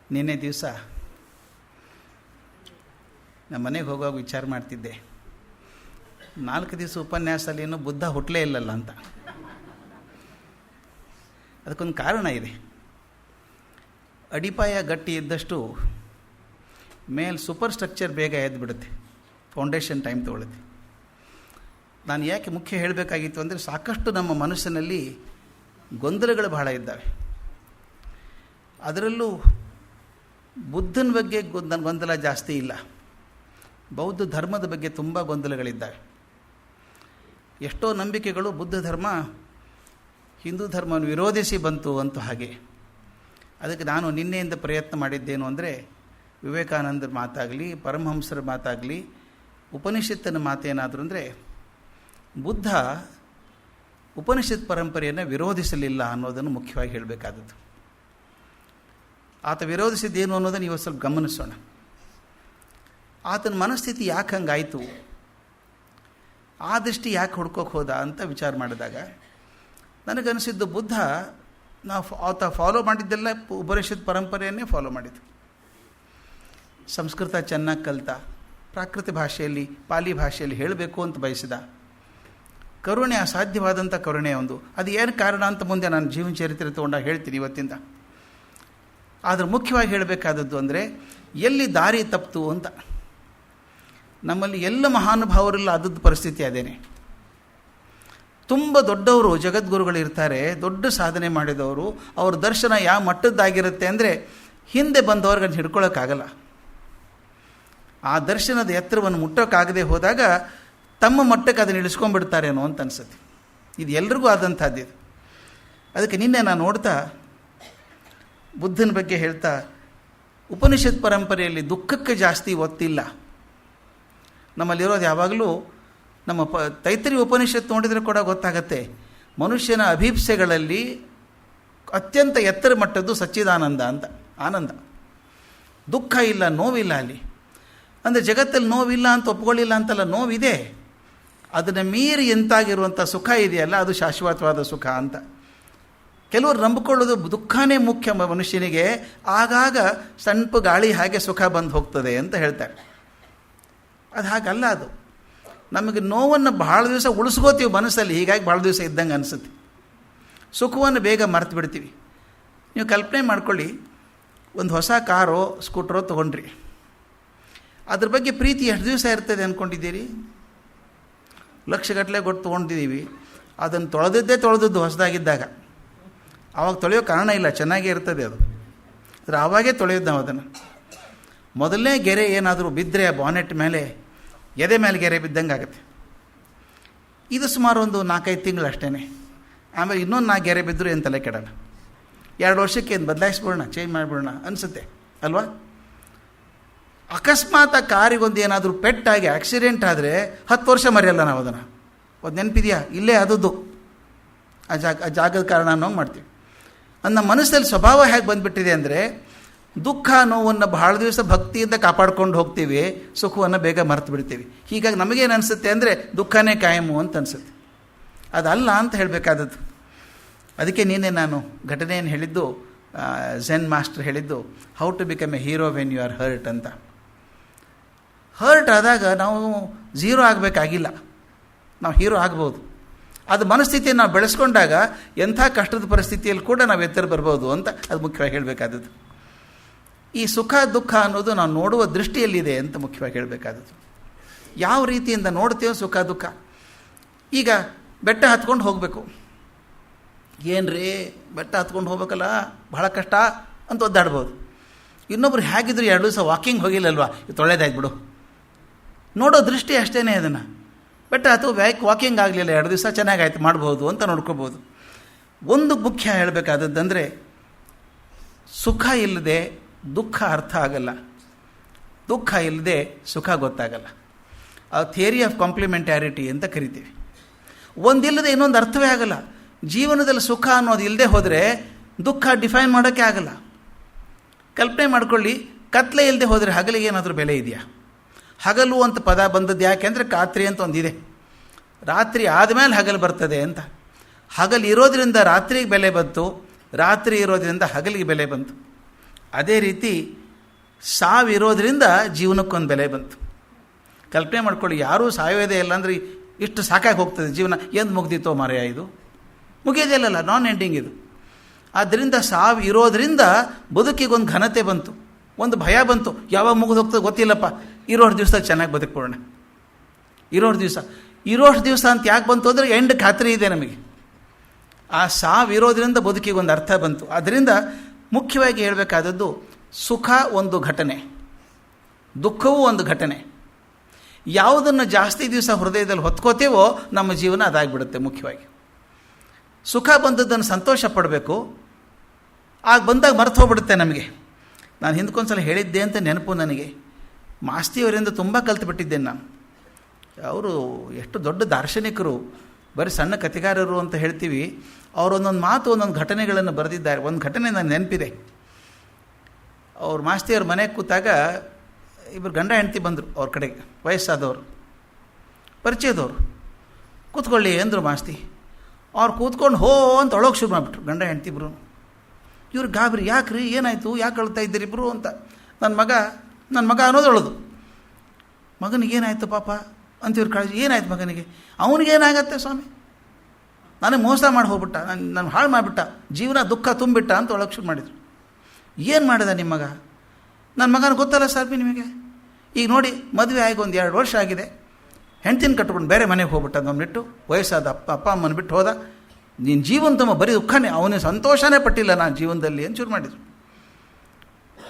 ನಿನ್ನೆ ದಿವಸ ನಮ್ಮ ಮನೆಗೆ ಹೋಗುವಾಗ ವಿಚಾರ ಮಾಡ್ತಿದ್ದೆ, 4 ದಿವಸ ಉಪನ್ಯಾಸದಲ್ಲಿ ಏನೋ ಬುದ್ಧ ಹುಟ್ಟಲೇ ಇಲ್ಲಲ್ಲ ಅಂತ. ಅದಕ್ಕೊಂದು ಕಾರಣ ಇದೆ. ಅಡಿಪಾಯ ಗಟ್ಟಿ ಇದ್ದಷ್ಟು ಮೇಲೆ ಸೂಪರ್ ಸ್ಟ್ರಕ್ಚರ್ ಬೇಗ ಎದ್ದುಬಿಡುತ್ತೆ, ಫೌಂಡೇಶನ್ ಟೈಮ್ ತೊಗೊಳುತ್ತೆ. ನಾನು ಯಾಕೆ ಮುಖ್ಯ ಹೇಳಬೇಕಾಗಿತ್ತು ಅಂದರೆ, ಸಾಕಷ್ಟು ನಮ್ಮ ಮನಸ್ಸಿನಲ್ಲಿ ಗೊಂದಲಗಳು ಬಹಳ ಇದ್ದಾವೆ. ಅದರಲ್ಲೂ ಬುದ್ಧನ ಬಗ್ಗೆ ಗೊಂದಲ ಜಾಸ್ತಿ ಇಲ್ಲ, ಬೌದ್ಧ ಧರ್ಮದ ಬಗ್ಗೆ ತುಂಬ ಗೊಂದಲಗಳಿದ್ದಾವೆ. ಎಷ್ಟೋ ನಂಬಿಕೆಗಳು ಬುದ್ಧ ಧರ್ಮ ಹಿಂದೂ ಧರ್ಮವನ್ನು ವಿರೋಧಿಸಿ ಬಂತು ಅಂತ. ಹಾಗೆ ಅದಕ್ಕೆ ನಾನು ನಿನ್ನೆಯಿಂದ ಪ್ರಯತ್ನ ಮಾಡಿದ್ದೇನು ಅಂದರೆ, ವಿವೇಕಾನಂದರ ಮಾತಾಗಲಿ, ಪರಮಹಂಸರ ಮಾತಾಗಲಿ, ಉಪನಿಷತ್ತಿನ ಮಾತೇನಾದರೂ ಅಂದರೆ, ಬುದ್ಧ ಉಪನಿಷತ್ ಪರಂಪರೆಯನ್ನು ವಿರೋಧಿಸಲಿಲ್ಲ ಅನ್ನೋದನ್ನು ಮುಖ್ಯವಾಗಿ ಹೇಳಬೇಕಾದದ್ದು. ಆತ ವಿರೋಧಿಸಿದ್ದೇನು ಅನ್ನೋದನ್ನು ಇವತ್ತು ಸ್ವಲ್ಪ ಗಮನಿಸೋಣ. ಆತನ ಮನಸ್ಥಿತಿ ಯಾಕೆ ಹಂಗಾಯಿತು, ಆ ದೃಷ್ಟಿ ಯಾಕೆ ಹುಡ್ಕೋಕೆ ಹೋದ ಅಂತ ವಿಚಾರ ಮಾಡಿದಾಗ ನನಗನ್ನಿಸಿದ್ದು, ಬುದ್ಧ ಆತ ಫಾಲೋ ಮಾಡಿದ್ದೆಲ್ಲ ಉಪನಿಷತ್ ಪರಂಪರೆಯನ್ನೇ ಫಾಲೋ ಮಾಡಿದ್ದು. ಸಂಸ್ಕೃತ ಚೆನ್ನಾಗಿ ಕಲಿತ, ಪ್ರಾಕೃತ ಭಾಷೆಯಲ್ಲಿ, ಪಾಲಿ ಭಾಷೆಯಲ್ಲಿ ಹೇಳಬೇಕು ಅಂತ ಬಯಸಿದ. ಕರುಣೆ, ಅಸಾಧ್ಯವಾದಂಥ ಕರುಣೆ ಒಂದು. ಅದು ಏನು ಕಾರಣ ಅಂತ ಮುಂದೆ ನಾನು ಜೀವನ ಚರಿತ್ರೆ ತೊಗೊಂಡಾಗ ಹೇಳ್ತೀನಿ ಇವತ್ತಿಂದ. ಆದರೆ ಮುಖ್ಯವಾಗಿ ಹೇಳಬೇಕಾದದ್ದು ಅಂದರೆ, ಎಲ್ಲಿ ದಾರಿ ತಪ್ಪಿತು ಅಂತ. ನಮ್ಮಲ್ಲಿ ಎಲ್ಲ ಮಹಾನುಭಾವರೆಲ್ಲ ಆದದ್ದು ಪರಿಸ್ಥಿತಿ ಅದೇನೆ. ತುಂಬ ದೊಡ್ಡವರು ಜಗದ್ಗುರುಗಳು ಇರ್ತಾರೆ, ದೊಡ್ಡ ಸಾಧನೆ ಮಾಡಿದವರು. ಅವ್ರ ದರ್ಶನ ಯಾವ ಮಟ್ಟದ್ದಾಗಿರುತ್ತೆ ಅಂದರೆ, ಹಿಂದೆ ಬಂದವ್ರಿಗೆ ಅದನ್ನು ಹಿಡ್ಕೊಳ್ಳೋಕ್ಕಾಗಲ್ಲ. ಆ ದರ್ಶನದ ಎತ್ತರವನ್ನು ಮುಟ್ಟೋಕ್ಕಾಗದೆ ಹೋದಾಗ ತಮ್ಮ ಮಟ್ಟಕ್ಕೆ ಅದನ್ನು ಇಳಿಸ್ಕೊಂಡ್ಬಿಡ್ತಾರೇನೋ ಅಂತ ಅನಿಸುತ್ತೆ. ಇದು ಎಲ್ರಿಗೂ ಆದಂಥದ್ದು ಇದು. ಅದಕ್ಕೆ ನಿನ್ನೆ ನಾನು ನೋಡ್ತಾ ಬುದ್ಧನ ಬಗ್ಗೆ ಹೇಳ್ತಾ, ಉಪನಿಷತ್ ಪರಂಪರೆಯಲ್ಲಿ ದುಃಖಕ್ಕೆ ಜಾಸ್ತಿ ಒತ್ತಿಲ್ಲ. ನಮ್ಮಲ್ಲಿರೋದು ಯಾವಾಗಲೂ ನಮ್ಮ ತೈತರಿಯ ಉಪನಿಷತ್ತು ನೋಡಿದರೆ ಕೂಡ ಗೊತ್ತಾಗತ್ತೆ, ಮನುಷ್ಯನ ಅಭೀಪ್ಸೆಗಳಲ್ಲಿ ಅತ್ಯಂತ ಎತ್ತರ ಮಟ್ಟದ್ದು ಸಚ್ಚಿದಾನಂದ ಅಂತ. ಆನಂದ, ದುಃಖ ಇಲ್ಲ, ನೋವಿಲ್ಲ ಅಲ್ಲಿ. ಅಂದರೆ ಜಗತ್ತಲ್ಲಿ ನೋವಿಲ್ಲ ಅಂತ ಒಪ್ಕೊಳ್ಳಿಲ್ಲ ಅಂತಲ್ಲ, ನೋವಿದೆ. ಅದನ್ನು ಮೀರಿ ಎಂತಾಗಿರುವಂಥ ಸುಖ ಇದೆಯಲ್ಲ, ಅದು ಶಾಶ್ವತವಾದ ಸುಖ ಅಂತ. ಕೆಲವರು ನಂಬಿಕೊಳ್ಳೋದು ದುಃಖನೇ ಮುಖ್ಯ ಮನುಷ್ಯನಿಗೆ, ಆಗಾಗ ಸಣ್ಣ ಗಾಳಿ ಹಾಗೆ ಸುಖ ಬಂದು ಹೋಗ್ತದೆ ಅಂತ ಹೇಳ್ತಾರೆ. ಅದು ಹಾಗಲ್ಲ. ಅದು ನಮಗೆ ನೋವನ್ನು ಭಾಳ ದಿವಸ ಉಳಿಸ್ಕೋತೀವಿ ಮನಸ್ಸಲ್ಲಿ, ಹೀಗಾಗಿ ಭಾಳ ದಿವಸ ಇದ್ದಂಗೆ ಅನಿಸುತ್ತೆ. ಸುಖವನ್ನು ಬೇಗ ಮರೆತು ಬಿಡ್ತೀವಿ. ನೀವು ಕಲ್ಪನೆ ಮಾಡ್ಕೊಳ್ಳಿ, ಒಂದು ಹೊಸ ಕಾರೋ ಸ್ಕೂಟ್ರೋ ತೊಗೊಂಡ್ರಿ, ಅದ್ರ ಬಗ್ಗೆ ಪ್ರೀತಿ ಎಷ್ಟು ದಿವಸ ಇರ್ತದೆ ಅಂದ್ಕೊಂಡಿದ್ದೀರಿ? ಲಕ್ಷಗಟ್ಟಲೆ ಕೊಟ್ಟು ತೊಗೊಂಡಿದ್ದೀವಿ. ಅದನ್ನು ತೊಳೆದದ್ದು ಹೊಸದಾಗಿದ್ದಾಗ. ಆವಾಗ ತೊಳೆಯೋ ಕಾರಣ ಇಲ್ಲ, ಚೆನ್ನಾಗೇ ಇರ್ತದೆ ಅದು. ಆದರೆ ಆವಾಗೇ ತೊಳೆಯೋದು ನಾವು ಅದನ್ನು. ಮೊದಲನೇ ಗೆರೆ ಏನಾದರೂ ಬಿದ್ದರೆ ಆ ಬಾನೆಟ್ ಮೇಲೆ, ಎದೆ ಮೇಲೆ ಗೆರೆ ಬಿದ್ದಂಗೆ ಆಗುತ್ತೆ. ಇದು ಸುಮಾರು ಒಂದು 4-5 ತಿಂಗಳು ಅಷ್ಟೇ. ಆಮೇಲೆ ಇನ್ನೊಂದು 4 ಗೆರೆ ಬಿದ್ದರೂ ಏನು ತಲೆ ಕೆಡೋಣ, 2 ವರ್ಷಕ್ಕೆ ಏನು ಬದಲಾಯಿಸ್ಬಿಡೋಣ, ಚೇಂಜ್ ಮಾಡಿಬಿಡೋಣ ಅನಿಸುತ್ತೆ ಅಲ್ವಾ? ಅಕಸ್ಮಾತ್ ಆ ಕಾರಿಗೊಂದು ಏನಾದರೂ ಪೆಟ್ಟಾಗಿ ಆಕ್ಸಿಡೆಂಟ್ ಆದರೆ 10 ವರ್ಷ ಮರೆಯಲ್ಲ ನಾವು ಅದನ್ನು. ಅದು ನೆನಪಿದೆಯಾ? ಇಲ್ಲೇ ಆದದ್ದು ಆ ಜಾಗದ ಕಾರಣ ಅನ್ನೋಂಗೆ ಮಾಡ್ತೀವಿ. ನನ್ನ ಮನಸ್ಸಲ್ಲಿ ಸ್ವಭಾವ ಹೇಗೆ ಬಂದುಬಿಟ್ಟಿದೆ ಅಂದರೆ, ದುಃಖ ನೋವನ್ನು ಬಹಳ ದಿವಸ ಭಕ್ತಿಯಿಂದ ಕಾಪಾಡ್ಕೊಂಡು ಹೋಗ್ತೀವಿ, ಸುಖವನ್ನು ಬೇಗ ಮರೆತು ಬಿಡ್ತೀವಿ. ಹೀಗಾಗಿ ನಮಗೇನು ಅನಿಸುತ್ತೆ ಅಂದರೆ, ದುಃಖನೇ ಕಾಯಮು ಅಂತ ಅನಿಸುತ್ತೆ. ಅದಲ್ಲ ಅಂತ ಹೇಳಬೇಕಾದದ್ದು. ಅದಕ್ಕೆ ನೀನೇ ನಾನು ಘಟನೆಯನ್ನು ಹೇಳಿದ್ದು, ಝೆನ್ ಮಾಸ್ಟರ್ ಹೇಳಿದ್ದು, how to become a hero when you are hurt ಅಂತ. ಹರ್ಟ್ ಆದಾಗ ನಾವು ಝೀರೋ ಆಗಬೇಕಾಗಿಲ್ಲ, ನಾವು ಹೀರೋ ಆಗ್ಬೋದು. ಅದು ಮನಸ್ಥಿತಿಯನ್ನು ನಾವು ಬೆಳೆಸ್ಕೊಂಡಾಗ ಎಂಥ ಕಷ್ಟದ ಪರಿಸ್ಥಿತಿಯಲ್ಲಿ ಕೂಡ ನಾವು ಎತ್ತರ ಬರ್ಬೋದು ಅಂತ ಅದು ಮುಖ್ಯವಾಗಿ ಹೇಳಬೇಕಾದದ್ದು. ಈ ಸುಖ ದುಃಖ ಅನ್ನೋದು ನಾವು ನೋಡುವ ದೃಷ್ಟಿಯಲ್ಲಿದೆ ಅಂತ ಮುಖ್ಯವಾಗಿ ಹೇಳಬೇಕಾದದ್ದು. ಯಾವ ರೀತಿಯಿಂದ ನೋಡ್ತೀವೋ ಸುಖ ದುಃಖ. ಈಗ ಬೆಟ್ಟ ಹತ್ಕೊಂಡು ಹೋಗಬೇಕು. ಏನ್ರಿ ಬೆಟ್ಟ ಹತ್ಕೊಂಡು ಹೋಗ್ಬೇಕಲ್ಲ, ಬಹಳ ಕಷ್ಟ ಅಂತ ಒದ್ದಾಡ್ಬೋದು. ಇನ್ನೊಬ್ರು ಹೇಗಿದ್ರು 2 ದಿವಸ ವಾಕಿಂಗ್ ಹೋಗಿಲ್ಲಲ್ವಾ, ಇದು ಒಳ್ಳೇದಾಯ್ತು ಬಿಡು, ನೋಡೋ ದೃಷ್ಟಿ ಅಷ್ಟೇ. ಅದನ್ನು ಬೆಟ್ಟ ಅಥವಾ ವಾಕಿಂಗ್ ಆಗಲಿಲ್ಲ 2 ದಿವಸ, ಚೆನ್ನಾಗಾಯ್ತು, ಮಾಡ್ಬೋದು ಅಂತ ನೋಡ್ಕೋಬೋದು. ಒಂದು ಮುಖ್ಯ ಹೇಳಬೇಕಾದದ್ದಂದರೆ, ಸುಖ ಇಲ್ಲದೆ ದುಃಖ ಅರ್ಥ ಆಗಲ್ಲ, ದುಃಖ ಇಲ್ಲದೆ ಸುಖ ಗೊತ್ತಾಗಲ್ಲ. ಆ ಥಿಯರಿ ಆಫ್ ಕಾಂಪ್ಲಿಮೆಂಟ್ಯಾರಿಟಿ ಅಂತ ಕರಿತೀವಿ. ಒಂದಿಲ್ಲದೆ ಇನ್ನೊಂದು ಅರ್ಥವೇ ಆಗಲ್ಲ. ಜೀವನದಲ್ಲಿ ಸುಖ ಅನ್ನೋದು ಇಲ್ಲದೆ ಹೋದರೆ ದುಃಖ ಡಿಫೈನ್ ಮಾಡೋಕ್ಕೆ ಆಗಲ್ಲ. ಕಲ್ಪನೆ ಮಾಡ್ಕೊಳ್ಳಿ, ಕತ್ಲೆ ಇಲ್ಲದೆ ಹೋದರೆ ಹಗಲಿಗೆ ಏನಾದರೂ ಬೆಲೆ ಇದೆಯಾ? ಹಗಲು ಅಂತ ಪದ ಬಂದದ್ದು ಯಾಕೆ ಅಂದರೆ, ರಾತ್ರಿ ಅಂತ ಒಂದಿದೆ, ರಾತ್ರಿ ಆದಮೇಲೆ ಹಗಲು ಬರ್ತದೆ ಅಂತ. ಹಗಲು ಇರೋದ್ರಿಂದ ರಾತ್ರಿಗೆ ಬೆಲೆ ಬಂತು, ರಾತ್ರಿ ಇರೋದ್ರಿಂದ ಹಗಲಿಗೆ ಬೆಲೆ ಬಂತು. ಅದೇ ರೀತಿ ಸಾವಿರೋದ್ರಿಂದ ಜೀವನಕ್ಕೊಂದು ಬೆಲೆ ಬಂತು. ಕಲ್ಪನೆ ಮಾಡ್ಕೊಳ್ಳಿ, ಯಾರೂ ಸಾಯೋದೇ ಇಲ್ಲ ಅಂದರೆ ಇಷ್ಟು ಸಾಕಾಗಿ ಹೋಗ್ತದೆ ಜೀವನ. ಎಂದು ಮುಗ್ದಿತ್ತೋ ಮಾರಾಯ, ಇದು ಮುಗಿಯೋದೇ ಇಲ್ಲಲ್ಲ, ನಾನ್ ಎಂಡಿಂಗ್ ಇದು. ಆದ್ದರಿಂದ ಸಾವು ಇರೋದ್ರಿಂದ ಬದುಕಿಗೊಂದು ಘನತೆ ಬಂತು, ಒಂದು ಭಯ ಬಂತು. ಯಾವಾಗ ಮುಗಿದು ಹೋಗ್ತದೆ ಗೊತ್ತಿಲ್ಲಪ್ಪ, ಇರೋಷ್ಟು ದಿವಸ ಚೆನ್ನಾಗಿ ಬದುಕ್ಬೋಣ. ಇರೋಷ್ಟು ದಿವಸ ಅಂತ ಯಾಕೆ ಬಂತು ಅಂದರೆ ಎಂಡ್ ಖಾತ್ರಿ ಇದೆ ನಮಗೆ. ಆ ಸಾವು ಇರೋದ್ರಿಂದ ಬದುಕಿಗೊಂದು ಅರ್ಥ ಬಂತು. ಅದರಿಂದ ಮುಖ್ಯವಾಗಿ ಹೇಳಬೇಕಾದದ್ದು, ಸುಖ ಒಂದು ಘಟನೆ, ದುಃಖವೂ ಒಂದು ಘಟನೆ. ಯಾವುದನ್ನು ಜಾಸ್ತಿ ದಿವಸ ಹೃದಯದಲ್ಲಿ ಹೊತ್ಕೋತೇವೋ ನಮ್ಮ ಜೀವನ ಅದಾಗಿಬಿಡುತ್ತೆ. ಮುಖ್ಯವಾಗಿ ಸುಖ ಬಂದದ್ದನ್ನು ಸಂತೋಷ ಪಡಬೇಕು. ಆಗ ಬಂದಾಗ ಮರೆತು ಹೋಗ್ಬಿಡುತ್ತೆ ನಮಗೆ. ನಾನು ಹಿಂದಕ್ಕೊಂದ್ಸಲ ಹೇಳಿದ್ದೆ ಅಂತ ನೆನಪು ನನಗೆ. ಮಾಸ್ತಿಯವರಿಂದ ತುಂಬ ಕಲ್ತುಬಿಟ್ಟಿದ್ದೇನೆ ನಾನು. ಅವರು ಎಷ್ಟು ದೊಡ್ಡ ದಾರ್ಶನಿಕರು, ಬರೀ ಸಣ್ಣ ಕಥೆಗಾರರು ಅಂತ ಹೇಳ್ತೀವಿ. ಅವರು ಒಂದೊಂದು ಮಾತು, ಒಂದೊಂದು ಘಟನೆಗಳನ್ನು ಬರೆದಿದ್ದಾರೆ. ಒಂದು ಘಟನೆ ನನಗೆ ನೆನಪಿದೆ. ಅವ್ರು ಮಾಸ್ತಿಯವ್ರ ಮನೆಗೆ ಕೂತಾಗ ಇಬ್ಬರು ಗಂಡ ಹೆಂಡತಿ ಬಂದರು ಅವ್ರ ಕಡೆಗೆ, ವಯಸ್ಸಾದವರು, ಪರಿಚಯದವರು. ಕೂತ್ಕೊಳ್ಳಿ ಅಂದರು ಮಾಸ್ತಿ. ಅವ್ರು ಕೂತ್ಕೊಂಡು ಹೋ ಅಂತ ಒಳಗೆ ಶುರು ಮಾಡಿಬಿಟ್ರು ಗಂಡ ಹೆಂಡತಿ ಇಬ್ಬರು. ಇವ್ರು ಗಾಬರಿ, ಯಾಕ್ರಿ ಏನಾಯಿತು, ಯಾಕೆ ಅಳ್ತಾ ಇದ್ದೀರಿ ಇಬ್ಬರು ಅಂತ. ನನ್ನ ಮಗ ಅನ್ನೋದು ಅಳೋದು. ಮಗನಿಗೇನಾಯಿತು ಪಾಪ ಅಂತ ಇವ್ರು ಕಾಳಜಿ. ಏನಾಯ್ತು ಮಗನಿಗೆ? ಅವನಿಗೇನಾಗತ್ತೆ ಸ್ವಾಮಿ, ನನಗೆ ಮೋಸ ಮಾಡಿ ಹೋಗ್ಬಿಟ್ಟ, ನಾನು ಹಾಳು ಮಾಡಿಬಿಟ್ಟ, ಜೀವನ ದುಃಖ ತುಂಬಿಟ್ಟ ಅಂತ ಒಳಗೆ ಶುರು ಮಾಡಿದರು. ಏನು ಮಾಡಿದ ನಿಮ್ಮ ಮಗ? ನನ್ನ ಮಗನ ಗೊತ್ತಲ್ಲ ಸರ್ ನಿಮಗೆ. ಈಗ ನೋಡಿ, ಮದುವೆ ಆಗಿ ಒಂದು 2 ವರ್ಷ ಆಗಿದೆ, ಹೆಂಡ್ತಿನ ಕಟ್ಕೊಂಡು ಬೇರೆ ಮನೆಗೆ ಹೋಗ್ಬಿಟ್ಟ. ಅದನ್ನು ಬಿಟ್ಟು ವಯಸ್ಸಾದ ಅಪ್ಪ ಅಮ್ಮನ ಬಿಟ್ಟು ಹೋದ. ನೀನು ಜೀವನ ತುಂಬ ಬರೀ ದುಃಖನೇ, ಅವನಿಗೆ ಸಂತೋಷನೇ ಪಟ್ಟಿಲ್ಲ ನಾನು ಜೀವನದಲ್ಲಿ ಅಂತ ಶುರು ಮಾಡಿದರು.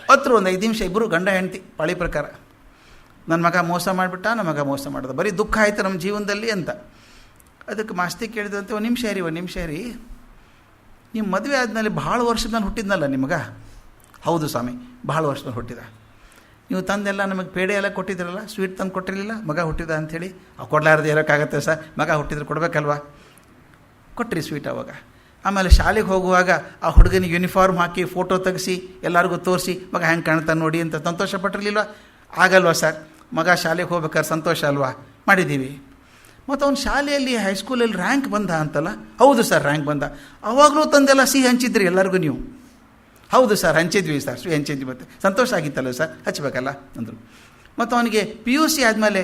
ಹತ್ರ ಒಂದು 5 ನಿಮಿಷ ಇಬ್ಬರು ಗಂಡ ಹೆಂಡ್ತಿ ಪಾಳಿ ಪ್ರಕಾರ, ನನ್ನ ಮಗ ಮೋಸ ಮಾಡಿಬಿಟ್ಟ, ನಮ್ಮ ಮಗ ಮೋಸ ಮಾಡಿದ, ಬರೀ ದುಃಖ ಆಯಿತು ನಮ್ಮ ಜೀವನದಲ್ಲಿ ಅಂತ. ಅದಕ್ಕೆ ಮಾಸ್ತಿ ಕೇಳಿದಂತೆ, ಒಂದು ನಿಮಿಷ ರೀ, ನಿಮ್ಮ ಮದುವೆ ಆದಮೇಲೆ ಭಾಳ ವರ್ಷದ ನಾನು ಹುಟ್ಟಿದ್ನಲ್ಲ ನಿಮಗ? ಹೌದು ಸ್ವಾಮಿ, ಭಾಳ ವರ್ಷದ ಹುಟ್ಟಿದ. ನೀವು ತಂದೆಲ್ಲ ನಮಗೆ ಪೇಡೆ ಎಲ್ಲ ಕೊಟ್ಟಿದ್ರಲ್ಲ, ಸ್ವೀಟ್ ತಂದು ಕೊಟ್ಟಿರಲಿಲ್ಲ, ಮಗ ಹುಟ್ಟಿದ ಅಂಥೇಳಿ. ಕೊಡಲಾರದೆ ಇರೋಕ್ಕಾಗತ್ತೆ ಸರ್, ಮಗ ಹುಟ್ಟಿದ್ರೆ ಕೊಡಬೇಕಲ್ವಾ? ಕೊಟ್ಟಿರಿ ಸ್ವೀಟ್ ಅವಾಗ. ಆಮೇಲೆ ಶಾಲೆಗೆ ಹೋಗುವಾಗ ಆ ಹುಡುಗನಿಗೆ ಯೂನಿಫಾರ್ಮ್ ಹಾಕಿ ಫೋಟೋ ತೆಗೆಸಿ ಎಲ್ಲರಿಗೂ ತೋರಿಸಿ, ಮಗ ಹೆಂಗೆ ಕಾಣ್ತಾನೆ ನೋಡಿ ಅಂತ ಸಂತೋಷ ಪಟ್ಟಿರಲಿಲ್ವ? ಆಗಲ್ವಾ ಸರ್? ಮಗ ಶಾಲೆಗೆ ಹೋಗ್ಬೇಕಾದ್ರೆ ಸಂತೋಷ ಅಲ್ವಾ? ಮಾಡಿದ್ದೀವಿ. ಮತ್ತು ಅವ್ನು ಶಾಲೆಯಲ್ಲಿ ಹೈಸ್ಕೂಲಲ್ಲಿ ರ್ಯಾಂಕ್ ಬಂದ ಅಂತಲ್ಲ? ಹೌದು ಸರ್, ರ್ಯಾಂಕ್ ಬಂದ. ಅವಾಗಲೂ ತಂದೆಲ್ಲ ಸಿಹಿ ಹಂಚಿದ್ರಿ ಎಲ್ಲರಿಗೂ ನೀವು? ಹೌದು ಸರ್, ಹಂಚಿದ್ವಿ ಸರ್, ಸಿಹಿ ಹಂಚಿದ್ವಿ. ಮತ್ತು ಸಂತೋಷ ಆಗಿತ್ತಲ್ಲ ಸರ್, ಹಚ್ಚಬೇಕಲ್ಲ ಅಂದರು. ಮತ್ತು ಅವನಿಗೆ PUC ಆದಮೇಲೆ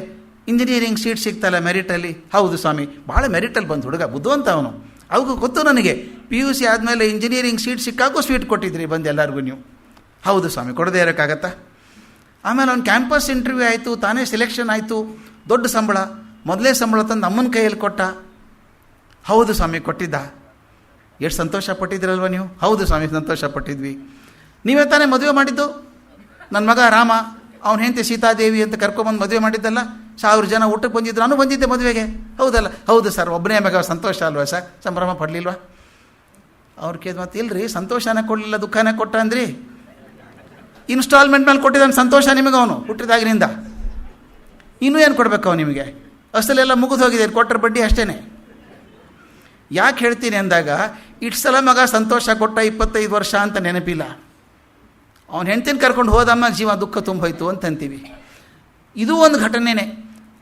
ಇಂಜಿನಿಯರಿಂಗ್ ಸೀಟ್ ಸಿಗ್ತಲ್ಲ ಮೆರಿಟಲ್ಲಿ? ಹೌದು ಸ್ವಾಮಿ, ಭಾಳ ಮೆರಿಟಲ್ಲಿ ಬಂದು ಹುಡುಗ, ಬುದ್ಧಿವಂತ ಅವನು. ಅವಗೂ ಗೊತ್ತು ನನಗೆ, PUC ಆದಮೇಲೆ ಇಂಜಿನಿಯರಿಂಗ್ ಸೀಟ್ ಸಿಕ್ಕಾಗೂ ಸ್ವೀಟ್ ಕೊಟ್ಟಿದ್ರಿ ಬಂದು ಎಲ್ಲರಿಗೂ ನೀವು? ಹೌದು ಸ್ವಾಮಿ, ಕೊಡದೇ ಇರೋಕ್ಕಾಗತ್ತಾ? ಆಮೇಲೆ ಅವ್ನು ಕ್ಯಾಂಪಸ್ ಇಂಟರ್ವ್ಯೂ ಆಯಿತು, ತಾನೇ ಸೆಲೆಕ್ಷನ್ ಆಯಿತು, ದೊಡ್ಡ ಸಂಬಳ, ಮೊದಲೇ ಸಂಬಳ ತಂದು ಅಮ್ಮನ ಕೈಯಲ್ಲಿ ಕೊಟ್ಟ. ಹೌದು ಸ್ವಾಮಿ, ಕೊಟ್ಟಿದ್ದ. ಎಷ್ಟು ಸಂತೋಷ ಪಟ್ಟಿದ್ರಲ್ವ ನೀವು? ಹೌದು ಸ್ವಾಮಿ, ಸಂತೋಷ ಪಟ್ಟಿದ್ವಿ. ನೀವೇ ತಾನೇ ಮದುವೆ ಮಾಡಿದ್ದು ನನ್ನ ಮಗ ರಾಮ, ಅವನ ಹೆಂಡತಿ ಸೀತಾದೇವಿ ಅಂತ ಕರ್ಕೊಂಬಂದು ಮದುವೆ ಮಾಡಿದ್ದಲ್ಲ? 1000 ಜನ ಊಟಕ್ಕೆ ಬಂದಿದ್ದು, ನಾನು ಬಂದಿದ್ದೆ ಮದುವೆಗೆ, ಹೌದಲ್ಲ? ಹೌದು ಸರ್, ಒಬ್ಬನೇ ಮಗ, ಸಂತೋಷ ಅಲ್ವಾ ಸರ್? ಸಂಭ್ರಮ ಪಡಲಿಲ್ವಾ? ಅವ್ರು ಕೇಳಿದ ಮತ್ತೆ, ಇಲ್ರಿ ಸಂತೋಷನೇ ಕೊಡಲಿಲ್ಲ, ದುಃಖನೇ ಕೊಟ್ಟ ಅಂದ್ರಿ. ಇನ್ಸ್ಟಾಲ್ಮೆಂಟ್ ಮೇಲೆ ಕೊಟ್ಟಿದ್ದಾನೆ ಸಂತೋಷ ನಿಮಗೆ ಅವನು ಹುಟ್ಟಿದಾಗಿನಿಂದ. ಇನ್ನೂ ಏನು ಕೊಡಬೇಕು ಅವನು ನಿಮಗೆ? ಅಸಲೆಲ್ಲ ಮುಗಿದು ಹೋಗಿದೆ, ಕೊಟ್ಟರೆ ಬಡ್ಡಿ ಅಷ್ಟೇ. ಯಾಕೆ ಹೇಳ್ತೀನಿ ಅಂದಾಗ, ಇಷ್ಟು ಸಲ ಮಗ ಸಂತೋಷ ಕೊಟ್ಟ 25 ವರ್ಷ ಅಂತ ನೆನಪಿಲ್ಲ. ಅವನು ಹೆಂಡ್ತಿನ ಕರ್ಕೊಂಡು ಹೋದಮ್ಮ ಜೀವ ದುಃಖ ತುಂಬೋಯ್ತು ಅಂತಂತೀವಿ. ಇದು ಒಂದು ಘಟನೆನೇ.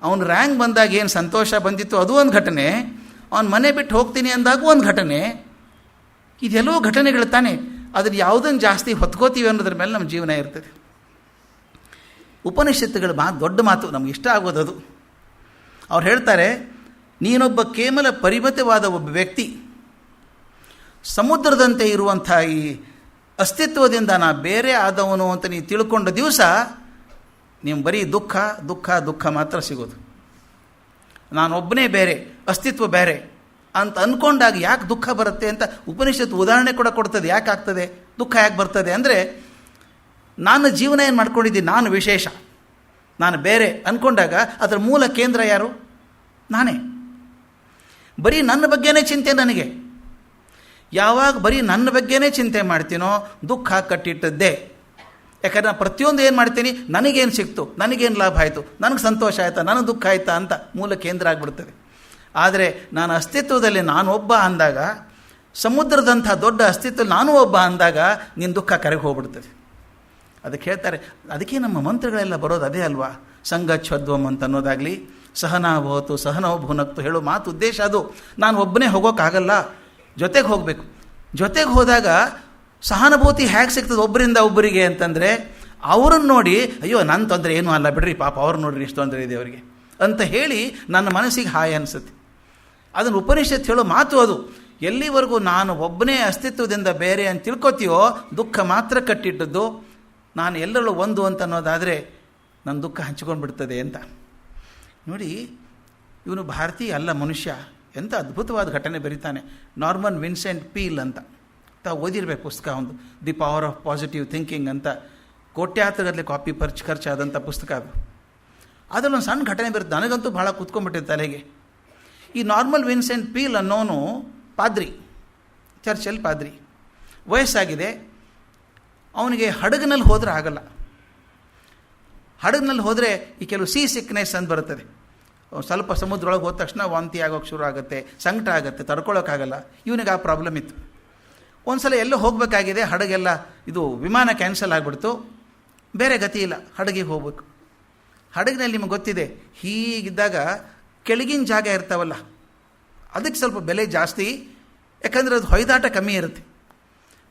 ಅವನು ರ್ಯಾಂಕ್ ಬಂದಾಗ ಏನು ಸಂತೋಷ ಬಂದಿತ್ತು ಅದು ಒಂದು ಘಟನೆ, ಅವನು ಮನೆ ಬಿಟ್ಟು ಹೋಗ್ತೀನಿ ಅಂದಾಗ ಒಂದು ಘಟನೆ. ಇದೆಲ್ಲವೂ ಘಟನೆಗಳು ತಾನೇ. ಅದನ್ನು ಯಾವುದನ್ನು ಜಾಸ್ತಿ ಹೊತ್ಕೋತೀವಿ ಅನ್ನೋದ್ರ ಮೇಲೆ ನಮ್ಮ ಜೀವನ ಇರ್ತದೆ. ಉಪನಿಷತ್ತುಗಳ ಮಾತು ದೊಡ್ಡ ಮಾತು, ನಮ್ಗೆ ಇಷ್ಟ ಆಗೋದದು. ಅವ್ರು ಹೇಳ್ತಾರೆ, ನೀನೊಬ್ಬ ಕೇವಲ ಪರಿಮಿತವಾದ ಒಬ್ಬ ವ್ಯಕ್ತಿ, ಸಮುದ್ರದಂತೆ ಇರುವಂಥ ಈ ಅಸ್ತಿತ್ವದಿಂದ ನಾ ಬೇರೆ ಆದವನು ಅಂತ ನೀವು ತಿಳ್ಕೊಂಡ ದಿವಸ ನೀವು ಬರೀ ದುಃಖ ದುಃಖ ದುಃಖ ಮಾತ್ರ ಸಿಗೋದು. ನಾನೊಬ್ಬನೇ ಬೇರೆ, ಅಸ್ತಿತ್ವ ಬೇರೆ ಅಂತ ಅಂದ್ಕೊಂಡಾಗ ಯಾಕೆ ದುಃಖ ಬರುತ್ತೆ ಅಂತ ಉಪನಿಷತ್ತು ಉದಾಹರಣೆ ಕೂಡ ಕೊಡ್ತದೆ. ಯಾಕೆ ಆಗ್ತದೆ ದುಃಖ, ಯಾಕೆ ಬರ್ತದೆ ಅಂದರೆ, ನಾನು ಜೀವನ ಏನು ಮಾಡ್ಕೊಂಡಿದ್ದೀನಿ, ನಾನು ವಿಶೇಷ, ನಾನು ಬೇರೆ ಅಂದ್ಕೊಂಡಾಗ ಅದರ ಮೂಲ ಕೇಂದ್ರ ಯಾರು? ನಾನೇ. ಬರೀ ನನ್ನ ಬಗ್ಗೆನೇ ಚಿಂತೆ ನನಗೆ. ಯಾವಾಗ ಬರೀ ನನ್ನ ಬಗ್ಗೆನೇ ಚಿಂತೆ ಮಾಡ್ತೀನೋ ದುಃಖ ಕಟ್ಟಿಟ್ಟದ್ದೇ. ಯಾಕಂದರೆ ನಾನು ಪ್ರತಿಯೊಂದು ಏನು ಮಾಡ್ತೀನಿ, ನನಗೇನು ಸಿಕ್ತು, ನನಗೇನು ಲಾಭ ಆಯಿತು, ನನಗೆ ಸಂತೋಷ ಆಯಿತಾ, ನನಗೆ ದುಃಖ ಆಯಿತಾ ಅಂತ ಮೂಲ ಕೇಂದ್ರ ಆಗಿಬಿಡ್ತದೆ. ಆದರೆ ನಾನು ಅಸ್ತಿತ್ವದಲ್ಲಿ ನಾನು ಒಬ್ಬ ಅಂದಾಗ, ಸಮುದ್ರದಂಥ ದೊಡ್ಡ ಅಸ್ತಿತ್ವ ನಾನು ಒಬ್ಬ ಅಂದಾಗ ನಿನ್ನ ದುಃಖ ಕರೆಗೆ ಹೋಗ್ಬಿಡ್ತದೆ. ಅದಕ್ಕೆ ಹೇಳ್ತಾರೆ, ಅದಕ್ಕೆ ನಮ್ಮ ಮಂತ್ರಗಳೆಲ್ಲ ಬರೋದು ಅದೇ ಅಲ್ವಾ? ಸಂಗಚ್ಛದ್ವಮ್ ಅಂತ ಅನ್ನೋದಾಗಲಿ, ಸಹನಾಭವತು ಸಹನೋ ಭುನಕ್ತು ಹೇಳೋ ಮಾತು ಉದ್ದೇಶ ಅದು. ನಾನು ಒಬ್ಬನೇ ಹೋಗೋಕ್ಕಾಗಲ್ಲ, ಜೊತೆಗೆ ಹೋಗಬೇಕು. ಜೊತೆಗೆ ಹೋದಾಗ ಸಹಾನುಭೂತಿ ಹೇಗೆ ಸಿಗ್ತದೆ ಒಬ್ಬರಿಂದ ಒಬ್ಬರಿಗೆ ಅಂತಂದರೆ, ಅವ್ರನ್ನ ನೋಡಿ ಅಯ್ಯೋ ನನ್ನ ತೊಂದರೆ ಏನೂ ಅಲ್ಲ ಬಿಡ್ರಿ, ಪಾಪ ಅವ್ರು ನೋಡ್ರಿ ಇಷ್ಟು ತೊಂದರೆ ಇದೆ ಅವರಿಗೆ ಅಂತ ಹೇಳಿ ನನ್ನ ಮನಸ್ಸಿಗೆ ಹಾಯ್ ಅನಿಸುತ್ತೆ. ಅದನ್ನು ಉಪನಿಷತ್ ಹೇಳೋ ಮಾತು ಅದು. ಎಲ್ಲಿವರೆಗೂ ನಾನು ಒಬ್ಬನೇ ಅಸ್ತಿತ್ವದಿಂದ ಬೇರೆ ಅಂತ ತಿಳ್ಕೊತೀಯೋ ದುಃಖ ಮಾತ್ರ ಕಟ್ಟಿಟ್ಟದ್ದು. ನಾನು ಎಲ್ಲರಲ್ಲೂ ಒಂದು ಅಂತ ಅನ್ನೋದಾದರೆ ನನ್ನ ದುಃಖ ಹಂಚ್ಕೊಂಡು ಬಿಡ್ತದೆ ಅಂತ. ನೋಡಿ, ಇವನು ಭಾರತೀಯ ಅಲ್ಲ, ಮನುಷ್ಯ. ಎಂಥ ಅದ್ಭುತವಾದ ಘಟನೆ ಬರೀತಾನೆ. ನಾರ್ಮನ್ ವಿನ್ಸೆಂಟ್ ಪೀಲ್ ಅಂತ ತಾವು ಓದಿರ್ಬೇಕು ಪುಸ್ತಕ, ಒಂದು the power of positive thinking ಅಂತ. ಕೋಟ್ಯಾಂತರಗಟ್ಟಲೆ ಕಾಪಿ ಖರ್ಚಾದಂಥ ಪುಸ್ತಕ ಅದು. ಅದರಲ್ಲೊಂದು ಸಣ್ಣ ಘಟನೆ ಬರುತ್ತೆ, ನನಗಂತೂ ಭಾಳ ಕೂತ್ಕೊಂಡ್ಬಿಟ್ಟಿದೆ ತಲೆಗೆ. ಈ ನಾರ್ಮಲ್ ವಿನ್ಸೆಂಟ್ ಪೀಲ್ ಅನ್ನೋನು ಪಾದ್ರಿ, ಚರ್ಚಲ್ಲಿ ಪಾದ್ರಿ, ವಯಸ್ಸಾಗಿದೆ. ಅವನಿಗೆ ಹಡಗಿನಲ್ಲಿ ಹೋದರೆ ಆಗಲ್ಲ. ಹಡಗಿನಲ್ಲಿ ಹೋದರೆ ಈ ಕೆಲವು ಸಿಕ್ನೆಸ್ ಅಂತ ಬರುತ್ತದೆ. ಸ್ವಲ್ಪ ಸಮುದ್ರೊಳಗೆ ಹೋದ ತಕ್ಷಣ ವಾಂತಿ ಆಗೋಕ್ಕೆ ಶುರು ಆಗುತ್ತೆ, ಸಂಕಟ ಆಗುತ್ತೆ, ತಡ್ಕೊಳ್ಳೋಕ್ಕಾಗಲ್ಲ. ಇವನಿಗೆ ಆ ಪ್ರಾಬ್ಲಮ್ ಇತ್ತು. ಒಂದು ಸಲ ಎಲ್ಲೋ ಹೋಗಬೇಕಾಗಿದೆ, ಹಡಗೆಲ್ಲ ಇದು ವಿಮಾನ ಕ್ಯಾನ್ಸಲ್ ಆಗಿಬಿಡ್ತು, ಬೇರೆ ಗತಿ ಇಲ್ಲ, ಹಡಗಿಗೆ ಹೋಗ್ಬೇಕು. ಹಡಗಿನಲ್ಲಿ ನಿಮಗೆ ಗೊತ್ತಿದೆ, ಹೀಗಿದ್ದಾಗ ಕೆಳಗಿನ ಜಾಗ ಇರ್ತಾವಲ್ಲ ಅದಕ್ಕೆ ಸ್ವಲ್ಪ ಬೆಲೆ ಜಾಸ್ತಿ, ಯಾಕಂದರೆ ಅದು ಹೊಯ್ದಾಟ ಕಮ್ಮಿ ಇರುತ್ತೆ.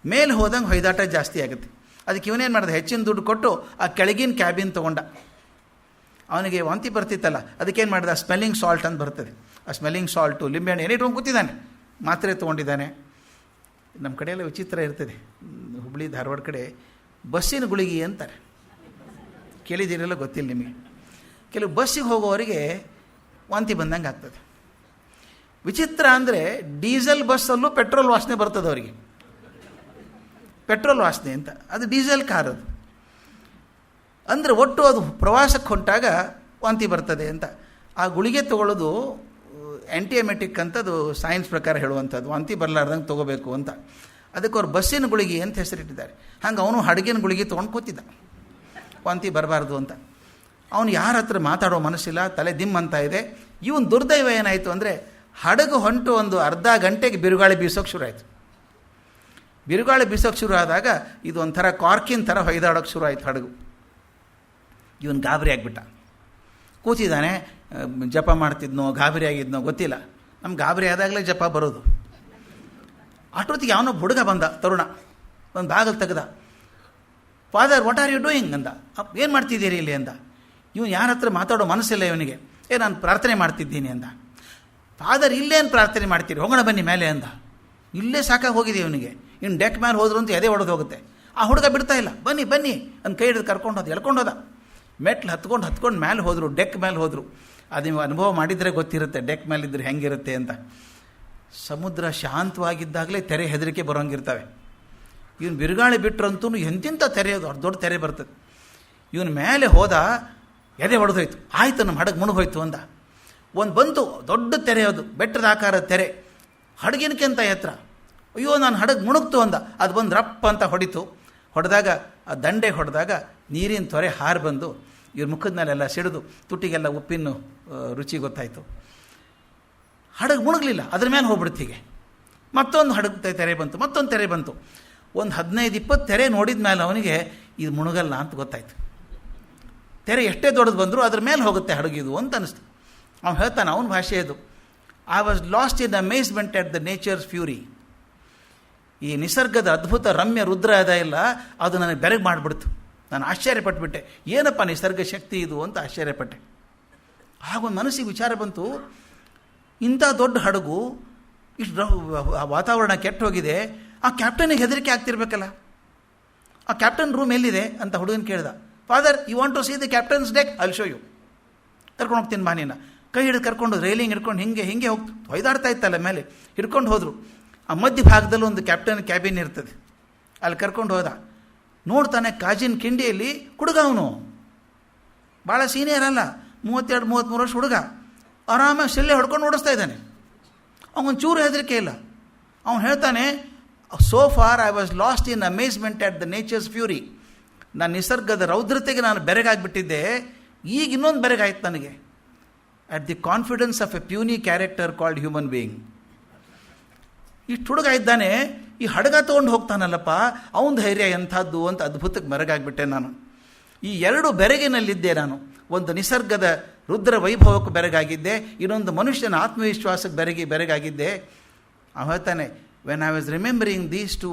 ಮೇಲೆ ಹೋದಂಗೆ ಹೊಯ್ದಾಟ ಜಾಸ್ತಿ ಆಗುತ್ತೆ. ಅದಕ್ಕೆ ಇವನೇನು ಮಾಡಿದೆ, ಹೆಚ್ಚಿನ ದುಡ್ಡು ಕೊಟ್ಟು ಆ ಕೆಳಗಿನ ಕ್ಯಾಬಿನ್ ತೊಗೊಂಡ. ಅವನಿಗೆ ವಾಂತಿ ಬರ್ತಿತ್ತಲ್ಲ, ಅದಕ್ಕೇನು ಮಾಡಿದ, ಸ್ಮೆಲ್ಲಿಂಗ್ ಸಾಲ್ಟ್ ಅಂತ ಬರ್ತದೆ, ಆ ಸ್ಮೆಲ್ಲಿಂಗ್ ಸಾಲ್ಟು, ಲಿಂಬೆಹಣ್ಣು ಏನೇ ಇಟ್ಕೊಂಡು ಕೂತಿದ್ದಾನೆ, ಮಾತ್ರೆ ತೊಗೊಂಡಿದ್ದಾನೆ. ನಮ್ಮ ಕಡೆಯೆಲ್ಲ ವಿಚಿತ್ರ ಇರ್ತದೆ, ಹುಬ್ಳಿ ಧಾರವಾಡ ಕಡೆ ಬಸ್ಸಿನ ಗುಳಿಗೆ ಅಂತಾರೆ, ಕೇಳಿದ್ದೀರಲ್ಲ ಗೊತ್ತಿಲ್ಲ ನಿಮಗೆ. ಕೆಲವು ಬಸ್ಸಿಗೆ ಹೋಗೋವರಿಗೆ ವಾಂತಿ ಬಂದಂಗೆ ಆಗ್ತದೆ. ವಿಚಿತ್ರ ಅಂದರೆ ಡೀಸೆಲ್ ಬಸ್ಸಲ್ಲೂ ಪೆಟ್ರೋಲ್ ವಾಸನೆ ಬರ್ತದೆ ಅವರಿಗೆ, ಪೆಟ್ರೋಲ್ ವಾಸನೆ ಅಂತ. ಅದು ಡೀಸೆಲ್ ಕಾರ್ ಅದು. ಅಂದರೆ ಒಟ್ಟು ಅದು ಪ್ರವಾಸಕ್ಕೆ ಹೊಂಟಾಗ ವಾಂತಿ ಬರ್ತದೆ ಅಂತ. ಆ ಗುಳಿಗೆ ತೊಗೊಳ್ಳೋದು ಆ್ಯಂಟಿಎಮೆಟಿಕ್ ಅಂತ, ಅದು ಸೈನ್ಸ್ ಪ್ರಕಾರ ಹೇಳುವಂಥದ್ದು, ವಾಂತಿ ಬರಲಾರ್ದಂಗೆ ತೊಗೋಬೇಕು ಅಂತ. ಅದಕ್ಕೆ ಅವ್ರು ಬಸ್ಸಿನ ಗುಳಿಗೆ ಅಂತ ಹೆಸರಿಟ್ಟಿದ್ದಾರೆ. ಹಂಗೆ ಅವನು ಹಡಗಿನ ಗುಳಿಗೆ ತೊಗೊಂಡು ಕೂತಿದ್ದ, ವಾಂತಿ ಬರಬಾರ್ದು ಅಂತ. ಅವನು ಯಾರ ಹತ್ರ ಮಾತಾಡೋ ಮನಸ್ಸಿಲ್ಲ, ತಲೆ ದಿಮ್ ಅಂತ ಇದೆ. ಇವನು ದುರ್ದೈವ ಏನಾಯಿತು ಅಂದರೆ, ಹಡಗು ಹೊಂಟು ಒಂದು ಅರ್ಧ ಗಂಟೆಗೆ ಬಿರುಗಾಳಿ ಬೀಸೋಕ್ಕೆ ಶುರು ಆಯಿತು. ಬಿರುಗಾಳಿ ಬೀಸೋಕ್ಕೆ ಶುರು ಆದಾಗ ಇದು ಒಂಥರ ಕಾರ್ಕಿನ ಥರ ಹೊಯ್ದಾಡೋಕ್ಕೆ ಶುರು ಆಯಿತು ಹಡಗು. ಇವನು ಗಾಬರಿ ಆಗಿಬಿಟ್ಟ, ಕೂತಿದ್ದಾನೆ. ಜಪ ಮಾಡ್ತಿದ್ನೋ ಗಾಬರಿ ಆಗಿದ್ನೋ ಗೊತ್ತಿಲ್ಲ. ನಮ್ಗೆ ಗಾಬರಿ ಆದಾಗಲೇ ಜಪ ಬರೋದು. ಅಷ್ಟೊತ್ತಿಗೆ ಅವನೊಬ್ಬ ಹುಡುಗ ಬಂದ, ತರುಣ, ಒಂದು ಬಾಗಿಲು ತೆಗೆದ. Father what are you doing ಅಂದ. ಏನು ಮಾಡ್ತಿದ್ದೀರಿ ಇಲ್ಲಿ ಅಂದ. ಇವನು ಯಾರ ಹತ್ರ ಮಾತಾಡೋ ಮನಸ್ಸಿಲ್ಲ ಇವನಿಗೆ. ನಾನು ಪ್ರಾರ್ಥನೆ ಮಾಡ್ತಿದ್ದೀನಿ ಅಂದ. ಫಾದರ್ ಇಲ್ಲೇನು ಪ್ರಾರ್ಥನೆ ಮಾಡ್ತೀರಿ, ಹೋಗೋಣ ಬನ್ನಿ ಮೇಲೆ ಅಂದ. ಇಲ್ಲೇ ಸಾಕಾಗಿ ಹೋಗಿದೆ ಇವನಿಗೆ. ಇನ್ನು ಡೆಕ್ ಮೇಲೆ ಹೋದ್ರು ಅಂತ ಎದೆ ಹೊಡೆದು ಹೋಗುತ್ತೆ. ಆ ಹುಡುಗ ಬಿಡ್ತಾ ಇಲ್ಲ, ಬನ್ನಿ ಬನ್ನಿ ಅಂತ ಕೈ ಹಿಡಿದು ಕರ್ಕೊಂಡು ಹೋದ, ಎಳ್ಕೊಂಡು ಹೋದ. ಮೆಟ್ಲು ಹತ್ಕೊಂಡು ಮೇಲೆ ಹೋದರು, ಡೆಕ್ ಮೇಲೆ ಹೋದರು. ಅದು ನೀವು ಅನುಭವ ಮಾಡಿದರೆ ಗೊತ್ತಿರುತ್ತೆ ಡೆಕ್ ಮೇಲಿದ್ದರೆ ಹೆಂಗಿರುತ್ತೆ ಅಂತ. ಸಮುದ್ರ ಶಾಂತವಾಗಿದ್ದಾಗಲೇ ತೆರೆ ಹೆದರಿಕೆ ಬರೋಂಗಿರ್ತವೆ. ಇವನು ಬಿರುಗಾಳಿ ಬಿಟ್ಟರಂತೂ ಎಂತಿಂಥ ತೆರೆ, ಅದು ದೊಡ್ಡ ತೆರೆ ಬರ್ತದೆ. ಇವನ ಮೇಲೆ ಹೋದ, ಎದೆ ಹೊಡೆದೋಯ್ತು. ಆಯಿತು, ನಮ್ಮ ಹಡಗು ಮುಳುಗೋಯ್ತು ಅಂದ. ಒಂದು ಬಂತು ದೊಡ್ಡ ತೆರೆ, ಅದು ಬೆಟ್ಟದ ಆಕಾರದ ತೆರೆ, ಹಡಗಿನಕ್ಕಿಂತ ಎತ್ತರ. ಅಯ್ಯೋ ನಾನು ಹಡಗು ಮುಳುಗ್ತು ಅಂದ. ಅದು ಬಂದು ರಪ್ಪ ಅಂತ ಹೊಡೆದಾಗ ಆ ದಂಡೆ ಹೊಡೆದಾಗ ನೀರಿನ ತೊರೆ ಹಾರು ಬಂದು ಇವ್ರ ಮುಖದ ಮೇಲೆಲ್ಲ ಸಿಡಿದು ತುಟಿಗೆಲ್ಲ ಉಪ್ಪಿನ ರುಚಿ ಗೊತ್ತಾಯಿತು. ಹಡಗು ಮುಳುಗಲಿಲ್ಲ, ಅದ್ರ ಮೇಲೆ ಹೋಗ್ಬಿಡ್ತೀಗೆ. ಮತ್ತೊಂದು ಹಡಗು ತೆರೆ ಬಂತು, ಮತ್ತೊಂದು ತೆರೆ ಬಂತು. ಒಂದು 15-20 ತೆರೆ ನೋಡಿದ ಮೇಲೆ ಅವನಿಗೆ ಇದು ಮುಳುಗಲ್ಲ ಅಂತ ಗೊತ್ತಾಯ್ತು. ತೆರೆ ಎಷ್ಟೇ ದೊಡ್ಡದು ಬಂದರೂ ಅದ್ರ ಮೇಲೆ ಹೋಗುತ್ತೆ ಹಡಗಿದು ಅಂತ ಅನಿಸ್ತು. ಅವನು ಹೇಳ್ತಾನೆ, ಅವನ ಭಾಷೆ ಇದು, I was lost in amazement at the nature's fury. ಈ ನಿಸರ್ಗದ ಅದ್ಭುತ ರಮ್ಯ ರುದ್ರ ಅದ ಇಲ್ಲ, ಅದು ನನಗೆ ಬೆರಗು ಮಾಡಿಬಿಡ್ತು. ನಾನು ಆಶ್ಚರ್ಯಪಟ್ಟುಬಿಟ್ಟೆ, ಏನಪ್ಪ ನಿಸರ್ಗ ಶಕ್ತಿ ಇದು ಅಂತ ಆಶ್ಚರ್ಯಪಟ್ಟೆ. ಆಗೊಂದು ಮನಸ್ಸಿಗೆ ವಿಚಾರ ಬಂತು, ಇಂಥ ದೊಡ್ಡ ಹಡಗು, ಇಷ್ಟು ವಾತಾವರಣ ಕೆಟ್ಟು ಹೋಗಿದೆ, ಆ ಕ್ಯಾಪ್ಟನಿಗೆ ಹೆದರಿಕೆ ಆಗ್ತಿರ್ಬೇಕಲ್ಲ. ಆ ಕ್ಯಾಪ್ಟನ್ ರೂಮ್ ಎಲ್ಲಿದೆ ಅಂತ ಹುಡುಗನ ಕೇಳ್ದ. Father, you want to see the captain's deck, I'll show you. ಕರ್ಕೊಂಡು ಹೋಗ್ತೀನಿ ಬಾ ನೀನು. ಕೈ ಹಿಡಿದು ಕರ್ಕೊಂಡು ರೈಲಿಂಗ್ ಹಿಡ್ಕೊಂಡು ಹಿಂಗೆ ಹೋಗ್ತು, ಹೊಯ್ದಾಡ್ತಾ ಇತ್ತಲ್ಲ ಮೇಲೆ, ಹಿಡ್ಕೊಂಡು ಹೋದರು. ಆ ಮಧ್ಯ ಭಾಗದಲ್ಲೂ ಒಂದು ಕ್ಯಾಪ್ಟನ್ ಕ್ಯಾಬಿನ್ ಇರ್ತದೆ, ಅಲ್ಲಿ ಕರ್ಕೊಂಡು ಹೋದ. ನೋಡ್ತಾನೆ ಕಾಜಿನ ಕಿಂಡಿಯಲ್ಲಿ ಹುಡುಗ, ಅವನು ಭಾಳ ಸೀನಿಯರ್ ಅಲ್ಲ, 32-33 ವರ್ಷ ಹುಡುಗ, ಆರಾಮಾಗಿ ಶಲ್ಯ ಹೊಡ್ಕೊಂಡು ಓಡಿಸ್ತಾ ಇದ್ದಾನೆ. ಅವನ ಚೂರು ಹೆದರಿಕೆ ಇಲ್ಲ. ಅವನು ಹೇಳ್ತಾನೆ, so far I was lost in amazement at the nature's fury. ನಾನು ನಿಸರ್ಗದ ರೌದ್ರತೆಗೆ ನಾನು ಬೆರಗಾಗಿಬಿಟ್ಟಿದ್ದೆ, ಈಗ ಇನ್ನೊಂದು ಬೆರಗಾಯ್ತು ನನಗೆ, at the confidence of a puny character called human being. ಇಷ್ಟು ಹುಡುಗ ಇದ್ದಾನೆ, ಈ ಹಡಗ ತೊಗೊಂಡು ಹೋಗ್ತಾನಲ್ಲಪ್ಪ, ಅವನ ಧೈರ್ಯ ಎಂಥದ್ದು ಅಂತ ಅದ್ಭುತಕ್ಕೆ ಬೆರಗಾಗ್ಬಿಟ್ಟೆ ನಾನು. ಈ ಎರಡು ಬೆರಗಿನಲ್ಲಿದ್ದೆ ನಾನು. ಒಂದು ನಿಸರ್ಗದ ರುದ್ರ ವೈಭವಕ್ಕೆ ಬೆರಗಾಗಿದ್ದೆ, ಇನ್ನೊಂದು ಮನುಷ್ಯನ ಆತ್ಮವಿಶ್ವಾಸಕ್ಕೆ ಬೆರಗಾಗಿದ್ದೆ. ಅವನು ಹೇಳ್ತಾನೆ, when I was remembering these two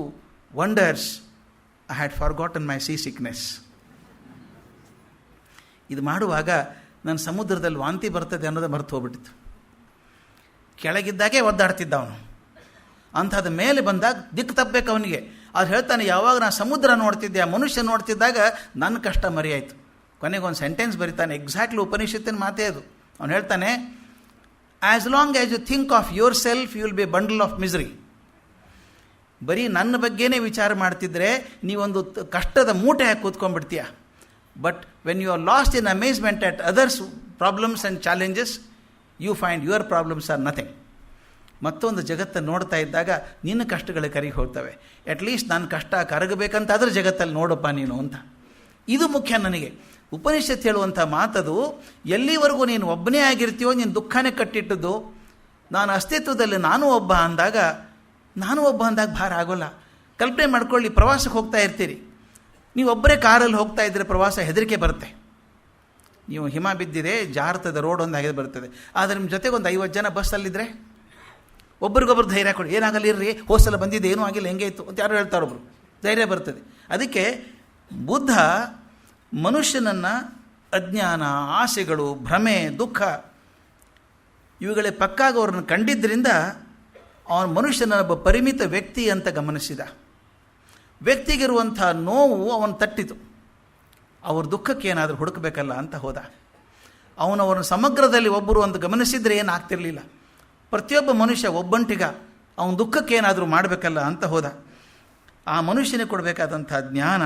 wonders I had forgotten my seasickness. ಇದು ಮಾಡುವಾಗ ನನ್ನ ಸಮುದ್ರದಲ್ಲಿ ವಾಂತಿ ಬರ್ತದೆ ಅನ್ನೋದು ಮರೆತು ಹೋಗ್ಬಿಟ್ಟಿತ್ತು. ಕೆಳಗಿದ್ದಾಗೆ ಒದ್ದಾಡ್ತಿದ್ದ ಅವನು. ಅಂಥದ್ದು ಮೇಲೆ ಬಂದಾಗ ದಿಕ್ಕು ತಪ್ಪಬೇಕು ಅವನಿಗೆ. ಅದು ಹೇಳ್ತಾನೆ, ಯಾವಾಗ ನಾನು ಸಮುದ್ರ ನೋಡ್ತಿದ್ದೆ, ಆ ಮನುಷ್ಯ ನೋಡ್ತಿದ್ದಾಗ ನನ್ನ ಕಷ್ಟ ಮರೆಯಾಯಿತು. ಕೊನೆಗೊಂದು ಸೆಂಟೆನ್ಸ್ ಬರೀತಾನೆ, ಎಕ್ಸಾಕ್ಟ್ಲಿ ಉಪನಿಷತ್ತಿನ ಮಾತೇ ಅದು. ಅವನು ಹೇಳ್ತಾನೆ, as long as you think of yourself you will be bundle of misery. ಬರೀ ನನ್ನ ಬಗ್ಗೆನೇ ವಿಚಾರ ಮಾಡ್ತಿದ್ರೆ ನೀವೊಂದು ಕಷ್ಟದ ಮೂಟೆ ಹಾಕಿ ಕೂತ್ಕೊಂಡ್ಬಿಡ್ತೀಯ. But when you are lost in amazement at others problems and challenges, you find your problems are nothing. ಮತ್ತೊಂದು ಜಗತ್ತನ್ನು ನೋಡ್ತಾ ಇದ್ದಾಗ ನಿನ್ನ ಕಷ್ಟಗಳು ಕರಗಿ ಹೋಗ್ತವೆ. ಅಟ್ಲೀಸ್ಟ್ ನನ್ನ ಕಷ್ಟ ಕರಗಬೇಕಂತಾದ್ರೆ ಜಗತ್ತಲ್ಲಿ ನೋಡಪ್ಪ ನೀನು ಅಂತ. ಇದು ಮುಖ್ಯ ನನಗೆ. ಉಪನಿಷತ್ ಹೇಳುವಂಥ ಮಾತದು, ಎಲ್ಲಿವರೆಗೂ ನೀನು ಒಬ್ಬನೇ ಆಗಿರ್ತೀಯೋ, ನೀನು ದುಃಖನೇ ಕಟ್ಟಿಟ್ಟದ್ದು. ನಾನು ಅಸ್ತಿತ್ವದಲ್ಲಿ ನಾನು ಒಬ್ಬ ಅಂದಾಗ ಭಾರ ಆಗೋಲ್ಲ. ಕಲ್ಪನೆ ಮಾಡ್ಕೊಳ್ಳಿ, ಪ್ರವಾಸಕ್ಕೆ ಹೋಗ್ತಾ ಇರ್ತೀರಿ. ನೀವು ಒಬ್ಬರೇ ಕಾರಲ್ಲಿ ಹೋಗ್ತಾ ಇದ್ದರೆ ಪ್ರವಾಸ ಹೆದರಿಕೆ ಬರುತ್ತೆ. ನೀವು ಹಿಮ ಬಿದ್ದಿದೆ, ಜಾರ್ತದೆ, ರೋಡ್ ಒಂದು ಹಾಗೆ ಬರ್ತದೆ. ಆದರೆ ನಿಮ್ಮ ಜೊತೆಗೆ ಒಂದು 50 ಜನ ಬಸ್ಸಲ್ಲಿದ್ದರೆ ಒಬ್ರಿಗೊಬ್ರು ಧೈರ್ಯ ಕೊಡಿ, ಏನಾಗಲ್ಲ ಇರ್ರಿ, ಹೋಸಲ ಬಂದಿದ್ದು ಏನೂ ಆಗಿಲ್ಲ, ಹೆಂಗೆ ಇತ್ತು ಅಂತ ಯಾರು ಹೇಳ್ತಾರೊಬ್ರು, ಧೈರ್ಯ ಬರ್ತದೆ. ಅದಕ್ಕೆ ಬುದ್ಧ ಮನುಷ್ಯನನ್ನು ಅಜ್ಞಾನ, ಆಸೆಗಳು, ಭ್ರಮೆ, ದುಃಖ ಇವುಗಳೇ ಪಕ್ಕಾಗಿ ಅವ್ರನ್ನ ಕಂಡಿದ್ದರಿಂದ ಅವನ ಮನುಷ್ಯನ ಒಬ್ಬ ಪರಿಮಿತ ವ್ಯಕ್ತಿ ಅಂತ ಗಮನಿಸಿದ. ವ್ಯಕ್ತಿಗಿರುವಂಥ ನೋವು ಅವನು ತಟ್ಟಿತು. ಅವ್ರ ದುಃಖಕ್ಕೆ ಏನಾದರೂ ಹುಡುಕಬೇಕಲ್ಲ ಅಂತ ಹೋದ. ಅವನವರನ್ನು ಸಮಗ್ರದಲ್ಲಿ ಒಬ್ಬರು ಅಂತ ಗಮನಿಸಿದರೆ ಏನಾಗ್ತಿರಲಿಲ್ಲ. ಪ್ರತಿಯೊಬ್ಬ ಮನುಷ್ಯ ಒಬ್ಬಂಟಿಗ ಅವನ ದುಃಖಕ್ಕೆ ಏನಾದರೂ ಮಾಡಬೇಕಲ್ಲ ಅಂತ ಹೋದ. ಆ ಮನುಷ್ಯನಿಗೆ ಕೊಡಬೇಕಾದಂಥ ಜ್ಞಾನ,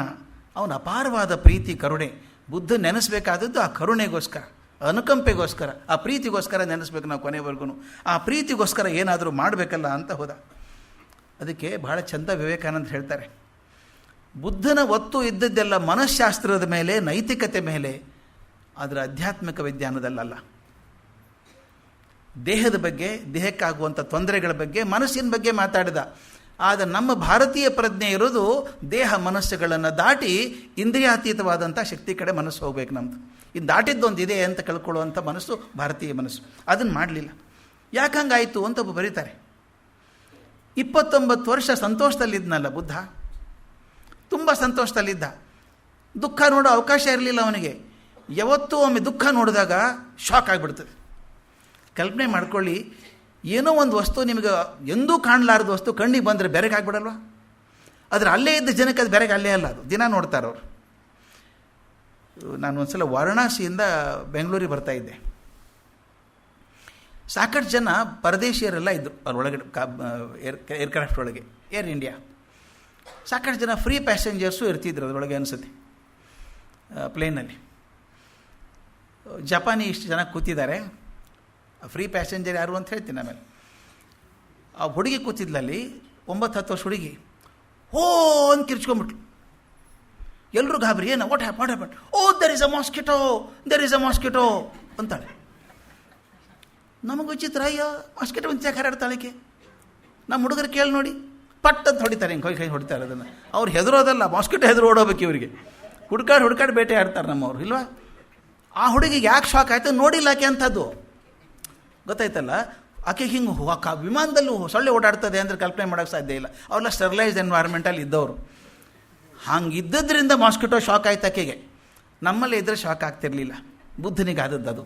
ಅವನ ಅಪಾರವಾದ ಪ್ರೀತಿ, ಕರುಣೆ. ಬುದ್ಧ ನೆನೆಸಬೇಕಾದದ್ದು ಆ ಕರುಣೆಗೋಸ್ಕರ, ಅನುಕಂಪೆಗೋಸ್ಕರ, ಆ ಪ್ರೀತಿಗೋಸ್ಕರ ನೆನೆಸ್ಬೇಕು ನಾವು ಕೊನೆವರೆಗೂ. ಆ ಪ್ರೀತಿಗೋಸ್ಕರ ಏನಾದರೂ ಮಾಡಬೇಕಲ್ಲ ಅಂತ ಹೋದ. ಅದಕ್ಕೆ ಬಹಳ ಚಂದ ವಿವೇಕಾನಂದ ಹೇಳ್ತಾರೆ, ಬುದ್ಧನ ಒತ್ತು ಇದ್ದದ್ದೆಲ್ಲ ಮನಃಶಾಸ್ತ್ರದ ಮೇಲೆ, ನೈತಿಕತೆ ಮೇಲೆ, ಅದರ ಆಧ್ಯಾತ್ಮಿಕ ವಿಜ್ಞಾನದಲ್ಲ. ದೇಹದ ಬಗ್ಗೆ, ದೇಹಕ್ಕಾಗುವಂಥ ತೊಂದರೆಗಳ ಬಗ್ಗೆ, ಮನಸ್ಸಿನ ಬಗ್ಗೆ ಮಾತಾಡಿದ. ಆದರೆ ನಮ್ಮ ಭಾರತೀಯ ಪ್ರಜ್ಞೆ ಇರೋದು ದೇಹ ಮನಸ್ಸುಗಳನ್ನು ದಾಟಿ ಇಂದ್ರಿಯಾತೀತವಾದಂಥ ಶಕ್ತಿ ಕಡೆ ಮನಸ್ಸು ಹೋಗ್ಬೇಕು ನಮ್ಮದು. ಇದು ದಾಟಿದ್ದೊಂದು ಇದೆ ಅಂತ ಕಳ್ಕೊಳ್ಳುವಂಥ ಮನಸ್ಸು ಭಾರತೀಯ ಮನಸ್ಸು. ಅದನ್ನು ಮಾಡಲಿಲ್ಲ. ಯಾಕೆ ಹಂಗಾಯಿತು ಅಂತ ಒಬ್ಬ ಬರೀತಾರೆ. 29 ವರ್ಷ ಸಂತೋಷದಲ್ಲಿದ್ದನಲ್ಲ ಬುದ್ಧ, ತುಂಬ ಸಂತೋಷದಲ್ಲಿದ್ದ. ದುಃಖ ನೋಡೋ ಅವಕಾಶ ಇರಲಿಲ್ಲ ಅವನಿಗೆ. ಯಾವತ್ತೂ ಒಮ್ಮೆ ದುಃಖ ನೋಡಿದಾಗ ಶಾಕ್ ಆಗಿಬಿಡ್ತದೆ. ಕಲ್ಪನೆ ಮಾಡ್ಕೊಳ್ಳಿ, ಏನೋ ಒಂದು ವಸ್ತು ನಿಮಗೆ ಎಂದೂ ಕಾಣಲಾರದ ವಸ್ತು ಕಣ್ಣಿಗೆ ಬಂದರೆ ಬೆರಗೆ ಆಗಿಬಿಡಲ್ವ? ಆದರೆ ಅಲ್ಲೇ ಇದ್ದ ಜನಕ್ಕೆ ಅದು ಬೆರಗೆ ಅಲ್ಲೇ ಅಲ್ಲ, ಅದು ದಿನ ನೋಡ್ತಾರೆ ಅವರು. ನಾನು ಒಂದು ಸಲ ವಾರಣಾಸಿಯಿಂದ ಬೆಂಗಳೂರಿಗೆ ಬರ್ತಾಯಿದ್ದೆ. ಸಾಕಷ್ಟು ಜನ ಪರದೇಶಿಯರೆಲ್ಲ ಇದ್ದರು ಅದರೊಳಗಡೆ, ಏರ್ಕ್ರಾಫ್ಟ್ ಒಳಗೆ, ಏರ್ ಇಂಡಿಯಾ. ಸಾಕಷ್ಟು ಜನ ಫ್ರೀ ಪ್ಯಾಸೆಂಜರ್ಸು ಇರ್ತಿದ್ರು ಅದರೊಳಗೆ ಅನಿಸುತ್ತೆ, ಪ್ಲೇನಲ್ಲಿ. ಜಪಾನಿ ಇಷ್ಟು ಜನ ಕೂತಿದ್ದಾರೆ. ಫ್ರೀ ಪ್ಯಾಸೆಂಜರ್ ಯಾರು ಅಂತ ಹೇಳ್ತೀನಿ ಆಮೇಲೆ. ಆ ಹುಡುಗಿ ಕೂತಿದ್ಲಲ್ಲಿ, 9-10 ವರ್ಷ ಹುಡುಗಿ, ಓ ಅಂತ ಕಿರ್ಚ್ಕೊಂಡ್ಬಿಟ್ಲು. ಎಲ್ಲರೂ ಗಾಬರಿ, ಏನು what happen? Oh there is a mosquito ಅಂತಾಳೆ. ನಮಗೆ ವಿಚಿತ್ರ, ಅಯ್ಯೋ ಮಾಸ್ಕಿಟೋ ಅಂತ ಯಾಕೆ ಹಾರಾಡ್ತಾಳಿಕೆ? ನಮ್ಮ ಹುಡುಗರು ಕೇಳಿ ನೋಡಿ, ಪಟ್ ಅಂತ ಹೊಡಿತಾರೆ, ಹಿಂಗೆ ಕೈ ಹೊಡಿತಾರೆ ಅದನ್ನು. ಅವ್ರು ಹೆದರೋದಲ್ಲ, ಮಾಸ್ಕಿಟೋ ಹೆದರು ಓಡೋಬೇಕು ಇವರಿಗೆ. ಹುಡ್ಕಾಡಿ ಬೇಟೆ ಆಡ್ತಾರೆ ನಮ್ಮವ್ರು, ಇಲ್ವಾ? ಆ ಹುಡುಗಿಗೆ ಯಾಕೆ ಶಾಕ್ ಆಯಿತು? ನೋಡಿಲ್ಲ ಆಕೆ ಅಂಥದ್ದು, ಗೊತ್ತಾಯ್ತಲ್ಲ. ಆಕೆ ಹಿಂಗೆ ವಿಮಾನದಲ್ಲೂ ಸೊಳ್ಳೆ ಓಡಾಡ್ತದೆ ಅಂದರೆ ಕಲ್ಪನೆ ಮಾಡೋಕ್ಕೆ ಸಾಧ್ಯ ಇಲ್ಲ. ಅವರೆಲ್ಲ ಸ್ಟೆರಿಲೈಸ್ಡ್ ಎನ್ವೈರ್ಮೆಂಟಲ್ಲಿ ಇದ್ದವರು. ಹಂಗಿದ್ದದ್ರಿಂದ ಮಾಸ್ಕಿಟೋ ಶಾಕ್ ಆಯ್ತು ಆಕೆಗೆ. ನಮ್ಮಲ್ಲಿ ಇದ್ದರೆ ಶಾಕ್ ಆಗ್ತಿರಲಿಲ್ಲ. ಬುದ್ಧನಿಗೆ ಆದದ್ದು ಅದು.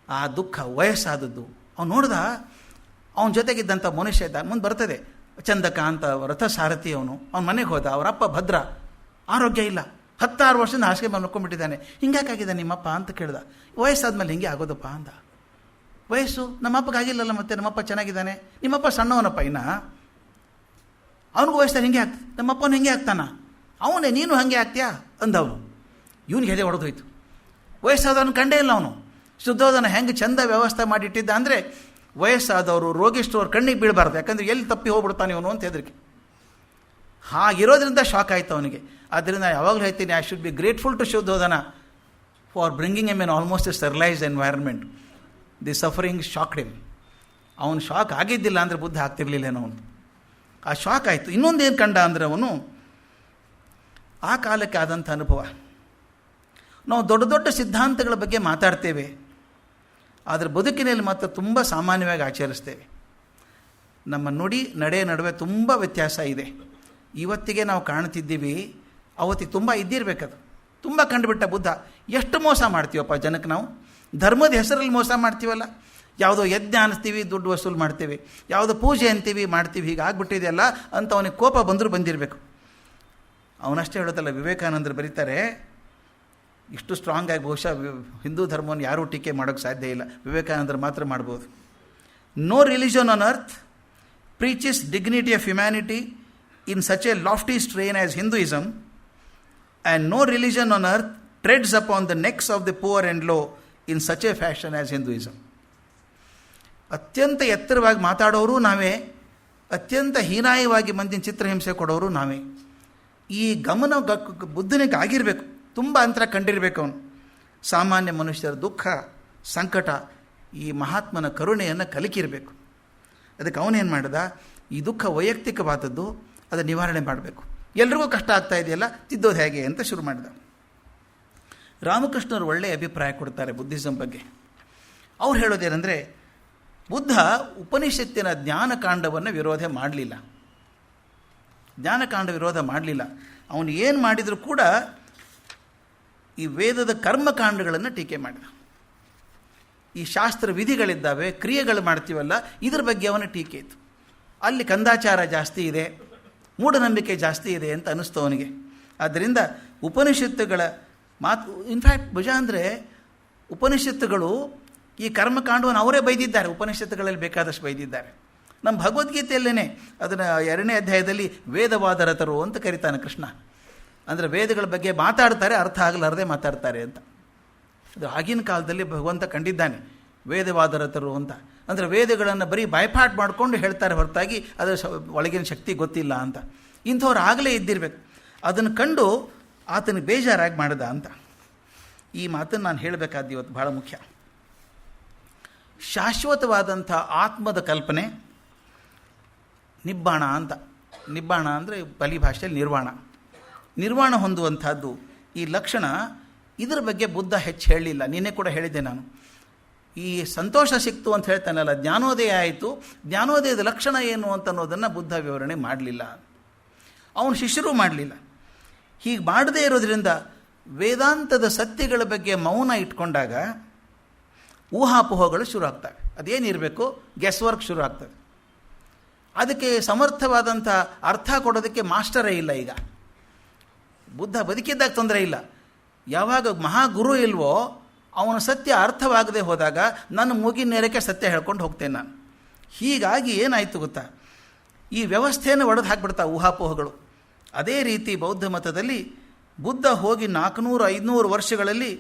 ಆ ದುಃಖ ವಯಸ್ಸಾದದ್ದು. ಅವ್ನು ನೋಡ್ದ, ಅವನ ಜೊತೆಗಿದ್ದಂಥ ಮನುಷ್ಯ ಇದ್ದ, ಮುಂದೆ ಬರ್ತದೆ ಚಂದಕ ಅಂತ ರಥ ಸಾರಥಿ. ಅವನು ಮನೆಗೆ ಹೋದ. ಅವರಪ್ಪ ಭದ್ರ, ಆರೋಗ್ಯ ಇಲ್ಲ, 16 ವರ್ಷದಿಂದ ಹಾಸಿಗೆ ಮಲ್ಕೊಂಡ್ಬಿಟ್ಟಿದ್ದಾನೆ. ಹಿಂಗ್ಯಾಕಾಗಿದೆ ನಿಮ್ಮಪ್ಪ ಅಂತ ಕೇಳ್ದ. ವಯಸ್ಸಾದ್ಮೇಲೆ ಹಿಂಗೆ ಆಗೋದಪ್ಪ ಅಂದ. ವಯಸ್ಸು ನಮ್ಮಪ್ಪಗಾಗಿಲ್ಲಲ್ಲ, ಮತ್ತೆ ನಮ್ಮಪ್ಪ ಚೆನ್ನಾಗಿದ್ದಾನೆ. ನಿಮ್ಮಪ್ಪ ಸಣ್ಣವನಪ್ಪ, ಇನ್ನು ಅವನಿಗೂ ವಯಸ್ಸಲ್ಲಿ ಹಿಂಗೆ ಆಗ್ತದೆ, ನಮ್ಮಪ್ಪನ ಹಿಂಗೆ ಆಗ್ತಾನ, ಅವನೇ ನೀನು ಹಾಗೆ ಆಗ್ತೀಯಾ ಅಂದವನು. ಇವನಿಗೆ ಹೆದೆ ಹೊಡೆದೋಯ್ತು. ವಯಸ್ಸಾದವನು ಕಂಡೇ ಇಲ್ಲ ಅವನು. ಶುದ್ಧೋಧನ ಹೆಂಗೆ ಚಂದ ವ್ಯವಸ್ಥೆ ಮಾಡಿಟ್ಟಿದ್ದ ಅಂದರೆ, ವಯಸ್ಸಾದವರು, ರೋಗಿಷ್ಠವ್ರು ಕಣ್ಣಿಗೆ ಬೀಳಬಾರ್ದು, ಯಾಕಂದರೆ ಎಲ್ಲಿ ತಪ್ಪಿ ಹೋಗ್ಬಿಡ್ತಾನೆ ಇವನು ಅಂತ ಹೆದರಿಕೆ. ಹಾಗಿರೋದ್ರಿಂದ ಶಾಕ್ ಆಯಿತು ಅವನಿಗೆ. ಆದ್ದರಿಂದ ಯಾವಾಗಲೂ ಹೇಳ್ತೀನಿ, I should be grateful to Shuddhodana for bringing M in almost A sterilised environment. The suffering shocked him. ಅವನು ಶಾಕ್ ಆಗಿದ್ದಿಲ್ಲ ಅಂದರೆ ಬುದ್ಧ ಆಗ್ತಿರ್ಲಿಲ್ಲೇನೋ ಅವನು. ಆ ಶಾಕ್ ಆಯಿತು. ಇನ್ನೊಂದೇನು ಕಂಡ ಅಂದರೆ ಅವನು, ಆ ಕಾಲಕ್ಕೆ ಆದಂಥ ಅನುಭವ. ನಾವು ದೊಡ್ಡ ದೊಡ್ಡ ಸಿದ್ಧಾಂತಗಳ ಬಗ್ಗೆ ಮಾತಾಡ್ತೇವೆ, ಆದರೆ ಬದುಕಿನಲ್ಲಿ ಮಾತ್ರ ತುಂಬ ಸಾಮಾನ್ಯವಾಗಿ ಆಚರಿಸ್ತೇವೆ. ನಮ್ಮ ನುಡಿ ನಡೆ ನಡುವೆ ತುಂಬ ವ್ಯತ್ಯಾಸ ಇದೆ. ಇವತ್ತಿಗೆ ನಾವು ಕಾಣ್ತಿದ್ದೀವಿ, ಅವತ್ತಿಗೆ ತುಂಬ ಇದ್ದಿರಬೇಕದು. ತುಂಬ ಕಂಡುಬಿಟ್ಟ ಬುದ್ಧ. ಎಷ್ಟು ಮೋಸ ಮಾಡ್ತೀವಪ್ಪ ಜನಕ್ಕೆ ನಾವು. ಧರ್ಮದ ಹೆಸರಲ್ಲಿ ಮೋಸ ಮಾಡ್ತೀವಲ್ಲ. ಯಾವುದೋ ಯಜ್ಞ ಅನ್ನಿಸ್ತೀವಿ, ದುಡ್ಡು ವಸೂಲು ಮಾಡ್ತೀವಿ, ಯಾವುದೋ ಪೂಜೆ ಅಂತೀವಿ ಮಾಡ್ತೀವಿ, ಹೀಗೆ ಆಗ್ಬಿಟ್ಟಿದೆಯಲ್ಲ ಅಂತ ಅವನಿಗೆ ಕೋಪ ಬಂದರೂ ಬಂದಿರಬೇಕು. ಅವನಷ್ಟೇ ಹೇಳೋದಲ್ಲ, ವಿವೇಕಾನಂದರು ಬರೀತಾರೆ, ಇಷ್ಟು ಸ್ಟ್ರಾಂಗ್ ಆಗಿ ಬಹುಶಃ ಹಿಂದೂ ಧರ್ಮವನ್ನು ಯಾರೂ ಟೀಕೆ ಮಾಡೋಕ್ಕೆ ಸಾಧ್ಯ ಇಲ್ಲ, ವಿವೇಕಾನಂದರು ಮಾತ್ರ ಮಾಡ್ಬೋದು. No religion on earth preaches dignity of humanity in such a lofty strain as Hinduism, and no religion on earth treads upon the necks of the poor and low in such a fashion as Hinduism. ಅತ್ಯಂತ ಎತ್ತರವಾಗಿ ಮಾತಾಡೋರು ನಾವೇ, ಅತ್ಯಂತ ಹೀನಾಯವಾಗಿ ಮಂದಿನ ಚಿತ್ರಹಿಂಸೆ ಕೊಡೋರು ನಾವೇ. ಈ ಗಮನ ಬುದ್ಧನಿಗೆ ಆಗಿರಬೇಕು, ತುಂಬ ಅಂತರ ಕಂಡಿರಬೇಕು. ಅವನು ಸಾಮಾನ್ಯ ಮನುಷ್ಯರ ದುಃಖ ಸಂಕಟ, ಈ ಮಹಾತ್ಮನ ಕರುಣೆಯನ್ನು ಕಲಿಕಿರಬೇಕು. ಅದಕ್ಕೆ ಅವನೇನು ಮಾಡಿದ, ಈ ದುಃಖ ವೈಯಕ್ತಿಕವಾದದ್ದು, ಅದನ್ನು ನಿವಾರಣೆ ಮಾಡಬೇಕು. ಎಲ್ರಿಗೂ ಕಷ್ಟ ಆಗ್ತಾ ಇದೆಯಲ್ಲ, ತಿದ್ದೋದು ಹೇಗೆ ಅಂತ ಶುರು ಮಾಡಿದ. ರಾಮಕೃಷ್ಣರು ಒಳ್ಳೆಯ ಅಭಿಪ್ರಾಯ ಕೊಡ್ತಾರೆ ಬುದ್ಧಿಸಮ್ ಬಗ್ಗೆ. ಅವ್ರು ಹೇಳೋದೇನೆಂದರೆ, ಬುದ್ಧ ಉಪನಿಷತ್ತಿನ ಜ್ಞಾನಕಾಂಡವನ್ನು ವಿರೋಧ ಮಾಡಲಿಲ್ಲ. ಜ್ಞಾನಕಾಂಡ ವಿರೋಧ ಮಾಡಲಿಲ್ಲ. ಅವನು ಏನು ಮಾಡಿದರೂ ಕೂಡ ಈ ವೇದದ ಕರ್ಮಕಾಂಡಗಳನ್ನು ಟೀಕೆ ಮಾಡಿದ. ಈ ಶಾಸ್ತ್ರ ವಿಧಿಗಳಿದ್ದಾವೆ, ಕ್ರಿಯೆಗಳು ಮಾಡ್ತೀವಲ್ಲ, ಇದ್ರ ಬಗ್ಗೆ ಅವನ ಟೀಕೆ ಇತ್ತು. ಅಲ್ಲಿ ಕಂದಾಚಾರ ಜಾಸ್ತಿ ಇದೆ, ಮೂಢನಂಬಿಕೆ ಜಾಸ್ತಿ ಇದೆ ಅಂತ ಅನ್ನಿಸ್ತು ಅವನಿಗೆ. ಆದ್ದರಿಂದ ಉಪನಿಷತ್ತುಗಳ ಮಾತು, ಇನ್ಫ್ಯಾಕ್ಟ್ ಭುಜ ಅಂದರೆ ಉಪನಿಷತ್ತುಗಳು ಈ ಕರ್ಮಕಾಂಡವನ್ನು ಅವರೇ ಬೈದಿದ್ದಾರೆ. ಉಪನಿಷತ್ತುಗಳಲ್ಲಿ ಬೇಕಾದಷ್ಟು ಬೈದಿದ್ದಾರೆ. ನಮ್ಮ ಭಗವದ್ಗೀತೆಯಲ್ಲೇ ಅದನ್ನು 2ನೇ ಅಧ್ಯಾಯದಲ್ಲಿ ವೇದವಾದರತರು ಅಂತ ಕರೀತಾನೆ ಕೃಷ್ಣ. ಅಂದರೆ ವೇದಗಳ ಬಗ್ಗೆ ಮಾತಾಡ್ತಾರೆ, ಅರ್ಥ ಆಗಲಾರದೆ ಮಾತಾಡ್ತಾರೆ ಅಂತ. ಅದು ಆಗಿನ ಕಾಲದಲ್ಲಿ ಭಗವಂತ ಕಂಡಿದ್ದಾನೆ ವೇದವಾದರತರು ಅಂತ. ಅಂದರೆ ವೇದಗಳನ್ನು ಬರೀ ಬೈಪಾಟ್ ಮಾಡಿಕೊಂಡು ಹೇಳ್ತಾರೆ ಹೊರತಾಗಿ ಅದರ ಒಳಗಿನ ಶಕ್ತಿ ಗೊತ್ತಿಲ್ಲ ಅಂತ. ಇಂಥವ್ರು ಆಗಲೇ ಇದ್ದಿರಬೇಕು. ಅದನ್ನು ಕಂಡು ಆತನಿಗೆ ಬೇಜಾರಾಗಿ ಮಾಡಿದ ಅಂತ. ಈ ಮಾತನ್ನು ನಾನು ಹೇಳಬೇಕಾದ ಇವತ್ತು ಭಾಳ ಮುಖ್ಯ. ಶಾಶ್ವತವಾದಂಥ ಆತ್ಮದ ಕಲ್ಪನೆ ನಿಬ್ಬಾಣ ಅಂತ. ನಿಬ್ಬಾಣ ಅಂದರೆ ಬಲಿ ಭಾಷೆಯಲ್ಲಿ ನಿರ್ವಾಣ. ನಿರ್ವಾಣ ಹೊಂದುವಂಥದ್ದು ಈ ಲಕ್ಷಣ. ಇದರ ಬಗ್ಗೆ ಬುದ್ಧ ಹೆಚ್ಚು ಹೇಳಲಿಲ್ಲ. ನಿನ್ನೆ ಕೂಡ ಹೇಳಿದ್ದೆ ನಾನು. ಈ ಸಂತೋಷ ಸಿಕ್ತು ಅಂತ ಹೇಳ್ತಾನಲ್ಲ, ಜ್ಞಾನೋದಯ ಆಯಿತು, ಜ್ಞಾನೋದಯದ ಲಕ್ಷಣ ಏನು ಅಂತ ಅನ್ನೋದನ್ನು ಬುದ್ಧ ವಿವರಣೆ ಮಾಡಲಿಲ್ಲ. ಅವನು ಶಿಷ್ಯರೂ ಮಾಡಲಿಲ್ಲ. ಹೀಗೆ ಮಾಡದೇ ಇರೋದ್ರಿಂದ ವೇದಾಂತದ ಸತ್ಯಗಳ ಬಗ್ಗೆ ಮೌನ ಇಟ್ಕೊಂಡಾಗ ಊಹಾಪೋಹಗಳು ಶುರು ಆಗ್ತವೆ. ಅದೇನಿರಬೇಕು, ಗೆಸ್ ವರ್ಕ್ ಶುರು ಆಗ್ತದೆ. ಅದಕ್ಕೆ ಸಮರ್ಥವಾದಂಥ ಅರ್ಥ ಕೊಡೋದಕ್ಕೆ ಮಾಸ್ಟರೇ ಇಲ್ಲ. ಈಗ ಬುದ್ಧ ಬದುಕಿದ್ದಾಗ ತೊಂದರೆ ಇಲ್ಲ. ಯಾವಾಗ ಮಹಾಗುರು ಇಲ್ವೋ ಅವನ ಸತ್ಯ ಅರ್ಥವಾಗದೆ ಹೋದಾಗ ನನ್ನ ಮೂಗಿನ ನೇರಕ್ಕೆ ಸತ್ಯ ಹೇಳ್ಕೊಂಡು ಹೋಗ್ತೇನೆ ನಾನು. ಹೀಗಾಗಿ ಏನಾಯಿತು ಗೊತ್ತಾ, ಈ ವ್ಯವಸ್ಥೆಯನ್ನು ಒಡೆದು ಹಾಕಿಬಿಡ್ತಾ ಊಹಾಪೋಹಗಳು. ಅದೇ ರೀತಿ ಬೌದ್ಧ ಮತದಲ್ಲಿ ಬುದ್ಧ ಹೋಗಿ 400-500 ವರ್ಷಗಳಲ್ಲಿ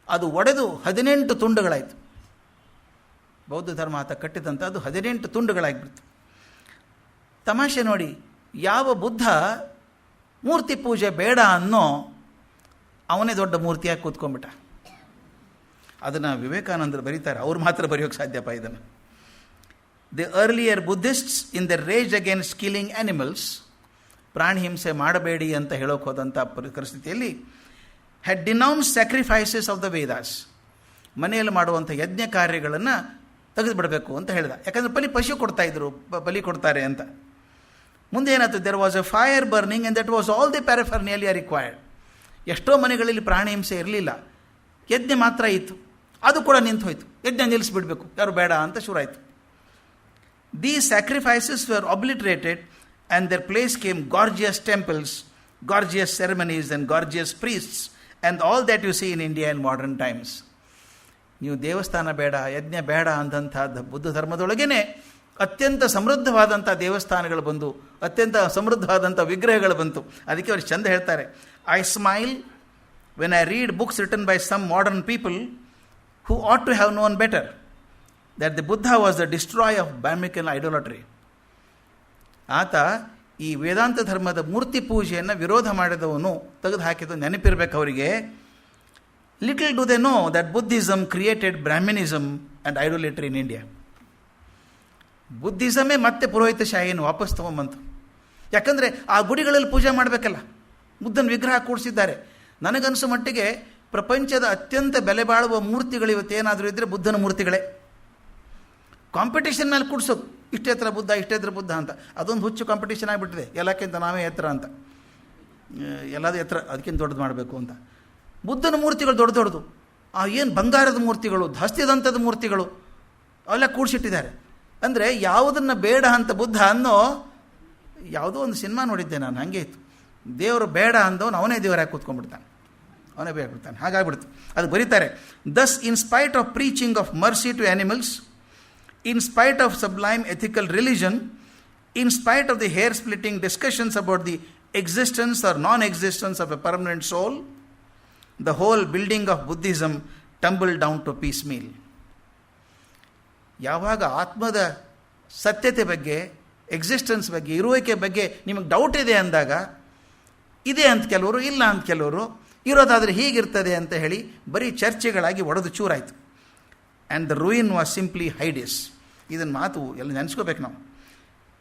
ಅದು ಒಡೆದು 18 ತುಂಡುಗಳಾಯಿತು. ಬೌದ್ಧ ಧರ್ಮ ಆತ ಕಟ್ಟಿದಂಥದ್ದು 18 ತುಂಡುಗಳಾಗಿಬಿಡ್ತು. ತಮಾಷೆ ನೋಡಿ, ಯಾವ ಬುದ್ಧ ಮೂರ್ತಿ ಪೂಜೆ ಬೇಡ ಅನ್ನೋ ಅವನೇ ದೊಡ್ಡ ಮೂರ್ತಿಯಾಗಿ ಕೂತ್ಕೊಂಡ್ಬಿಟ್ಟ. ಅದನ್ನು ವಿವೇಕಾನಂದರು ಬರೀತಾರೆ. ಅವ್ರು ಮಾತ್ರ ಬರೆಯೋಕ್ಕೆ ಸಾಧ್ಯಪ್ಪ ಇದನ್ನು. The earlier Buddhists in the rage against killing animals, ಪ್ರಾಣಿ ಹಿಂಸೆ ಮಾಡಬೇಡಿ ಅಂತ ಹೇಳೋಕೆ ಹೋದಂಥ ಪರಿಸ್ಥಿತಿಯಲ್ಲಿ, had denounce sacrifices of the Vedas, ಮನೆಯಲ್ಲಿ ಮಾಡುವಂಥ ಯಜ್ಞ ಕಾರ್ಯಗಳನ್ನು ತೆಗೆದುಬಿಡಬೇಕು ಅಂತ ಹೇಳಿದ. ಯಾಕಂದರೆ ಪಶು ಕೊಡ್ತಾಯಿದ್ರು, ಬಲಿ ಕೊಡ್ತಾರೆ ಅಂತ. ಮುಂದೆ ಏನಾಯ್ತು, there was a fire burning and that was all the paraphernalia required. ಎಷ್ಟೋ ಮನೆಗಳಲ್ಲಿ ಪ್ರಾಣಿ ಹಿಂಸೆ ಇರಲಿಲ್ಲ, ಯಜ್ಞ ಮಾತ್ರ ಇತ್ತು. ಅದು ಕೂಡ ನಿಂತು ಹೋಯಿತು. ಯಜ್ಞ ನಿಲ್ಲಿಸಿಬಿಡಬೇಕು, ಯಾರು ಬೇಡ ಅಂತ ಶುರುವಾಯಿತು. These sacrifices were obliterated and their place came gorgeous temples, gorgeous ceremonies and gorgeous priests and all that you see in India in modern times. ನೀವು ದೇವಸ್ಥಾನ ಬೇಡ, ಯಜ್ಞ ಬೇಡ ಅಂದಂಥ ಬುದ್ಧ ಧರ್ಮದೊಳಗೇ ಅತ್ಯಂತ ಸಮೃದ್ಧವಾದಂಥ ದೇವಸ್ಥಾನಗಳು ಬಂದು, ಅತ್ಯಂತ ಸಮೃದ್ಧವಾದಂಥ ವಿಗ್ರಹಗಳು ಬಂತು. ಅದಕ್ಕೆ ಅವರು ಚಂದ ಹೇಳ್ತಾರೆ, I smile when I read books written by some modern people who ought to have known better that the Buddha was the destroy of Brahminical idolatry. ಆತ ಈ ವೇದಾಂತ ಧರ್ಮದ ಮೂರ್ತಿ ಪೂಜೆಯನ್ನು ವಿರೋಧ ಮಾಡಿದವನು, ತೆಗೆದು ಹಾಕಿದ್ದು ನೆನಪಿರಬೇಕು ಅವರಿಗೆ. Little do they know that Buddhism created Brahminism and idolatry in India. ಬುದ್ಧಿಸಮೇ ಮತ್ತೆ ಪುರೋಹಿತಶಾಹಿಯನ್ನು ವಾಪಸ್ ತೊಗೊಂಬಂತು. ಯಾಕಂದರೆ ಆ ಗುಡಿಗಳಲ್ಲಿ ಪೂಜೆ ಮಾಡಬೇಕಲ್ಲ, ಬುದ್ಧನ ವಿಗ್ರಹ ಕೂಡಿಸಿದ್ದಾರೆ. ನನಗನ್ಸೋ ಮಟ್ಟಿಗೆ ಪ್ರಪಂಚದ ಅತ್ಯಂತ ಬೆಲೆ ಬಾಳುವ ಮೂರ್ತಿಗಳು ಇವತ್ತೇನಾದರೂ ಇದ್ದರೆ ಬುದ್ಧನ ಮೂರ್ತಿಗಳೇ. ಕಾಂಪಿಟೇಷನ್ ಮೇಲೆ ಕೂಡಿಸೋದು, ಇಷ್ಟೇ ಎತ್ತರ ಬುದ್ಧ ಇಷ್ಟೇ ಎತ್ತರ ಬುದ್ಧ ಅಂತ. ಅದೊಂದು ಹುಚ್ಚು ಕಾಂಪಿಟೇಷನ್ ಆಗಿಬಿಟ್ಟಿದೆ, ಎಲ್ಲಕ್ಕಿಂತ ನಾವೇ ಎತ್ತರ ಅಂತ, ಎಲ್ಲದೂ ಎತ್ತರ ಅದಕ್ಕಿಂತ ದೊಡ್ಡದು ಮಾಡಬೇಕು ಅಂತ. ಬುದ್ಧನ ಮೂರ್ತಿಗಳು ದೊಡ್ಡ ದೊಡ್ಡದು, ಏನು ಬಂಗಾರದ ಮೂರ್ತಿಗಳು, ಹಸ್ತಿದಂಥದ ಮೂರ್ತಿಗಳು ಅವೆಲ್ಲ ಕೂಡಿಸಿಟ್ಟಿದ್ದಾರೆ. ಅಂದರೆ ಯಾವುದನ್ನು ಬೇಡ ಅಂತ ಬುದ್ಧ ಅನ್ನೋ, ಯಾವುದೋ ಒಂದು ಸಿನಿಮಾ ನೋಡಿದ್ದೆ ನಾನು, ಹಾಗೆ ಇತ್ತು. ದೇವರು ಬೇಡ ಅಂದವನು ಅವನೇ ದೇವರಾಗಿ ಕೂತ್ಕೊಂಡ್ಬಿಡ್ತಾನೆ, ಅವನೇ ಬೇಗ ಬಿಡ್ತಾನೆ, ಹಾಗಾಗ್ಬಿಡ್ತು. ಅದು ಬರೀತಾರೆ, thus in spite of preaching of mercy to animals, in spite of sublime ethical religion, in spite of the hair splitting discussions about the existence or non-existence of a permanent soul, the whole building of Buddhism tumbled down to piecemeal. ಯಾವಾಗ ಆತ್ಮದ ಸತ್ಯತೆ ಬಗ್ಗೆ, existence ಬಗ್ಗೆ, ಇರುವಿಕೆ ಬಗ್ಗೆ ನಿಮಗೆ doubt ಇದೆ ಅಂದಾಗ, ಇದೆ ಅಂತ ಕೆಲವರು, ಇಲ್ಲ ಅಂತ ಕೆಲವರು, ಇರೋದಾದರೆ ಹೀಗಿರ್ತದೆ ಅಂತ ಹೇಳಿ ಬರೀ ಚರ್ಚೆಗಳಾಗಿ ಒಡೆದು ಚೂರಾಯಿತು. And the ruin was simply hideous. ಇದನ್ನು ಮಾತು ಎಲ್ಲ ನೆನೆಸ್ಕೋಬೇಕು ನಾವು.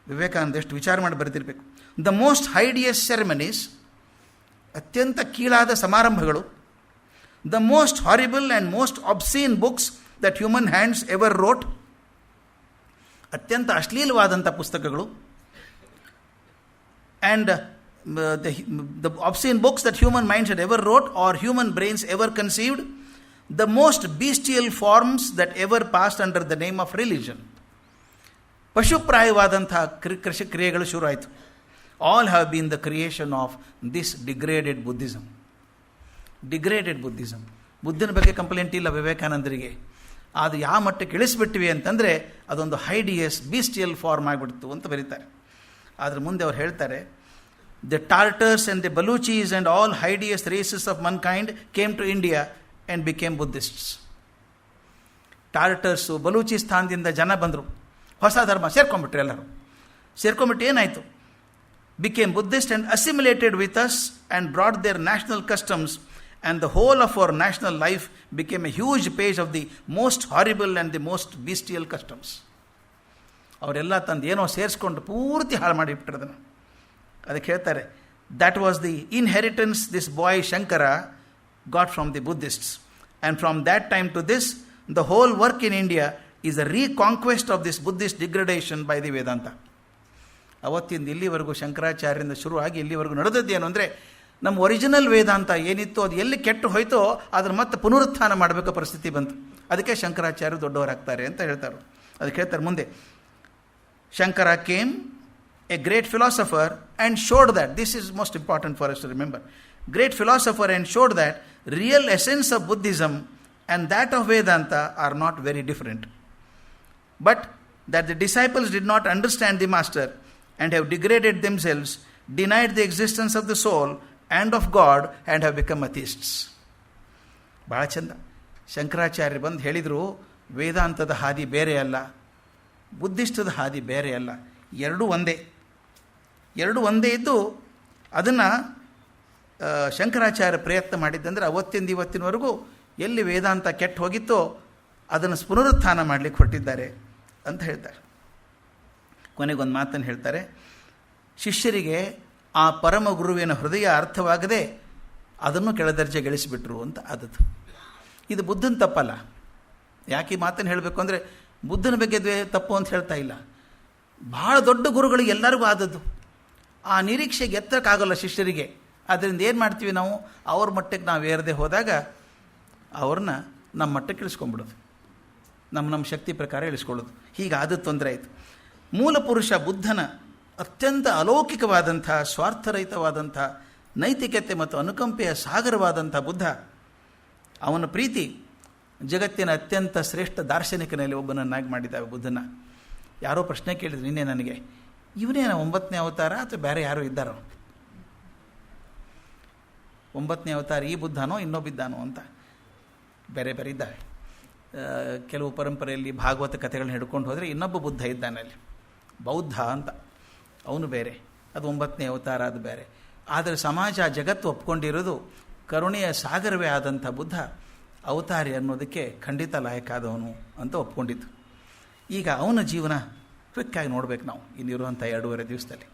ವಿವೇಕಾನಂದ ಎಷ್ಟು ವಿಚಾರ ಮಾಡಿ ಬರೆದಿರಬೇಕು. ದ ಮೋಸ್ಟ್ ಹೈಡಿಯಸ್ ಸೆರೆಮನೀಸ್, ಅತ್ಯಂತ ಕೀಳಾದ ಸಮಾರಂಭಗಳು, the most horrible and most obscene books that human hands ever wrote, ಅತ್ಯಂತ ಅಶ್ಲೀಲವಾದಂಥ ಪುಸ್ತಕಗಳು, and the obscene books that human minds had ever wrote or human brains ever conceived, the most bestial forms that ever passed under the name of religion. ಪಶುಪ್ರಾಯವಾದಂಥ ಕೃಷಿ ಕ್ರಿಯೆಗಳು ಶುರುವಾಯಿತು. All have been the creation of this degraded Buddhism. Degraded Buddhism. ಬುದ್ಧನ ಬಗ್ಗೆ complaint ಇಲ್ಲ ವಿವೇಕಾನಂದರಿಗೆ, ಅದು ಯಾವ ಮಟ್ಟಕ್ಕೆ ಇಳಿಸ್ಬಿಟ್ಟಿವಿ ಅಂತಂದರೆ ಅದೊಂದು ಹೈಡಿಯಸ್ ಬೀಸ್ಟಿಯಲ್ ಫಾರ್ಮ್ ಆಗಿಬಿಡ್ತು ಅಂತ ಬರೀತಾರೆ. ಆದರೆ ಮುಂದೆ ಅವ್ರು ಹೇಳ್ತಾರೆ, the Tartars and the Baluchis and all hideous races of mankind came to India and became Buddhists. Tartars, ಬಲೂಚಿಸ್ತಾನದಿಂದ ಜನ ಬಂದರು, ಹೊಸ ಧರ್ಮ ಸೇರ್ಕೊಂಡ್ಬಿಟ್ರು, ಎಲ್ಲರೂ ಸೇರ್ಕೊಂಡ್ಬಿಟ್ಟು ಏನಾಯಿತು, became Buddhist and assimilated with us and brought their national customs, and the whole of our national life became a huge page of the most horrible and the most bestial customs. ಅವರೆಲ್ಲ ತಂದು ಏನೋ ಸೇರಿಸ್ಕೊಂಡು ಪೂರ್ತಿ ಹಾಳು ಮಾಡಿಬಿಟ್ಟಿರೋದನ್ನು. ಅದಕ್ಕೆ ಹೇಳ್ತಾರೆ, that was the inheritance this boy Shankara got from the Buddhists, and from that time to this, the whole work in India is a reconquest of this Buddhist degradation by the Vedanta. ಅವತ್ತಿಂದ ಇಲ್ಲಿವರೆಗೂ ಶಂಕರಾಚಾರ್ಯರಿಂದ ಶುರುವಾಗಿ ಇಲ್ಲಿವರೆಗೂ ನಡೆದದ್ದೇನು ಅಂದರೆ, ನಮ್ಮ original ವೇದಾಂತ ಏನಿತ್ತು ಅದು ಎಲ್ಲಿ ಕೆಟ್ಟು ಹೋಯ್ತೋ ಅದನ್ನು ಮತ್ತೆ ಪುನರುತ್ಥಾನ ಮಾಡಬೇಕು ಪರಿಸ್ಥಿತಿ ಬಂತು. ಅದಕ್ಕೆ ಶಂಕರಾಚಾರ್ಯರು ದೊಡ್ಡವರಾಗ್ತಾರೆ ಅಂತ ಹೇಳ್ತಾರೆ. ಅದಕ್ಕೆ ಹೇಳ್ತಾರೆ ಮುಂದೆ, Shankara came a great philosopher and showed that, this is most important for us to remember, great philosopher and showed that real essence of Buddhism and that of Vedanta are not very different, but that the disciples did not understand the master and have degraded themselves, denied the existence of the soul and of God, and have become atheists. ಭಾಳ ಚಂದ. ಶಂಕರಾಚಾರ್ಯರು ಬಂದು ಹೇಳಿದರು, ವೇದಾಂತದ ಹಾದಿ ಬೇರೆ ಅಲ್ಲ, ಬುದ್ಧಿಸ್ಟದ ಹಾದಿ ಬೇರೆ ಅಲ್ಲ, ಎರಡೂ ಒಂದೇ ಇದ್ದು ಅದನ್ನು ಶಂಕರಾಚಾರ್ಯ ಪ್ರಯತ್ನ ಮಾಡಿದ್ದಂದರೆ ಅವತ್ತಿಂದ ಇವತ್ತಿನವರೆಗೂ ಎಲ್ಲಿ ವೇದಾಂತ ಕೆಟ್ಟು ಹೋಗಿತ್ತೋ ಅದನ್ನು ಪುನರುತ್ಥಾನ ಮಾಡಲಿಕ್ಕೆ ಹೊರಟಿದ್ದಾರೆ ಅಂತ ಹೇಳ್ತಾರೆ. ಕೊನೆಗೊಂದು ಮಾತನ್ನು ಹೇಳ್ತಾರೆ, ಶಿಷ್ಯರಿಗೆ ಆ ಪರಮ ಗುರುವಿನ ಹೃದಯ ಅರ್ಥವಾಗದೆ ಅದನ್ನು ಕೆಳದರ್ಜೆಗಳಿಸಿಬಿಟ್ರು ಅಂತ ಆದದ್ದು. ಇದು ಬುದ್ಧನ ತಪ್ಪಲ್ಲ. ಯಾಕೆ ಈ ಮಾತನ್ನು ಹೇಳಬೇಕು ಅಂದರೆ, ಬುದ್ಧನ ಬಗ್ಗೆ ತಪ್ಪು ಅಂತ ಹೇಳ್ತಾ ಇಲ್ಲ, ಭಾಳ ದೊಡ್ಡ ಗುರುಗಳಿಗೆ ಎಲ್ಲರಿಗೂ ಆದದ್ದು. ಆ ನಿರೀಕ್ಷೆಗೆ ಎತ್ತಕ್ಕಾಗಲ್ಲ ಶಿಷ್ಯರಿಗೆ. ಆದ್ದರಿಂದ ಏನು ಮಾಡ್ತೀವಿ ನಾವು, ಅವ್ರ ಮಟ್ಟಕ್ಕೆ ನಾವು ಏರದೆ ಹೋದಾಗ ಅವ್ರನ್ನ ನಮ್ಮ ಮಟ್ಟಕ್ಕೆ ಇಳಿಸ್ಕೊಂಡ್ಬಿಡೋದು, ನಮ್ಮ ಶಕ್ತಿ ಪ್ರಕಾರ ಇಳಿಸ್ಕೊಳ್ಳೋದು. ಹೀಗಾದ ತೊಂದರೆ ಆಯಿತು. ಮೂಲ ಪುರುಷ ಬುದ್ಧನ ಅತ್ಯಂತ ಅಲೌಕಿಕವಾದಂಥ, ಸ್ವಾರ್ಥರಹಿತವಾದಂಥ ನೈತಿಕತೆ ಮತ್ತು ಅನುಕಂಪೆಯ ಸಾಗರವಾದಂಥ ಬುದ್ಧ, ಅವನ ಪ್ರೀತಿ ಜಗತ್ತಿನ ಅತ್ಯಂತ ಶ್ರೇಷ್ಠ ದಾರ್ಶನಿಕನಲ್ಲಿ ಒಬ್ಬನನ್ನಾಗಿ ಮಾಡಿದ್ದಾವೆ ಬುದ್ಧನ. ಯಾರೋ ಪ್ರಶ್ನೆ ಕೇಳಿದ್ರು ನಿನ್ನೆ ನನಗೆ, ಇವನೇನ 9ನೇ ಅವತಾರ ಅಥವಾ ಬೇರೆ ಯಾರೋ ಇದ್ದಾರೋ, 9ನೇ ಅವತಾರ ಈ ಬುದ್ಧನೋ ಇನ್ನೊಬ್ಬಿದ್ದಾನೋ ಅಂತ. ಬೇರೆ ಬೇರೆ ಇದ್ದಾವೆ. ಕೆಲವು ಪರಂಪರೆಯಲ್ಲಿ ಭಾಗವತ ಕಥೆಗಳನ್ನ ಹಿಡ್ಕೊಂಡು ಹೋದರೆ ಇನ್ನೊಬ್ಬ ಬುದ್ಧ ಇದ್ದಾನೆ ಅಲ್ಲಿ, ಬೌದ್ಧ ಅಂತ, ಅವನು ಬೇರೆ, ಅದು 9ನೇ ಅವತಾರ, ಅದು ಬೇರೆ. ಆದರೆ ಸಮಾಜ ಜಗತ್ತು ಒಪ್ಕೊಂಡಿರೋದು ಕರುಣೆಯ ಸಾಗರವೇ ಆದಂಥ ಬುದ್ಧ ಅವತಾರಿ ಅನ್ನೋದಕ್ಕೆ ಖಂಡಿತ ಲಾಯಕಾದವನು ಅಂತ ಒಪ್ಕೊಂಡಿದ್ದು. ಈಗ ಅವನ ಜೀವನ ಕ್ವಿಕ್ಕಾಗಿ ನೋಡ್ಬೇಕು ನಾವು ಇನ್ನಿರುವಂಥ 2.5 ದಿವಸದಲ್ಲಿ.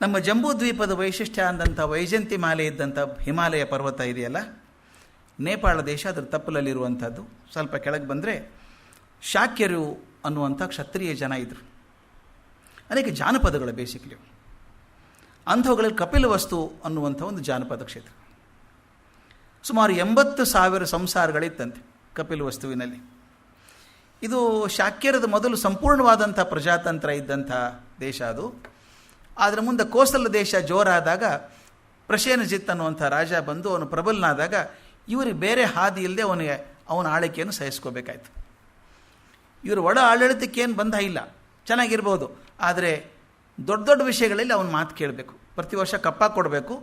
ನಮ್ಮ ಜಂಬೂ ದ್ವೀಪದ ವೈಶಿಷ್ಟ್ಯ ಅಂದಂಥ ವೈಜಂತಿ ಮಾಲೆ ಇದ್ದಂಥ ಹಿಮಾಲಯ ಪರ್ವತ ಇದೆಯಲ್ಲ, ನೇಪಾಳ ದೇಶ ಅದರ ತಪ್ಪಲಲ್ಲಿರುವಂಥದ್ದು. ಸ್ವಲ್ಪ ಕೆಳಗೆ ಬಂದರೆ ಶಾಕ್ಯರು ಅನ್ನುವಂಥ ಕ್ಷತ್ರಿಯ ಜನ ಇದ್ದರು. ಅನೇಕ ಜಾನಪದಗಳು ಬೇಸಿಕ್ಲಿ. ಅಂಥವುಗಳಲ್ಲಿ ಕಪಿಲವಸ್ತು ಅನ್ನುವಂಥ ಒಂದು ಜಾನಪದ ಕ್ಷೇತ್ರ. ಸುಮಾರು 80,000 ಸಂಸಾರಗಳಿತ್ತಂತೆ ಕಪಿಲವಸ್ತುವಿನಲ್ಲಿ. ಇದು ಶಾಕ್ಯರದ ಮೊದಲು ಸಂಪೂರ್ಣವಾದಂಥ ಪ್ರಜಾತಂತ್ರ ಇದ್ದಂಥ ದೇಶ ಅದು. ಆದರೆ ಮುಂದೆ ಕೋಸಲ ದೇಶ ಜೋರಾದಾಗ ಪ್ರಸೇನಜಿತ್ ಅನ್ನುವಂಥ ರಾಜ ಬಂದು ಅವನು ಪ್ರಬಲನಾದಾಗ ಇವರಿಗೆ ಬೇರೆ ಹಾದಿ ಇಲ್ಲದೆ ಅವನ ಆಳ್ವಿಕೆಯನ್ನು ಸಹಿಸ್ಕೋಬೇಕಾಯ್ತು. ಇವರು ಒಳ ಆಡಳಿತಕ್ಕೇನು ಬಂಧ ಇಲ್ಲ, ಚೆನ್ನಾಗಿರ್ಬೋದು. ಆದರೆ ದೊಡ್ಡ ದೊಡ್ಡ ವಿಷಯಗಳಲ್ಲಿ ಅವನ ಮಾತು ಕೇಳಬೇಕು, ಪ್ರತಿ ವರ್ಷ ಕಪ್ಪ ಕೊಡಬೇಕು.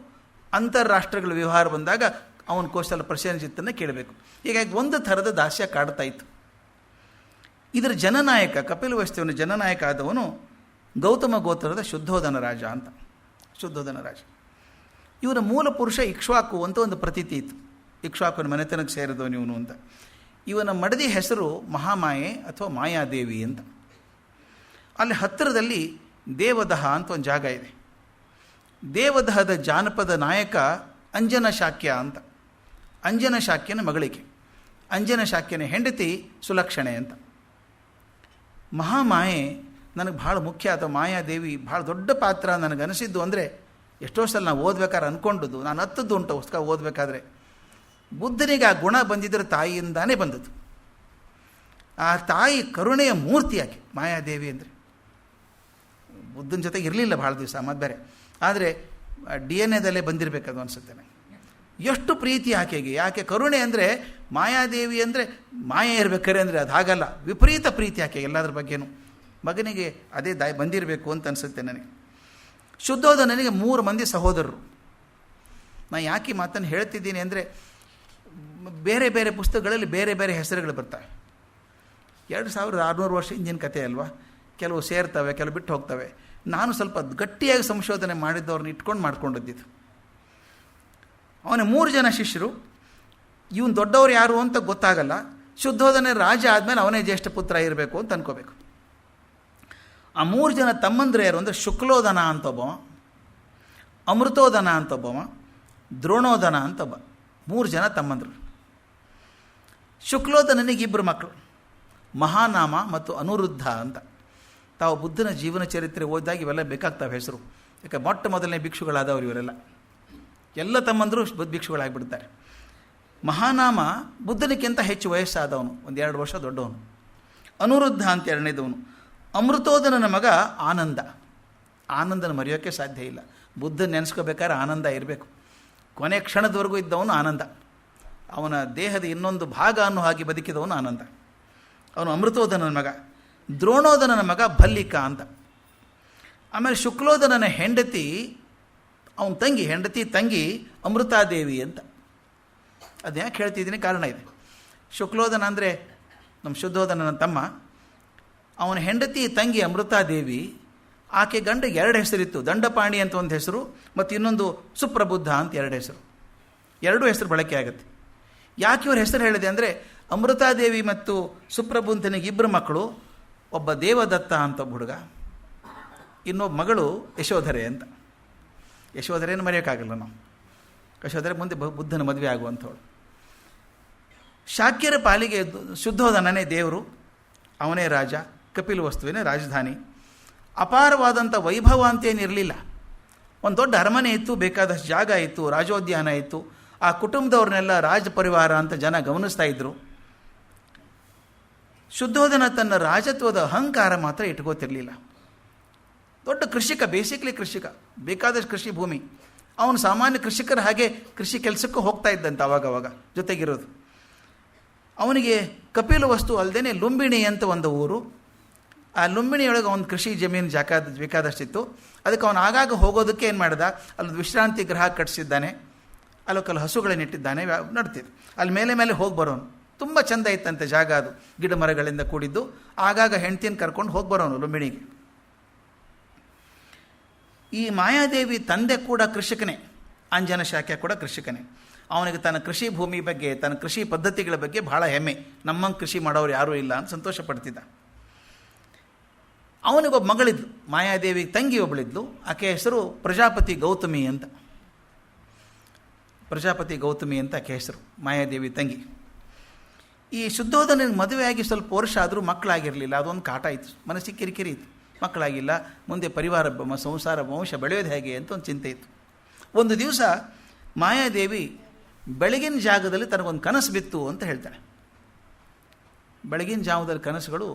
ಅಂತಾರಾಷ್ಟ್ರಗಳ ವ್ಯವಹಾರ ಬಂದಾಗ ಅವನ ಕೋಸಲ ಪ್ರಸೇನಜಿತ್ತನ್ನು ಕೇಳಬೇಕು. ಹೀಗಾಗಿ ಒಂದು ಥರದ ದಾಸ್ಯ ಕಾಡ್ತಾ ಇತ್ತು. ಇದರ ಜನನಾಯಕ, ಕಪಿಲವಸ್ತುವಿನ ಜನನಾಯಕ ಆದವನು ಗೌತಮ ಗೋತ್ರದ ಶುದ್ಧೋಧನ ರಾಜ ಅಂತ. ಶುದ್ಧೋಧನ ರಾಜ ಇವನ ಮೂಲ ಪುರುಷ ಇಕ್ಷ್ವಾಕು ಅಂತ ಒಂದು ಪ್ರತೀತಿ ಇತ್ತು. ಇಕ್ಷ್ವಾಕುನ ಮನೆತನಕ್ಕೆ ಸೇರಿದವನು ಇವನು ಅಂತ. ಇವನ ಮಡದಿ ಹೆಸರು ಮಹಾಮಾಯೆ ಅಥವಾ ಮಾಯಾದೇವಿ ಅಂತ. ಅಲ್ಲಿ ಹತ್ತಿರದಲ್ಲಿ ದೇವದಹ ಅಂತ ಒಂದು ಜಾಗ ಇದೆ. ದೇವದಹದ ಜಾನಪದ ನಾಯಕ ಅಂಜನ ಶಾಕ್ಯ ಅಂತ. ಅಂಜನ ಶಾಕ್ಯನ ಮಗಳಿಗೆ. ಅಂಜನ ಶಾಕ್ಯನ ಹೆಂಡತಿ ಸುಲಕ್ಷಣೆ ಅಂತ. ಮಹಾಮಾಯೆ ನನಗೆ ಭಾಳ ಮುಖ್ಯ, ಅಥವಾ ಮಾಯಾದೇವಿ ಭಾಳ ದೊಡ್ಡ ಪಾತ್ರ ನನಗನಿಸಿದ್ದು. ಅಂದರೆ ಎಷ್ಟೋ ಸಲ ನಾವು ಓದ್ಬೇಕಾದ್ರೆ ಅಂದ್ಕೊಂಡದ್ದು, ನಾನು ಹತ್ತದ್ದು ಉಂಟು ಪುಸ್ತಕ ಓದಬೇಕಾದ್ರೆ, ಬುದ್ಧನಿಗೆ ಆ ಗುಣ ಬಂದಿದ್ದರೆ ತಾಯಿಯಿಂದಾನೇ ಬಂದದ್ದು. ಆ ತಾಯಿ ಕರುಣೆಯ ಮೂರ್ತಿ ಆಕೆ ಮಾಯಾದೇವಿ ಅಂದರೆ. ಬುದ್ಧನ ಜೊತೆಗೆ ಇರಲಿಲ್ಲ ಭಾಳ ದಿವಸ, ಮತ್ತು ಬೇರೆ. ಆದರೆ DNA ಬಂದಿರಬೇಕದು ಅನಿಸುತ್ತೆ ನನಗೆ. ಎಷ್ಟು ಪ್ರೀತಿ ಆಕೆಗೆ, ಯಾಕೆ ಕರುಣೆ ಅಂದರೆ ಮಾಯಾದೇವಿ ಅಂದರೆ ಮಾಯೆ ಇರಬೇಕಾರೆ ಅಂದರೆ ಅದು ಹಾಗಲ್ಲ, ವಿಪರೀತ ಪ್ರೀತಿ ಆಕೆ ಎಲ್ಲದ್ರ ಬಗ್ಗೆನೂ. ಮಗನಿಗೆ ಅದೇ ಬಂದಿರಬೇಕು ಅಂತ ಅನಿಸುತ್ತೆ ನನಗೆ. ಶುದ್ಧೋಧನನಿಗೆ 3 ಮಂದಿ ಸಹೋದರರು. ನಾನು ಯಾಕೆ ಮಾತನ್ನು ಹೇಳ್ತಿದ್ದೀನಿ ಅಂದರೆ, ಬೇರೆ ಬೇರೆ ಪುಸ್ತಕಗಳಲ್ಲಿ ಬೇರೆ ಬೇರೆ ಹೆಸರುಗಳು ಬರ್ತವೆ. 2600 ವರ್ಷ ಹಿಂದಿನ ಕಥೆ ಅಲ್ವಾ. ಕೆಲವು ಸೇರ್ತವೆ, ಕೆಲವು ಬಿಟ್ಟು ಹೋಗ್ತವೆ. ನಾನು ಸ್ವಲ್ಪ ಗಟ್ಟಿಯಾಗಿ ಸಂಶೋಧನೆ ಮಾಡಿದ್ದವ್ರನ್ನ ಇಟ್ಕೊಂಡು ಮಾಡ್ಕೊಂಡಿದ್ದು. ಅವನ 3 ಜನ ಶಿಷ್ಯರು. ಇವನು ದೊಡ್ಡವರು ಯಾರು ಅಂತ ಗೊತ್ತಾಗಲ್ಲ. ಶುದ್ಧೋಧನ ರಾಜ ಆದಮೇಲೆ ಅವನೇ ಜ್ಯೇಷ್ಠ ಪುತ್ರ ಇರಬೇಕು ಅಂತ ಅನ್ಕೋಬೇಕು. ಆ 3 ಜನ ತಮ್ಮಂದ್ರೆ ಯಾರು ಅಂದರೆ ಶುಕ್ಲೋಧನ ಅಂತ ಒಬ್ಬವ, ಅಮೃತೋಧನ ಅಂತ ಒಬ್ಬವ, ದ್ರೋಣೋಧನ ಅಂತ ಒಬ್ಬ. 3 ಜನ ತಮ್ಮಂದರು. ಶುಕ್ಲೋಧನನಿಗೆ 2 ಮಕ್ಕಳು, ಮಹಾನಾಮ ಮತ್ತು ಅನುರುದ್ಧ ಅಂತ. ತಾವು ಬುದ್ಧನ ಜೀವನ ಚರಿತ್ರೆ ಓದಿದಾಗ ಇವೆಲ್ಲ ಬೇಕಾಗ್ತವೆ ಹೆಸರು. ಯಾಕೆ ಮೊಟ್ಟ ಮೊದಲನೇ ಭಿಕ್ಷುಗಳಾದವರು ಇವರೆಲ್ಲ. ಎಲ್ಲ ತಮ್ಮಂದರು ಭಿಕ್ಷುಗಳಾಗಿಬಿಡ್ತಾರೆ. ಮಹಾನಾಮ ಬುದ್ಧನಿಗಿಂತ ಹೆಚ್ಚು ವಯಸ್ಸಾದವನು, 1-2 ವರ್ಷ ದೊಡ್ಡವನು. ಅನುರುದ್ಧ ಅಂತ 2ನೇದವನು. ಅಮೃತೋಧನನ ಮಗ ಆನಂದ. ಆನಂದನ ಮರೆಯೋಕ್ಕೆ ಸಾಧ್ಯ ಇಲ್ಲ. ಬುದ್ಧ ನೆನೆಸ್ಕೋಬೇಕಾದ್ರೆ ಆನಂದ ಇರಬೇಕು. ಕೊನೆ ಕ್ಷಣದವರೆಗೂ ಇದ್ದವನು ಆನಂದ. ಅವನ ದೇಹದ ಇನ್ನೊಂದು ಭಾಗ ಅನ್ನೋ ಹಾಗೆ ಬದುಕಿದವನು ಆನಂದ. ಅವನು ಅಮೃತೋಧನನ ಮಗ. ದ್ರೋಣೋಧನನ ಮಗ ಭಲ್ಲಿಕ ಅಂತ. ಆಮೇಲೆ ಶುಕ್ಲೋಧನನ ಹೆಂಡತಿ, ಅವನ ತಂಗಿ ಅಮೃತಾದೇವಿ ಅಂತ. ಅದು ಯಾಕೆ ಹೇಳ್ತಿದ್ದೀನಿ, ಕಾರಣ ಇದೆ. ಶುಕ್ಲೋಧನ ಅಂದರೆ ನಮ್ಮ ಶುದ್ಧೋಧನನ ತಮ್ಮ. ಅವನ ಹೆಂಡತಿ ತಂಗಿ ಅಮೃತಾದೇವಿ. ಆಕೆ ಗಂಡ 2 ಹೆಸರಿತ್ತು. ದಂಡಪಾಣಿ ಅಂತ ಒಂದು ಹೆಸರು, ಮತ್ತು ಇನ್ನೊಂದು ಸುಪ್ರಬುದ್ಧ ಅಂತ 2 ಹೆಸರು. 2 ಹೆಸರು ಬಳಕೆ ಆಗುತ್ತೆ. ಯಾಕೆ ಇವ್ರ ಹೆಸರು ಹೇಳಿದೆ ಅಂದರೆ, ಅಮೃತಾದೇವಿ ಮತ್ತು ಸುಪ್ರಬುದ್ಧನಿಗೆ 2 ಮಕ್ಕಳು. ಒಬ್ಬ ದೇವದತ್ತ ಅಂತ ಒಬ್ಬ ಹುಡುಗ, ಇನ್ನೊಬ್ಬ ಮಗಳು ಯಶೋಧರೆ ಅಂತ. ಯಶೋಧರೆಯನ್ನು ಮರೆಯೋಕ್ಕಾಗಲ್ಲ ನಾವು. ಯಶೋಧರೆ ಮುಂದೆ ಬುದ್ಧನ ಮದುವೆ ಆಗುವಂಥವಳು. ಶಾಕ್ಯರ ಪಾಲಿಗೆ ಶುದ್ಧೋಧನನೇ ದೇವರು, ಅವನೇ ರಾಜ, ಕಪಿಲವಸ್ತುವಿನ ರಾಜಧಾನಿ. ಅಪಾರವಾದಂಥ ವೈಭವ ಅಂತೇನಿರಲಿಲ್ಲ. ಒಂದು ದೊಡ್ಡ ಅರಮನೆ ಇತ್ತು, ಬೇಕಾದಷ್ಟು ಜಾಗ ಇತ್ತು, ರಾಜೋದ್ಯಾನ ಇತ್ತು. ಆ ಕುಟುಂಬದವ್ರನ್ನೆಲ್ಲ ರಾಜ ಪರಿವಾರ ಅಂತ ಜನ ಗಮನಿಸ್ತಾ ಇದ್ದರು. ಶುದ್ಧೋಧನ ತನ್ನ ರಾಜತ್ವದ ಅಹಂಕಾರ ಮಾತ್ರ ಇಟ್ಕೋತಿರಲಿಲ್ಲ. ದೊಡ್ಡ ಕೃಷಿಕ, ಬೇಸಿಕ್ಲಿ ಕೃಷಿಕ, ಬೇಕಾದಷ್ಟು ಕೃಷಿ ಭೂಮಿ. ಅವನು ಸಾಮಾನ್ಯ ಕೃಷಿಕರ ಹಾಗೆ ಕೃಷಿ ಕೆಲಸಕ್ಕೂ ಹೋಗ್ತಾ ಇದ್ದಂತೆ ಅವಾಗವಾಗ ಜೊತೆಗಿರೋದು. ಅವನಿಗೆ ಕಪಿಲವಸ್ತು ಅಲ್ಲದೆ ಲುಂಬಿಣಿ ಅಂತ ಒಂದು ಊರು. ಆ ಲುಂಬಿಣಿಯೊಳಗೆ ಒಂದು ಕೃಷಿ ಜಮೀನು ಬೇಕಾದಷ್ಟಿತ್ತು. ಅದಕ್ಕೆ ಅವನು ಆಗಾಗ ಹೋಗೋದಕ್ಕೆ ಏನು ಮಾಡ್ದ, ಅಲ್ಲಿ ವಿಶ್ರಾಂತಿ ಗೃಹ ಕಟ್ಟಿಸಿದ್ದಾನೆ. ಅಲ್ಲೊಕ್ಕಲ್ಲಿ ಹಸುಗಳನ್ನಿಟ್ಟಿದ್ದಾನೆ, ನಡ್ತಿದ್ದು. ಅಲ್ಲಿ ಮೇಲೆ ಹೋಗಿ ಬರೋನು. ತುಂಬ ಚೆಂದ ಇತ್ತಂತೆ ಜಾಗ ಅದು, ಗಿಡ ಮರಗಳಿಂದ ಕೂಡಿದ್ದು. ಆಗಾಗ ಹೆಂಡ್ತಿನ ಕರ್ಕೊಂಡು ಹೋಗಿ ಬರೋನು ಲುಂಬಿಣಿಗೆ. ಈ ಮಾಯಾದೇವಿ ತಂದೆ ಕೂಡ ಕೃಷಿಕನೇ, ಅಂಜನ ಶಾಕ್ಯ ಕೂಡ ಕೃಷಿಕನೇ. ಅವನಿಗೆ ತನ್ನ ಕೃಷಿ ಭೂಮಿ ಬಗ್ಗೆ, ತನ್ನ ಕೃಷಿ ಪದ್ಧತಿಗಳ ಬಗ್ಗೆ ಭಾಳ ಹೆಮ್ಮೆ. ನಮ್ಮಂಗೆ ಕೃಷಿ ಮಾಡೋರು ಯಾರೂ ಇಲ್ಲ ಅಂತ ಸಂತೋಷ ಪಡ್ತಿದ್ದ. ಅವನಿಗೊಬ್ಬ ಮಗಳಿದ್ಲು, ಮಾಯಾದೇವಿ ತಂಗಿ ಒಬ್ಬಳಿದ್ಲು. ಆಕೆ ಹೆಸರು ಪ್ರಜಾಪತಿ ಗೌತಮಿ ಅಂತ. ಪ್ರಜಾಪತಿ ಗೌತಮಿ ಅಂತ ಆಕೆ ಹೆಸರು, ಮಾಯಾದೇವಿ ತಂಗಿ. ಈ ಶುದ್ಧೋಧನಿಗೆ ಮದುವೆಯಾಗಿ ಸ್ವಲ್ಪ ವರ್ಷ ಆದರೂ ಮಕ್ಕಳಾಗಿರಲಿಲ್ಲ. ಅದೊಂದು ಕಾಟ ಇತ್ತು, ಮನಸ್ಸಿಗೆ ಕಿರಿಕಿರಿ ಇತ್ತು. ಮಕ್ಕಳಾಗಿಲ್ಲ, ಮುಂದೆ ಪರಿವಾರ ಸಂಸಾರ ವಂಶ ಬೆಳೆಯೋದು ಹೇಗೆ ಅಂತ ಒಂದು ಚಿಂತೆ ಇತ್ತು. ಒಂದು ದಿವಸ ಮಾಯಾದೇವಿ ಬೆಳಗಿನ ಜಾಗದಲ್ಲಿ ತನಗೊಂದು ಕನಸು ಬಿತ್ತು ಅಂತ ಹೇಳ್ತಾಳೆ. ಬೆಳಗಿನ ಜಾವದಲ್ಲಿ ಕನಸುಗಳು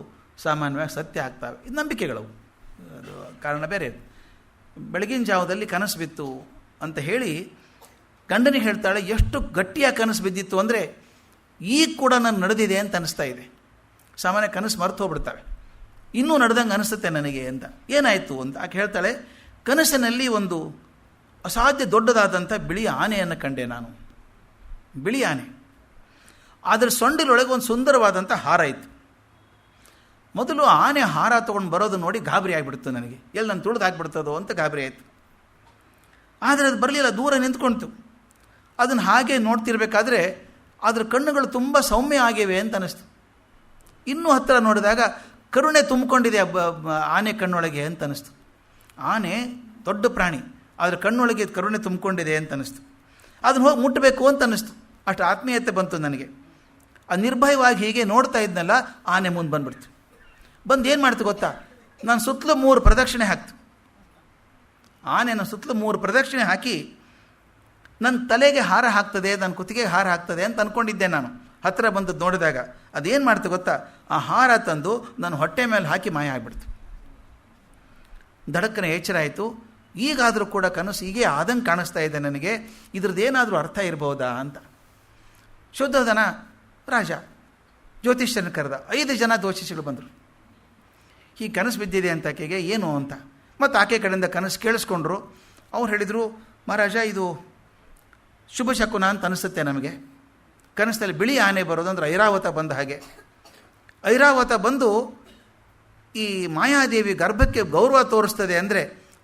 ಸಾಮಾನ್ಯವಾಗಿ ಸತ್ಯ ಆಗ್ತವೆ, ಇದು ನಂಬಿಕೆಗಳು, ಅದು ಕಾರಣ ಬೇರೆ. ಬೆಳಗಿನ ಜಾವದಲ್ಲಿ ಕನಸು ಬಿತ್ತು ಅಂತ ಹೇಳಿ ಗಂಡನಿಗೆ ಹೇಳ್ತಾಳೆ. ಎಷ್ಟು ಗಟ್ಟಿಯಾಗಿ ಕನಸು ಬಿದ್ದಿತ್ತು ಅಂದರೆ ಈಗ ಕೂಡ ನಾನು ನಡೆದಿದೆ ಅಂತ ಅನಿಸ್ತಾ ಇದೆ. ಸಾಮಾನ್ಯ ಕನಸು ಮರೆತು ಹೋಗ್ಬಿಡ್ತಾವೆ, ಇನ್ನೂ ನಡೆದಂಗೆ ಅನಿಸುತ್ತೆ ನನಗೆ ಅಂತ. ಏನಾಯಿತು ಅಂತ ಆಕೆ ಹೇಳ್ತಾಳೆ, ಕನಸಿನಲ್ಲಿ ಒಂದು ಅಸಾಧ್ಯ ದೊಡ್ಡದಾದಂಥ ಬಿಳಿ ಆನೆಯನ್ನು ಕಂಡೆ ನಾನು. ಬಿಳಿ ಆನೆ, ಅದರ ಸೊಂಡಿಲೊಳಗೆ ಒಂದು ಸುಂದರವಾದಂಥ ಹಾರ ಇತ್ತು. ಮೊದಲು ಆನೆ ಹಾರ ತೊಗೊಂಡು ಬರೋದು ನೋಡಿ ಗಾಬರಿ ಆಗಿಬಿಡ್ತು ನನಗೆ, ಎಲ್ಲಿ ನಾನು ತುಳಿದು ಹಾಕ್ಬಿಡ್ತದೋ ಅಂತ ಗಾಬರಿ ಆಯಿತು. ಆದರೆ ಅದು ಬರಲಿಲ್ಲ, ದೂರ ನಿಂತ್ಕೊಳ್ತು. ಅದನ್ನು ಹಾಗೆ ನೋಡ್ತಿರ್ಬೇಕಾದ್ರೆ ಅದರ ಕಣ್ಣುಗಳು ತುಂಬ ಸೌಮ್ಯ ಆಗಿವೆ ಅಂತ ಅನ್ನಿಸ್ತು. ಇನ್ನೂ ಹತ್ತಿರ ನೋಡಿದಾಗ ಕರುಣೆ ತುಂಬಿಕೊಂಡಿದೆ ಆನೆ ಕಣ್ಣೊಳಗೆ ಅಂತ ಅನ್ನಿಸ್ತು. ಆನೆ ದೊಡ್ಡ ಪ್ರಾಣಿ, ಅದರ ಕಣ್ಣೊಳಗೆ ಕರುಣೆ ತುಂಬಿಕೊಂಡಿದೆ ಅಂತ ಅನ್ನಿಸ್ತು. ಅದನ್ನು ಹೋಗಿ ಮುಟ್ಟಬೇಕು ಅಂತ ಅನ್ನಿಸ್ತು. ಅಷ್ಟು ಆತ್ಮೀಯತೆ ಬಂತು ನನಗೆ. ಅದು ನಿರ್ಭಯವಾಗಿ ಹೀಗೆ ನೋಡ್ತಾ ಇದ್ನಲ್ಲ, ಆನೆ ಮುಂದೆ ಬಂದುಬಿಡ್ತು. ಬಂದು ಏನು ಮಾಡ್ತು ಗೊತ್ತಾ, ನಾನು ಸುತ್ತಲೂ 3 ಪ್ರದಕ್ಷಿಣೆ ಹಾಕ್ತು. ಆನೆ ನನ್ನ ಸುತ್ತಲೂ 3 ಪ್ರದಕ್ಷಿಣೆ ಹಾಕಿ ನನ್ನ ತಲೆಗೆ ಹಾರ ಹಾಕ್ತದೆ, ನನ್ನ ಕುತ್ತಿಗೆಗೆ ಹಾರ ಹಾಕ್ತದೆ ಅಂತ ಅಂದ್ಕೊಂಡಿದ್ದೆ ನಾನು. ಹತ್ತಿರ ಬಂದದ್ದು ನೋಡಿದಾಗ ಅದೇನು ಮಾಡ್ತು ಗೊತ್ತಾ, ಆ ಹಾರ ತಂದು ನನ್ನ ಹೊಟ್ಟೆ ಮೇಲೆ ಹಾಕಿ ಮಾಯ ಆಗಿಬಿಡ್ತು. ದಡಕ್ಕನೆ ಎಚ್ಚರ ಆಯಿತು. ಈಗಾದರೂ ಕೂಡ ಕನಸು ಹೀಗೆ ಆದಂಗೆ ಕಾಣಿಸ್ತಾ ಇದೆ ನನಗೆ, ಇದ್ರದ್ದೇನಾದರೂ ಅರ್ಥ ಇರ್ಬೋದಾ ಅಂತ. ಶುದ್ಧೋಧನ ರಾಜ ಜ್ಯೋತಿಷ್ಯನ ಕರೆದ. 5 ಜನ ಜ್ಯೋತಿಷಿಗಳು ಬಂದರು. ಹೀಗೆ ಕನಸು ಬಿದ್ದಿದೆ ಅಂತ ಆಕೆಗೆ, ಏನು ಅಂತ. ಮತ್ತು ಆಕೆ ಕಡೆಯಿಂದ ಕನಸು ಕೇಳಿಸ್ಕೊಂಡ್ರು. ಅವ್ರು ಹೇಳಿದರು, ಮಹಾರಾಜ ಇದು ಶುಭ ಶಕುನ ಅಂತ ಅನಿಸುತ್ತೆ ನಮಗೆ. ಕನಸಲ್ಲಿ ಬಿಳಿ ಆನೆ ಬರೋದಂದ್ರೆ ಐರಾವತ ಬಂದ ಹಾಗೆ. ಐರಾವತ ಬಂದು ಈ ಮಾಯಾದೇವಿ ಗರ್ಭಕ್ಕೆ ಗೌರವ ತೋರಿಸ್ತದೆ ಅಂದರೆ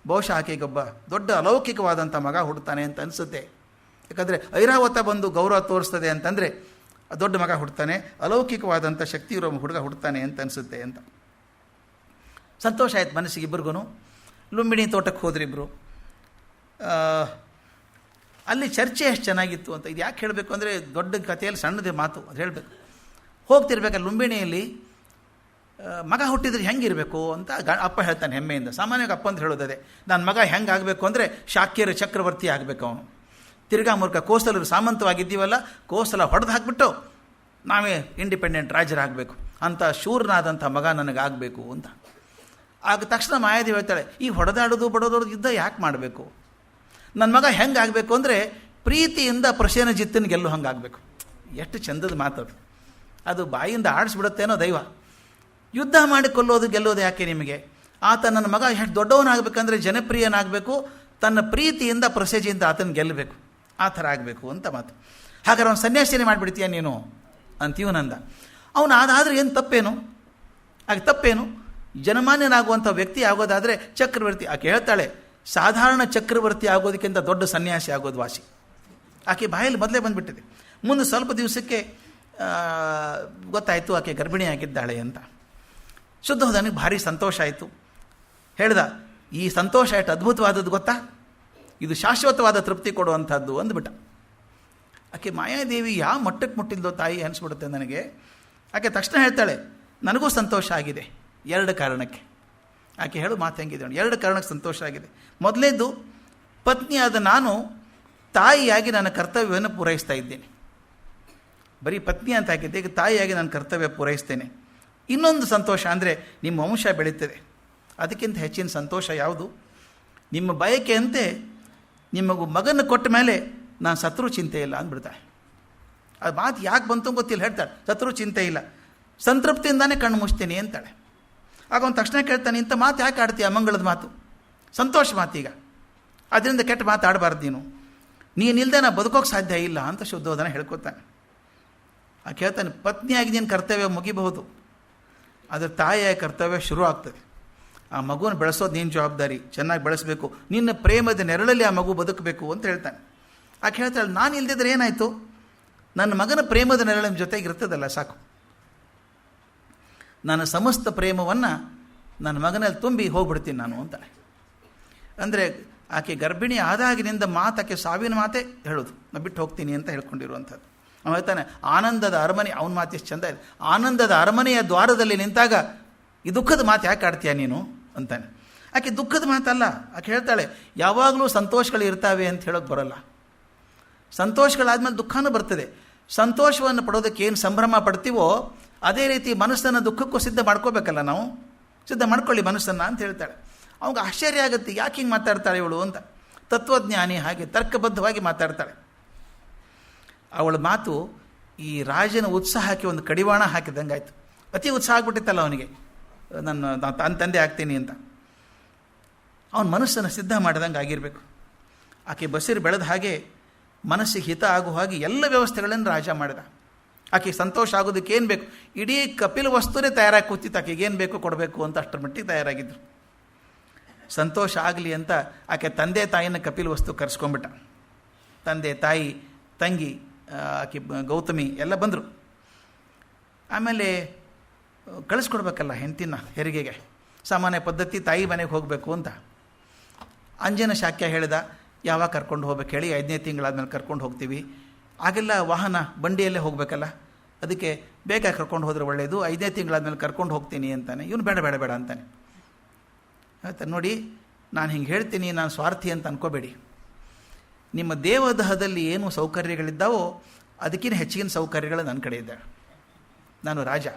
ಬಹುಶಃ ಆಕೆಗೊಬ್ಬ ದೊಡ್ಡ ಅಲೌಕಿಕವಾದಂಥ ಮಗ ಹುಡ್ತಾನೆ ಅಂತ ಅನಿಸುತ್ತೆ. ಯಾಕಂದರೆ ಐರಾವತ ಬಂದು ಗೌರವ ತೋರಿಸ್ತದೆ ಅಂತಂದರೆ ದೊಡ್ಡ ಮಗ ಹುಡ್ತಾನೆ, ಅಲೌಕಿಕವಾದಂಥ ಶಕ್ತಿ ಇರೋ ಹುಡುಗ ಹುಡ್ತಾನೆ ಅಂತ ಅನಿಸುತ್ತೆ ಅಂತ. ಸಂತೋಷ ಆಯ್ತು ಮನಸ್ಸಿಗೆ ಇಬ್ಬರಿಗೂ. ಲುಂಬಿಣಿ ತೋಟಕ್ಕೆ ಹೋದ್ರಿಬ್ರು. ಅಲ್ಲಿ ಚರ್ಚೆ ಎಷ್ಟು ಚೆನ್ನಾಗಿತ್ತು ಅಂತ. ಇದು ಯಾಕೆ ಹೇಳಬೇಕು ಅಂದರೆ ದೊಡ್ಡ ಕಥೆಯಲ್ಲಿ ಸಣ್ಣದೇ ಮಾತು, ಅದು ಹೇಳಬೇಕು. ಹೋಗ್ತಿರ್ಬೇಕಾದ್ರೆ ಲುಂಬಿಣಿಯಲ್ಲಿ ಮಗ ಹುಟ್ಟಿದ್ರೆ ಹೆಂಗಿರಬೇಕು ಅಂತ ಅಪ್ಪ ಹೇಳ್ತಾನೆ ಹೆಮ್ಮೆಯಿಂದ. ಸಾಮಾನ್ಯವಾಗಿ ಅಪ್ಪ ಅಂತ ಹೇಳೋದೇ, ನನ್ನ ಮಗ ಹೆಂಗೆ ಆಗಬೇಕು ಅಂದರೆ ಶಾಕ್ಯರ ಚಕ್ರವರ್ತಿ ಆಗಬೇಕು ಅವನು. ತಿರ್ಗಾ ಮುರ್ಗ ಕೋಸಲರು ಸಾಮಂತವಾಗಿದ್ದೀವಲ್ಲ, ಕೋಸಲ ಹೊಡೆದು ಹಾಕ್ಬಿಟ್ಟು ನಾವೇ ಇಂಡಿಪೆಂಡೆಂಟ್ ರಾಜರಾಗಬೇಕು ಅಂತ ಶೂರನಾದಂಥ ಮಗ ನನಗಾಗಬೇಕು ಅಂತ. ಆಗ ತಕ್ಷಣ ಮಾಯಾದೇವಿ ಹೇಳ್ತಾಳೆ, ಈ ಹೊಡೆದಾಡೋದು ಬಡೋದೋದು ಯುದ್ಧ ಯಾಕೆ ಮಾಡಬೇಕು? ನನ್ನ ಮಗ ಹೆಂಗೆ ಆಗಬೇಕು ಅಂದರೆ ಪ್ರೀತಿಯಿಂದ ಪ್ರಸೇನಜಿತ್ತನ ಗೆಲ್ಲು ಹಂಗೆ ಆಗಬೇಕು. ಎಷ್ಟು ಚಂದದ ಮಾತದು. ಅದು ಬಾಯಿಂದ ಆಡಿಸ್ಬಿಡುತ್ತೇನೋ ದೈವ. ಯುದ್ಧ ಮಾಡಿ ಕೊಲ್ಲೋದು ಗೆಲ್ಲೋದು ಯಾಕೆ ನಿಮಗೆ? ಆತ ನನ್ನ ಮಗ ಎಷ್ಟು ದೊಡ್ಡವನಾಗಬೇಕಂದ್ರೆ ಜನಪ್ರಿಯನಾಗಬೇಕು, ತನ್ನ ಪ್ರೀತಿಯಿಂದ ಪ್ರಸೇಜಿಯಿಂದ ಆತನ ಗೆಲ್ಲಬೇಕು, ಆ ಥರ ಆಗಬೇಕು ಅಂತ ಮಾತು. ಹಾಗಾದ್ರೆ ಅವನು ಸನ್ಯಾಸಿನೇ ಮಾಡಿಬಿಡ್ತೀಯ ನೀನು ಅಂತೀವನಂದ. ಅವನು ಅದಾದರೆ ಏನು ತಪ್ಪೇನು? ಆಗ ತಪ್ಪೇನು? ಜನಮಾನ್ಯನಾಗುವಂಥ ವ್ಯಕ್ತಿ ಆಗೋದಾದರೆ ಚಕ್ರವರ್ತಿ. ಆಕೆ ಹೇಳ್ತಾಳೆ, ಸಾಧಾರಣ ಚಕ್ರವರ್ತಿ ಆಗೋದಕ್ಕಿಂತ ದೊಡ್ಡ ಸನ್ಯಾಸಿ ಆಗೋದು ವಾಸಿ. ಆಕೆ ಬಾಯಲ್ಲಿ ಮೊದಲೇ ಬಂದುಬಿಟ್ಟಿದೆ. ಮುಂದೆ ಸ್ವಲ್ಪ ದಿವಸಕ್ಕೆ ಗೊತ್ತಾಯಿತು ಆಕೆ ಗರ್ಭಿಣಿ ಆಗಿದ್ದಾಳೆ ಅಂತ. ಶುದ್ಧೋಧನಿಗೆ ಭಾರಿ ಸಂತೋಷ ಆಯಿತು. ಹೇಳ್ದ, ಈ ಸಂತೋಷ ಎಷ್ಟು ಅದ್ಭುತವಾದದ್ದು ಗೊತ್ತಾ, ಇದು ಶಾಶ್ವತವಾದ ತೃಪ್ತಿ ಕೊಡುವಂಥದ್ದು ಅಂದ್ಬಿಟ್ಟ. ಆಕೆ ಮಾಯಾದೇವಿ ಯಾವ ಮಟ್ಟಕ್ಕೆ ಮುಟ್ಟಿದ್ಲೋ ತಾಯಿ ಅನಿಸ್ಬಿಡುತ್ತೆ ನನಗೆ. ಆಕೆ ತಕ್ಷಣ ಹೇಳ್ತಾಳೆ, ನನಗೂ ಸಂತೋಷ ಆಗಿದೆ 2 ಕಾರಣಕ್ಕೆ. ಆಕೆ ಹೇಳು ಮಾತು ಹೆಂಗಿದೆ, 2 ಕಾರಣಕ್ಕೆ ಸಂತೋಷ ಆಗಿದೆ. ಮೊದಲೇದು, ಪತ್ನಿಯಾದ ನಾನು ತಾಯಿಯಾಗಿ ನನ್ನ ಕರ್ತವ್ಯವನ್ನು ಪೂರೈಸ್ತಾ ಇದ್ದೇನೆ. ಬರೀ ಪತ್ನಿ ಅಂತ ಹಾಕಿದ್ದೆ, ಈಗ ತಾಯಿಯಾಗಿ ನನ್ನ ಕರ್ತವ್ಯ ಪೂರೈಸ್ತೇನೆ. ಇನ್ನೊಂದು ಸಂತೋಷ ಅಂದರೆ ನಿಮ್ಮ ವಂಶ ಬೆಳೀತದೆ. ಅದಕ್ಕಿಂತ ಹೆಚ್ಚಿನ ಸಂತೋಷ ಯಾವುದು? ನಿಮ್ಮ ಬಯಕೆಯಂತೆ ನಿಮಗೂ ಮಗನ ಕೊಟ್ಟ ಮೇಲೆ ನಾನು ಸತ್ರು ಚಿಂತೆ ಇಲ್ಲ ಅಂದ್ಬಿಡ್ತಾಳೆ. ಅದು ಮಾತು ಯಾಕೆ ಬಂತು ಗೊತ್ತಿಲ್ಲ. ಹೇಳ್ತಾಳೆ, ಸತ್ರು ಚಿಂತೆ ಇಲ್ಲ, ಸಂತೃಪ್ತಿಯಿಂದಾನೇ ಕಣ್ಣು ಮುಚ್ತೀನಿ ಅಂತಾಳೆ. ಆಗ ಅವನು ತಕ್ಷಣ ಕೇಳ್ತಾನೆ, ಇಂಥ ಮಾತು ಯಾಕೆ ಆಡ್ತೀಯ? ಅಮಂಗಳದ ಮಾತು, ಸಂತೋಷ ಮಾತೀಗ, ಅದರಿಂದ ಕೆಟ್ಟ ಮಾತು ಆಡಬಾರ್ದು ನೀನಿಲ್ಲದೆ ನಾನು ಬದುಕೋಕೆ ಸಾಧ್ಯ ಇಲ್ಲ ಅಂತ ಶುದ್ಧೋಧನ ಹೇಳ್ಕೊತಾನೆ. ಆ ಕೇಳ್ತಾನೆ, ಪತ್ನಿಯಾಗಿ ನೀನು ಕರ್ತವ್ಯ ಮುಗಿಬಹುದು, ಅದರ ತಾಯಿಯ ಕರ್ತವ್ಯ ಶುರು ಆಗ್ತದೆ. ಆ ಮಗುವನ್ನು ಬೆಳೆಸೋದು ನೀನು ಜವಾಬ್ದಾರಿ, ಚೆನ್ನಾಗಿ ಬೆಳೆಸಬೇಕು, ನಿನ್ನ ಪ್ರೇಮದ ನೆರಳಲ್ಲಿ ಆ ಮಗು ಬದುಕಬೇಕು ಅಂತ ಹೇಳ್ತಾನೆ. ಆಕೆ ಹೇಳ್ತಾಳೆ, ನಾನು ಇಲ್ದಿದ್ರೆ ಏನಾಯಿತು? ನನ್ನ ಮಗನ ಪ್ರೇಮದ ನೆರಳಿನ ಜೊತೆಗೆ ಇರ್ತದಲ್ಲ ಸಾಕು. ನನ್ನ ಸಮಸ್ತ ಪ್ರೇಮವನ್ನು ನನ್ನ ಮಗನಲ್ಲಿ ತುಂಬಿ ಹೋಗ್ಬಿಡ್ತೀನಿ ನಾನು ಅಂತಾಳೆ. ಅಂದರೆ ಆಕೆ ಗರ್ಭಿಣಿ ಆದಾಗಿನಿಂದ ಮಾತಕ್ಕೆ ಸಾವಿನ ಮಾತೇ ಹೇಳೋದು, ನಾನು ಬಿಟ್ಟು ಹೋಗ್ತೀನಿ ಅಂತ ಹೇಳ್ಕೊಂಡಿರುವಂಥದ್ದು. ಅವನು ಹೇಳ್ತಾನೆ, ಆನಂದದ ಅರಮನೆ, ಅವನ ಮಾತು ಎಷ್ಟು ಚಂದ ಇದೆ, ಆನಂದದ ಅರಮನೆಯ ದ್ವಾರದಲ್ಲಿ ನಿಂತಾಗ ಈ ದುಃಖದ ಮಾತು ಯಾಕೆ ಆಡ್ತೀಯ ನೀನು ಅಂತಾನೆ. ಆಕೆ ದುಃಖದ ಮಾತಲ್ಲ, ಆಕೆ ಹೇಳ್ತಾಳೆ ಯಾವಾಗಲೂ ಸಂತೋಷಗಳು ಇರ್ತಾವೆ ಅಂತ ಹೇಳೋಕ್ಕೆ ಬರೋಲ್ಲ. ಸಂತೋಷಗಳಾದ್ಮೇಲೆ ದುಃಖನೂ ಬರ್ತದೆ. ಸಂತೋಷವನ್ನು ಪಡೋದಕ್ಕೆ ಏನು ಸಂಭ್ರಮ ಪಡ್ತೀವೋ ಅದೇ ರೀತಿ ಮನಸ್ಸನ್ನು ದುಃಖಕ್ಕೂ ಸಿದ್ಧ ಮಾಡ್ಕೋಬೇಕಲ್ಲ ನಾವು. ಸಿದ್ಧ ಮಾಡ್ಕೊಳ್ಳಿ ಮನಸ್ಸನ್ನು ಅಂತ ಹೇಳ್ತಾಳೆ. ಅವಾಗ ಆಶ್ಚರ್ಯ ಆಗುತ್ತೆ, ಯಾಕೆ ಹಿಂಗೆ ಮಾತಾಡ್ತಾಳೆ ಇವಳು ಅಂತ. ತತ್ವಜ್ಞಾನಿ ಹಾಗೆ ತರ್ಕಬದ್ಧವಾಗಿ ಮಾತಾಡ್ತಾಳೆ. ಅವಳ ಮಾತು ಈ ರಾಜನ ಉತ್ಸಾಹಕ್ಕೆ ಒಂದು ಕಡಿವಾಣ ಹಾಕಿದಂಗೆ ಆಯಿತು. ಅತಿ ಉತ್ಸಾಹ ಆಗ್ಬಿಟ್ಟಿತ್ತಲ್ಲ ಅವನಿಗೆ, ನಾನು ತಂದೆ ಆಗ್ತೀನಿ ಅಂತ. ಅವನ ಮನಸ್ಸನ್ನು ಸಿದ್ಧ ಮಾಡಿದಂಗೆ ಆಗಿರಬೇಕು. ಆಕೆ ಬಸಿರು ಬೆಳೆದ ಹಾಗೆ ಮನಸ್ಸಿಗೆ ಹಿತ ಆಗುವ ಹಾಗೆ ಎಲ್ಲ ವ್ಯವಸ್ಥೆಗಳನ್ನು ರಾಜ ಮಾಡಿದ. ಆಕೆ ಸಂತೋಷ ಆಗೋದಕ್ಕೆ ಏನು ಬೇಕು, ಇಡೀ ಕಪಿಲ ವಸ್ತುನೇ ತಯಾರಾಗಿ ಕೂತಿತ್ತು. ಆಕೆಗೆ ಏನು ಬೇಕು ಕೊಡಬೇಕು ಅಂತ ಅಷ್ಟರ ಮಟ್ಟಿಗೆ ತಯಾರಾಗಿದ್ದರು. ಸಂತೋಷ ಆಗಲಿ ಅಂತ ಆಕೆ ತಂದೆ ತಾಯಿನ ಕಪಿಲ ವಸ್ತು ಕರೆಸ್ಕೊಂಡ್ಬಿಟ್ಟ. ತಂದೆ ತಾಯಿ ತಂಗಿ ಆಕೆ ಗೌತಮಿ ಎಲ್ಲ ಬಂದರು. ಆಮೇಲೆ ಕಳಿಸ್ಕೊಡ್ಬೇಕಲ್ಲ ಹೆಂಡತಿನ ಹೆರಿಗೆಗೆ. ಸಾಮಾನ್ಯ ಪದ್ಧತಿ ತಾಯಿ ಮನೆಗೆ ಹೋಗಬೇಕು ಅಂತ. ಅಂಜನ ಶಾಕ್ಯ ಹೇಳಿದ, ಯಾವಾಗ ಕರ್ಕೊಂಡು ಹೋಗ್ಬೇಕು ಹೇಳಿ, 5ನೇ ತಿಂಗಳಾದ್ಮೇಲೆ ಕರ್ಕೊಂಡು ಹೋಗ್ತೀವಿ. ಆಗೆಲ್ಲ ವಾಹನ ಬಂಡಿಯಲ್ಲೇ ಹೋಗಬೇಕಲ್ಲ, ಅದಕ್ಕೆ ಬೇಗ ಕರ್ಕೊಂಡು ಹೋದರೆ ಒಳ್ಳೆಯದು, 5ನೇ ತಿಂಗಳಾದ್ಮೇಲೆ ಕರ್ಕೊಂಡು ಹೋಗ್ತೀನಿ ಅಂತಾನೆ. ಇವನು ಬೇಡ ಬೇಡ ಬೇಡ ಅಂತಾನೆ. ಆಯ್ತಾ, ನೋಡಿ ನಾನು ಹಿಂಗೆ ಹೇಳ್ತೀನಿ, ನಾನು ಸ್ವಾರ್ಥಿ ಅಂತ ಅನ್ಕೋಬೇಡಿ. ನಿಮ್ಮ ದೇವದಹದಲ್ಲಿ ಏನು ಸೌಕರ್ಯಗಳಿದ್ದಾವೋ ಅದಕ್ಕಿಂತ ಹೆಚ್ಚಿನ ಸೌಕರ್ಯಗಳು ನನ್ನ ಕಡೆ ಇದ್ದಾವೆ. ನಾನು ರಾಜ.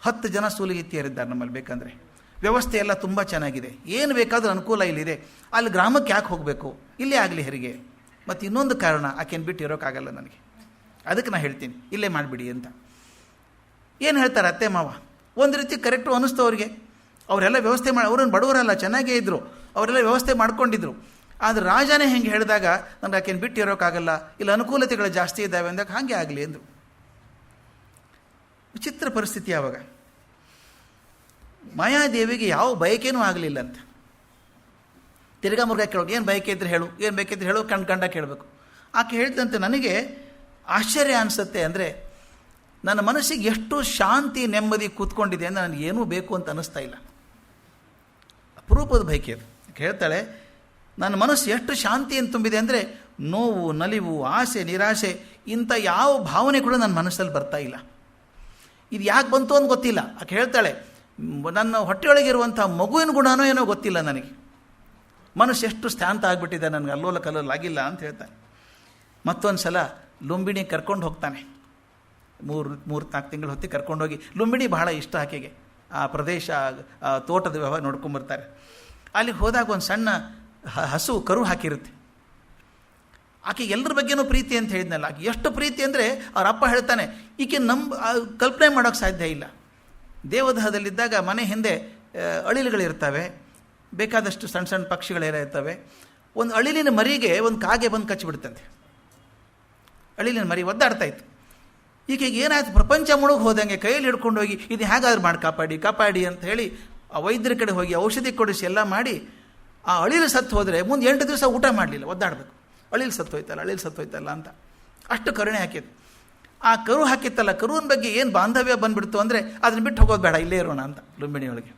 10 ಜನ ಸೂಲಗಿತ್ತಿಯರಿದ್ದಾರೆ ನಮ್ಮಲ್ಲಿ. ಬೇಕಂದರೆ ವ್ಯವಸ್ಥೆ ಎಲ್ಲ ತುಂಬ ಚೆನ್ನಾಗಿದೆ, ಏನು ಬೇಕಾದರೂ ಅನುಕೂಲ ಇಲ್ಲಿದೆ. ಅಲ್ಲಿ ಗ್ರಾಮಕ್ಕೆ ಯಾಕೆ ಹೋಗಬೇಕು, ಇಲ್ಲೇ ಆಗಲಿ ಹೆರಿಗೆ. ಮತ್ತು ಇನ್ನೊಂದು ಕಾರಣ, ಆಕೆಯನ್ನು ಬಿಟ್ಟು ಇರೋಕ್ಕಾಗಲ್ಲ ನನಗೆ, ಅದಕ್ಕೆ ನಾನು ಹೇಳ್ತೀನಿ ಇಲ್ಲೇ ಮಾಡಿಬಿಡಿ ಅಂತ. ಏನು ಹೇಳ್ತಾರೆ ಅತ್ತೆ ಮಾವ, ಒಂದು ರೀತಿ ಕರೆಕ್ಟು ಅನ್ನಿಸ್ತು ಅವರಿಗೆ. ಅವರೆಲ್ಲ ವ್ಯವಸ್ಥೆ ಮಾಡಿ, ಅವ್ರನ್ನ ಬಡವರಲ್ಲ, ಚೆನ್ನಾಗೇ ಇದ್ದರು, ಅವರೆಲ್ಲ ವ್ಯವಸ್ಥೆ ಮಾಡ್ಕೊಂಡಿದ್ರು. ಆದರೆ ರಾಜನೇ ಹೆಂಗೆ ಹೇಳಿದಾಗ ನನಗೆ ಆಕೆಯನ್ನು ಬಿಟ್ಟು ಇರೋಕ್ಕಾಗಲ್ಲ, ಇಲ್ಲ ಅನುಕೂಲತೆಗಳು ಜಾಸ್ತಿ ಇದ್ದಾವೆ ಅಂದಾಗ ಹಾಗೆ ಆಗಲಿ ಅಂದರು. ವಿಚಿತ್ರ ಪರಿಸ್ಥಿತಿ. ಆವಾಗ ಮಾಯಾದೇವಿಗೆ ಯಾವ ಬಯಕೆನೂ ಆಗಲಿಲ್ಲ ಅಂತ. ತಿರ್ಗಾ ಮುರುಗ ಕೇಳೋದು, ಏನು ಬಯಕೆ ಇದ್ರೆ ಹೇಳು, ಏನು ಬೇಕಿದ್ರೆ ಹೇಳು, ಕಂಡ ಕೇಳಬೇಕು. ಆಕೆ ಹೇಳಿದಂತೆ ನನಗೆ ಆಶ್ಚರ್ಯ ಅನಿಸುತ್ತೆ. ಅಂದರೆ ನನ್ನ ಮನಸ್ಸಿಗೆ ಎಷ್ಟು ಶಾಂತಿ ನೆಮ್ಮದಿ ಕೂತ್ಕೊಂಡಿದೆ ಅಂದರೆ ನನಗೇನೂ ಬೇಕು ಅಂತ ಅನ್ನಿಸ್ತಾ ಇಲ್ಲ. ಅಪರೂಪದ ಬಯಕೆ ಅದು. ಹೇಳ್ತಾಳೆ, ನನ್ನ ಮನಸ್ಸು ಎಷ್ಟು ಶಾಂತಿಯನ್ನು ತುಂಬಿದೆ ಅಂದರೆ ನೋವು, ನಲಿವು, ಆಸೆ, ನಿರಾಸೆ ಇಂಥ ಯಾವ ಭಾವನೆ ಕೂಡ ನನ್ನ ಮನಸ್ಸಲ್ಲಿ ಬರ್ತಾ ಇಲ್ಲ. ಇದು ಯಾಕೆ ಬಂತು ಅಂತ ಗೊತ್ತಿಲ್ಲ. ಆಕೆ ಹೇಳ್ತಾಳೆ, ನನ್ನ ಹೊಟ್ಟೆಯೊಳಗಿರುವಂಥ ಮಗುವಿನ ಗುಣನೋ ಏನೋ ಗೊತ್ತಿಲ್ಲ ನನಗೆ. ಮನಸ್ಸು ಎಷ್ಟು ಶಾಂತ ಆಗಿಬಿಟ್ಟಿದೆ, ನನಗೆ ಅಲ್ಲೋಲ ಕಲ್ಲೋಲ ಆಗಿಲ್ಲ ಅಂತ ಹೇಳ್ತಾನೆ. ಮತ್ತೊಂದು ಸಲ ಲುಂಬಿಣಿ ಕರ್ಕೊಂಡು ಹೋಗ್ತಾನೆ. 3-4 ತಿಂಗಳು ಹೊತ್ತಿ ಕರ್ಕೊಂಡೋಗಿ, ಲುಂಬಿಣಿ ಬಹಳ ಇಷ್ಟ ಆಕೆಗೆ. ಆ ಪ್ರದೇಶ, ತೋಟದ ವ್ಯವಹಾರ ನೋಡ್ಕೊಂಬರ್ತಾರೆ. ಅಲ್ಲಿಗೆ ಹೋದಾಗ ಒಂದು ಸಣ್ಣ ಹಸು ಕರು ಹಾಕಿರುತ್ತೆ. ಆಕೆ ಎಲ್ಲರ ಬಗ್ಗೆನೂ ಪ್ರೀತಿ ಅಂತ ಹೇಳಿದ್ನಲ್ಲ, ಆಕೆ ಎಷ್ಟು ಪ್ರೀತಿ ಅಂದರೆ ಅವ್ರ ಅಪ್ಪ ಹೇಳ್ತಾನೆ, ಈಕೆ ಕಲ್ಪನೆ ಮಾಡೋಕ್ಕೆ ಸಾಧ್ಯ ಇಲ್ಲ. ದೇವದಹದಲ್ಲಿದ್ದಾಗ ಮನೆ ಹಿಂದೆ ಅಳಿಲುಗಳಿರ್ತವೆ, ಬೇಕಾದಷ್ಟು ಸಣ್ಣ ಸಣ್ಣ ಪಕ್ಷಿಗಳೆಲ್ಲ ಇರ್ತವೆ. ಒಂದು ಅಳಿಲಿನ ಮರಿಗೆ ಒಂದು ಕಾಗೆ ಬಂದು ಕಚ್ಚಿಬಿಡ್ತಂತೆ. ಅಳಿಲಿನ ಮರಿ ಒದ್ದಾಡ್ತಾ ಇತ್ತು. ಈಕೆಗೆ ಏನಾಯ್ತು, ಪ್ರಪಂಚ ಮುಳುಗಿ ಹೋದಂಗೆ ಕೈಯಲ್ಲಿ ಹಿಡ್ಕೊಂಡೋಗಿ ಇದು ಹೇಗಾದ್ರೂ ಮಾಡಿ ಕಾಪಾಡಿ ಅಂತ ಹೇಳಿ ಆ ವೈದ್ಯರ ಕಡೆ ಹೋಗಿ ಔಷಧಿ ಕೊಡಿಸಿ ಎಲ್ಲ ಮಾಡಿ, ಆ ಅಳಿಲು ಸತ್ತು ಹೋದರೆ ಮುಂದೆ 8 ದಿವಸ ಊಟ ಮಾಡಲಿಲ್ಲ, ಒದ್ದಾಡಬೇಕು. ಅಳಿಲು ಸತ್ತೋಯ್ತಲ್ಲ ಅಂತ ಅಷ್ಟು ಕರುಣೆ ಹಾಕಿದ್ದು. ಆ ಕರು ಹಾಕಿತ್ತಲ್ಲ, ಕರುವಿನ ಬಗ್ಗೆ ಏನು ಬಾಂಧವ್ಯ ಬಂದುಬಿಡ್ತು ಅಂದರೆ ಅದನ್ನು ಬಿಟ್ಟು ಹೋಗೋದು ಬೇಡ, ಇಲ್ಲೇ ಇರೋಣ ಅಂತ ಲುಂಬಿಣಿಯೊಳಗೆ.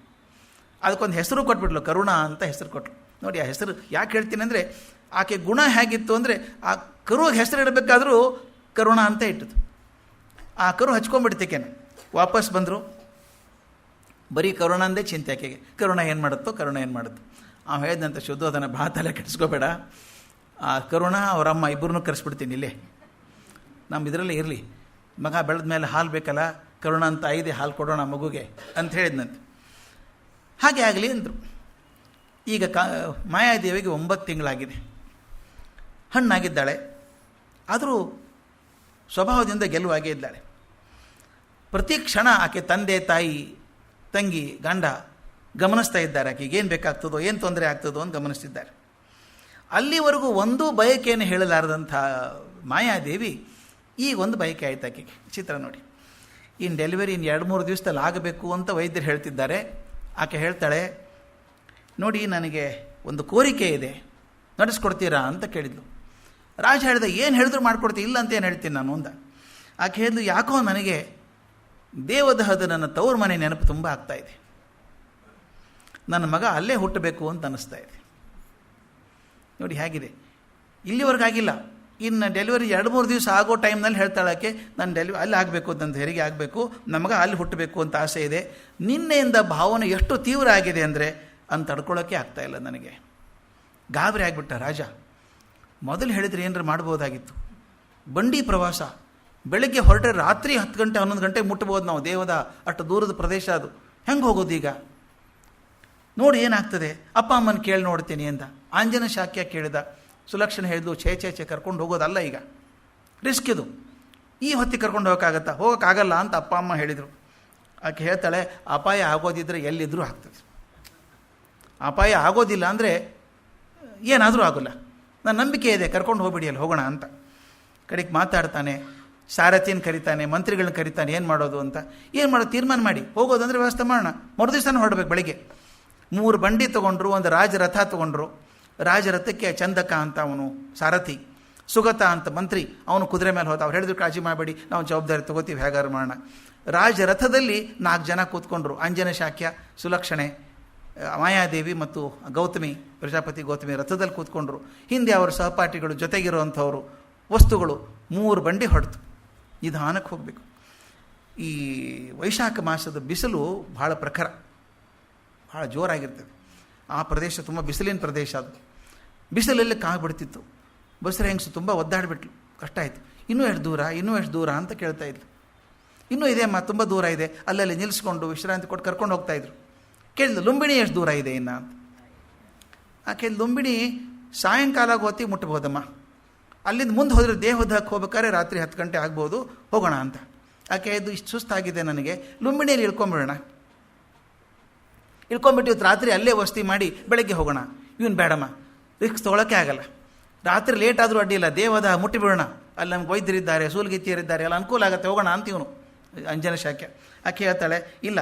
ಅದಕ್ಕೊಂದು ಹೆಸರು ಕೊಟ್ಬಿಟ್ಲು, ಕರುಣ ಅಂತ ಹೆಸರು ಕೊಟ್ಟರು. ನೋಡಿ, ಆ ಹೆಸರು ಯಾಕೆ ಹೇಳ್ತೀನಿ ಅಂದರೆ ಆಕೆ ಗುಣ ಹೇಗಿತ್ತು ಅಂದರೆ ಆ ಕರುವಿಗೆ ಹೆಸರು ಇಡಬೇಕಾದ್ರೂ ಕರುಣ ಅಂತ ಇಟ್ಟದು. ಆ ಕರು ಹಚ್ಕೊಂಡ್ಬಿಡ್ತಿಕೇನೆ. ವಾಪಸ್ ಬಂದರು, ಬರೀ ಕರುಣ ಅಂದೇ ಚಿಂತೆ ಆಕೆಗೆ. ಕರುಣ ಏನು ಮಾಡುತ್ತೋ. ಅವ್ನು ಹೇಳಿದಂಥ ಶುದ್ಧೋಧನ ಭಾತಲ್ಲ ಕೆಡಿಸ್ಕೋಬೇಡ, ಆ ಕರುಣ ಅವರಮ್ಮ ಇಬ್ಬರನ್ನೂ ಕರೆಸ್ಬಿಡ್ತೀನಿ ಇಲ್ಲೇ, ನಮ್ಮ ಇದರಲ್ಲೇ ಇರಲಿ. ಮಗ ಬೆಳೆದ ಮೇಲೆ ಹಾಲು ಬೇಕಲ್ಲ, ಕರುಣ ಅಂತ 5 ಹಾಲು ಕೊಡೋಣ ಮಗುಗೆ ಅಂತ ಹೇಳಿದ್ನಂತೆ. ಹಾಗೆ ಆಗಲಿ ಅಂದರು. ಈಗ ಮಾಯಾದೇವಿಗೆ 9 ತಿಂಗಳಾಗಿದೆ, ಹಣ್ಣಾಗಿದ್ದಾಳೆ. ಆದರೂ ಸ್ವಭಾವದಿಂದ ಗೆಲುವಾಗೇ ಇದ್ದಾಳೆ. ಪ್ರತಿ ಕ್ಷಣ ಆಕೆ ತಂದೆ ತಾಯಿ ತಂಗಿ ಗಂಡ ಗಮನಿಸ್ತಾ ಇದ್ದಾರೆ. ಆಕೆಗೆ ಏನು ಬೇಕಾಗ್ತದೋ, ಏನು ತೊಂದರೆ ಆಗ್ತದೋ ಅಂತ ಗಮನಿಸ್ತಿದ್ದಾರೆ. ಅಲ್ಲಿವರೆಗೂ ಒಂದೂ ಬಯಕೆಯನ್ನು ಹೇಳಲಾರದಂಥ ಮಾಯಾದೇವಿ ಈಗ ಒಂದು ಬಯಕೆ ಆಯ್ತು ಆಕೆಗೆ. ಚಿತ್ರ ನೋಡಿ, ಇನ್ನು ಡೆಲಿವರಿ ಇನ್ನು 2-3 ದಿವಸದಲ್ಲಿ ಆಗಬೇಕು ಅಂತ ವೈದ್ಯರು ಹೇಳ್ತಿದ್ದಾರೆ. ಆಕೆ ಹೇಳ್ತಾಳೆ, ನೋಡಿ ನನಗೆ ಒಂದು ಕೋರಿಕೆ ಇದೆ, ನಡೆಸ್ಕೊಡ್ತೀರಾ ಅಂತ ಕೇಳಿದ್ಲು. ರಾಜ ಹೇಳಿದ, ಏನು ಹೇಳಿದ್ರು ಮಾಡ್ಕೊಡ್ತೀನಿ, ಇಲ್ಲ ಅಂತ ಏನು ಹೇಳ್ತೀನಿ ನಾನು ಅಂದ. ಆಕೆ ಹೇಳಿದ್ಲು, ಯಾಕೋ ನನಗೆ ದೇವದಹದ ನನ್ನ ತವರು ಮನೆ ನೆನಪು ತುಂಬ ಆಗ್ತಾಯಿದೆ, ನನ್ನ ಮಗ ಅಲ್ಲೇ ಹುಟ್ಟಬೇಕು ಅಂತ ಅನ್ನಿಸ್ತಾ ಇದೆ. ನೋಡಿ ಹೇಗಿದೆ, ಇಲ್ಲಿವರೆಗಾಗಿಲ್ಲ, ಇನ್ನು ಡೆಲಿವರಿ 2-3 ದಿವಸ ಆಗೋ ಟೈಮ್ನಲ್ಲಿ ಹೇಳ್ತಾಳಕ್ಕೆ, ನಾನು ಅಲ್ಲಿ ಆಗಬೇಕು, ನನ್ನ ಹೆರಿಗೆ ಆಗಬೇಕು, ನಮಗೆ ಅಲ್ಲಿ ಹುಟ್ಟಬೇಕು ಅಂತ ಆಸೆ ಇದೆ. ನಿನ್ನೆಯಿಂದ ಭಾವನೆ ಎಷ್ಟು ತೀವ್ರ ಆಗಿದೆ ಅಂದರೆ ಅಂತ ತಡ್ಕೊಳ್ಳೋಕ್ಕೆ ಆಗ್ತಾಯಿಲ್ಲ ನನಗೆ. ಗಾಬರಿ ಆಗಿಬಿಟ್ಟ ರಾಜ. ಮೊದಲು ಹೇಳಿದರೆ ಏನಾರು ಮಾಡ್ಬೋದಾಗಿತ್ತು. ಬಂಡಿ ಪ್ರವಾಸ, ಬೆಳಗ್ಗೆ ಹೊರಟರೆ ರಾತ್ರಿ 10 ಗಂಟೆ 11 ಗಂಟೆಗೆ ಮುಟ್ಬೋದು ನಾವು. ದೇವದ ಅಷ್ಟು ದೂರದ ಪ್ರದೇಶ ಅದು. ಹೆಂಗೆ ಹೋಗೋದು ಈಗ? ನೋಡಿ ಏನಾಗ್ತದೆ, ಅಪ್ಪ ಅಮ್ಮನ ಕೇಳಿ ನೋಡ್ತೀನಿ ಅಂತ ಆಂಜನ ಶಾಕ್ಯ ಕೇಳಿದ. ಸುಲಕ್ಷಣ ಹೇಳಿದ್ಲು, ಛೇ ಕರ್ಕೊಂಡು ಹೋಗೋದಲ್ಲ, ಈಗ ರಿಸ್ಕ್ ಇದು, ಈ ಹೊತ್ತಿಗೆ ಕರ್ಕೊಂಡು ಹೋಗೋಕ್ಕಾಗತ್ತಾ? ಹೋಗೋಕ್ಕಾಗಲ್ಲ ಅಂತ ಅಪ್ಪ ಅಮ್ಮ ಹೇಳಿದರು. ಆಕೆ ಹೇಳ್ತಾಳೆ, ಅಪಾಯ ಆಗೋದಿದ್ದರೆ ಎಲ್ಲಿದ್ದರೂ ಆಗ್ತದೆ, ಅಪಾಯ ಆಗೋದಿಲ್ಲ ಅಂದರೆ ಏನಾದರೂ ಆಗೋಲ್ಲ, ನನ್ನ ನಂಬಿಕೆ ಇದೆ, ಕರ್ಕೊಂಡು ಹೋಗ್ಬಿಡಿ, ಅಲ್ಲಿ ಹೋಗೋಣ ಅಂತ. ಕಡೆಗೆ ಮಾತಾಡ್ತಾನೆ, ಸಾರಥಿಯನ್ನು ಕರಿತಾನೆ, ಮಂತ್ರಿಗಳನ್ನ ಕರಿತಾನೆ, ಏನು ಮಾಡೋದು ಅಂತ. ಏನು ಮಾಡೋದು ತೀರ್ಮಾನ ಮಾಡಿ, ಹೋಗೋದಂದರೆ ವ್ಯವಸ್ಥೆ ಮಾಡೋಣ. ಮರುದಿವಸನೂ ಹೊರಡ್ಬೇಕು. ಬೆಳಿಗ್ಗೆ 3 ಬಂಡಿ ತೊಗೊಂಡ್ರು, ಒಂದು ರಾಜರಥ ತೊಗೊಂಡ್ರು. ರಾಜರಥಕ್ಕೆ ಚಂದಕ ಅಂತ ಅವನು ಸಾರಥಿ, ಸುಗತ ಅಂತ ಮಂತ್ರಿ, ಅವನು ಕುದುರೆ ಮೇಲೆ ಹೋದ. ಅವ್ರು ಹೇಳಿದ್ರು, ಕಾಳಜಿ ಮಾಡಬೇಡಿ, ನಾವು ಜವಾಬ್ದಾರಿ ತೊಗೋತೀವಿ, ಹೇಗಾರು ಮಾಡೋಣ. ರಾಜರಥದಲ್ಲಿ 4 ಜನ ಕೂತ್ಕೊಂಡ್ರು. ಅಂಜನ ಶಾಕ್ಯ, ಸುಲಕ್ಷಣೆ, ಮಾಯಾದೇವಿ ಮತ್ತು ಗೌತಮಿ, ಪ್ರಜಾಪತಿ ಗೌತಮಿ ರಥದಲ್ಲಿ ಕೂತ್ಕೊಂಡ್ರು. ಹಿಂದೆ ಅವರ ಸಹಪಾಠಿಗಳು, ಜೊತೆಗಿರುವಂಥವರು, ವಸ್ತುಗಳು. 3 ಬಂಡಿ ಹೊಡೆತು. ನಿಧಾನಕ್ಕೆ ಹೋಗಬೇಕು. ಈ ವೈಶಾಖ ಮಾಸದ ಬಿಸಿಲು ಭಾಳ ಪ್ರಖರ, ಭಾಳ ಜೋರಾಗಿರ್ತದೆ. ಆ ಪ್ರದೇಶ ತುಂಬ ಬಿಸಿಲಿನ ಪ್ರದೇಶ. ಅದು ಬಿಸಿಲಲ್ಲಿ ಕಾಗ್ಬಿಡ್ತಿತ್ತು. ಬಸರ ಹೆಂಗಸು ತುಂಬ ಒದ್ದಾಡಿಬಿಟ್ಲು, ಕಷ್ಟ ಆಯಿತು. ಇನ್ನೂ ಎಷ್ಟು ದೂರ ಅಂತ ಕೇಳ್ತಾ ಇದ್ಲು. ಇನ್ನೂ ಇದೆ ಅಮ್ಮ, ತುಂಬ ದೂರ ಇದೆ. ಅಲ್ಲಲ್ಲಿ ನಿಲ್ಲಿಸ್ಕೊಂಡು ವಿಶ್ರಾಂತಿ ಕೊಟ್ಟು ಕರ್ಕೊಂಡು ಹೋಗ್ತಾಯಿದ್ರು. ಕೇಳಿದ್ಲು, ಲುಂಬಿಣಿ ಎಷ್ಟು ದೂರ ಇದೆ ಇನ್ನು ಅಂತ. ಆಕೆ ಲುಂಬಿಣಿ ಸಾಯಂಕಾಲ ಹೊತ್ತಿಗೆ ಮುಟ್ಬೋದಮ್ಮ, ಅಲ್ಲಿಂದ ಮುಂದೆ ಹೋದರೆ ದೇವದಕ್ಕೆ ಹೋಗ್ಬೇಕಾದ್ರೆ ರಾತ್ರಿ 10 ಗಂಟೆ ಆಗ್ಬೋದು, ಹೋಗೋಣ ಅಂತ. ಆಕೆ ಇದು ಇಷ್ಟು ಸುಸ್ತಾಗಿದೆ ನನಗೆ, ಲುಂಬಿಣಿಯಲ್ಲಿ ಇಳ್ಕೊಂಬಿಡೋಣ, ಇಳ್ಕೊಂಬಿಟ್ಟು ಇವತ್ತು ರಾತ್ರಿ ಅಲ್ಲೇ ವಸತಿ ಮಾಡಿ ಬೆಳಗ್ಗೆ ಹೋಗೋಣ. ಇವನು ಬೇಡಮ್ಮ, ರಿಸ್ಕ್ ತೊಗೊಳಕ್ಕೆ ಆಗಲ್ಲ, ರಾತ್ರಿ ಲೇಟ್ ಆದರೂ ಅಡ್ಡಿಲ್ಲ, ದೇವದ ಮುಟ್ಟಿಬಿಡೋಣ, ಅಲ್ಲಿ ನಮ್ಗೆ ವೈದ್ಯರಿದ್ದಾರೆ, ಸೂಲ್ಗಿತ್ತಿಯರಿದ್ದಾರೆ, ಎಲ್ಲ ಅನುಕೂಲ ಆಗುತ್ತೆ, ಹೋಗೋಣ ಅಂತ ಇವನು ಅಂಜನ ಶಾಕ್ಯ. ಆಕೆ ಹೇಳ್ತಾಳೆ, ಇಲ್ಲ,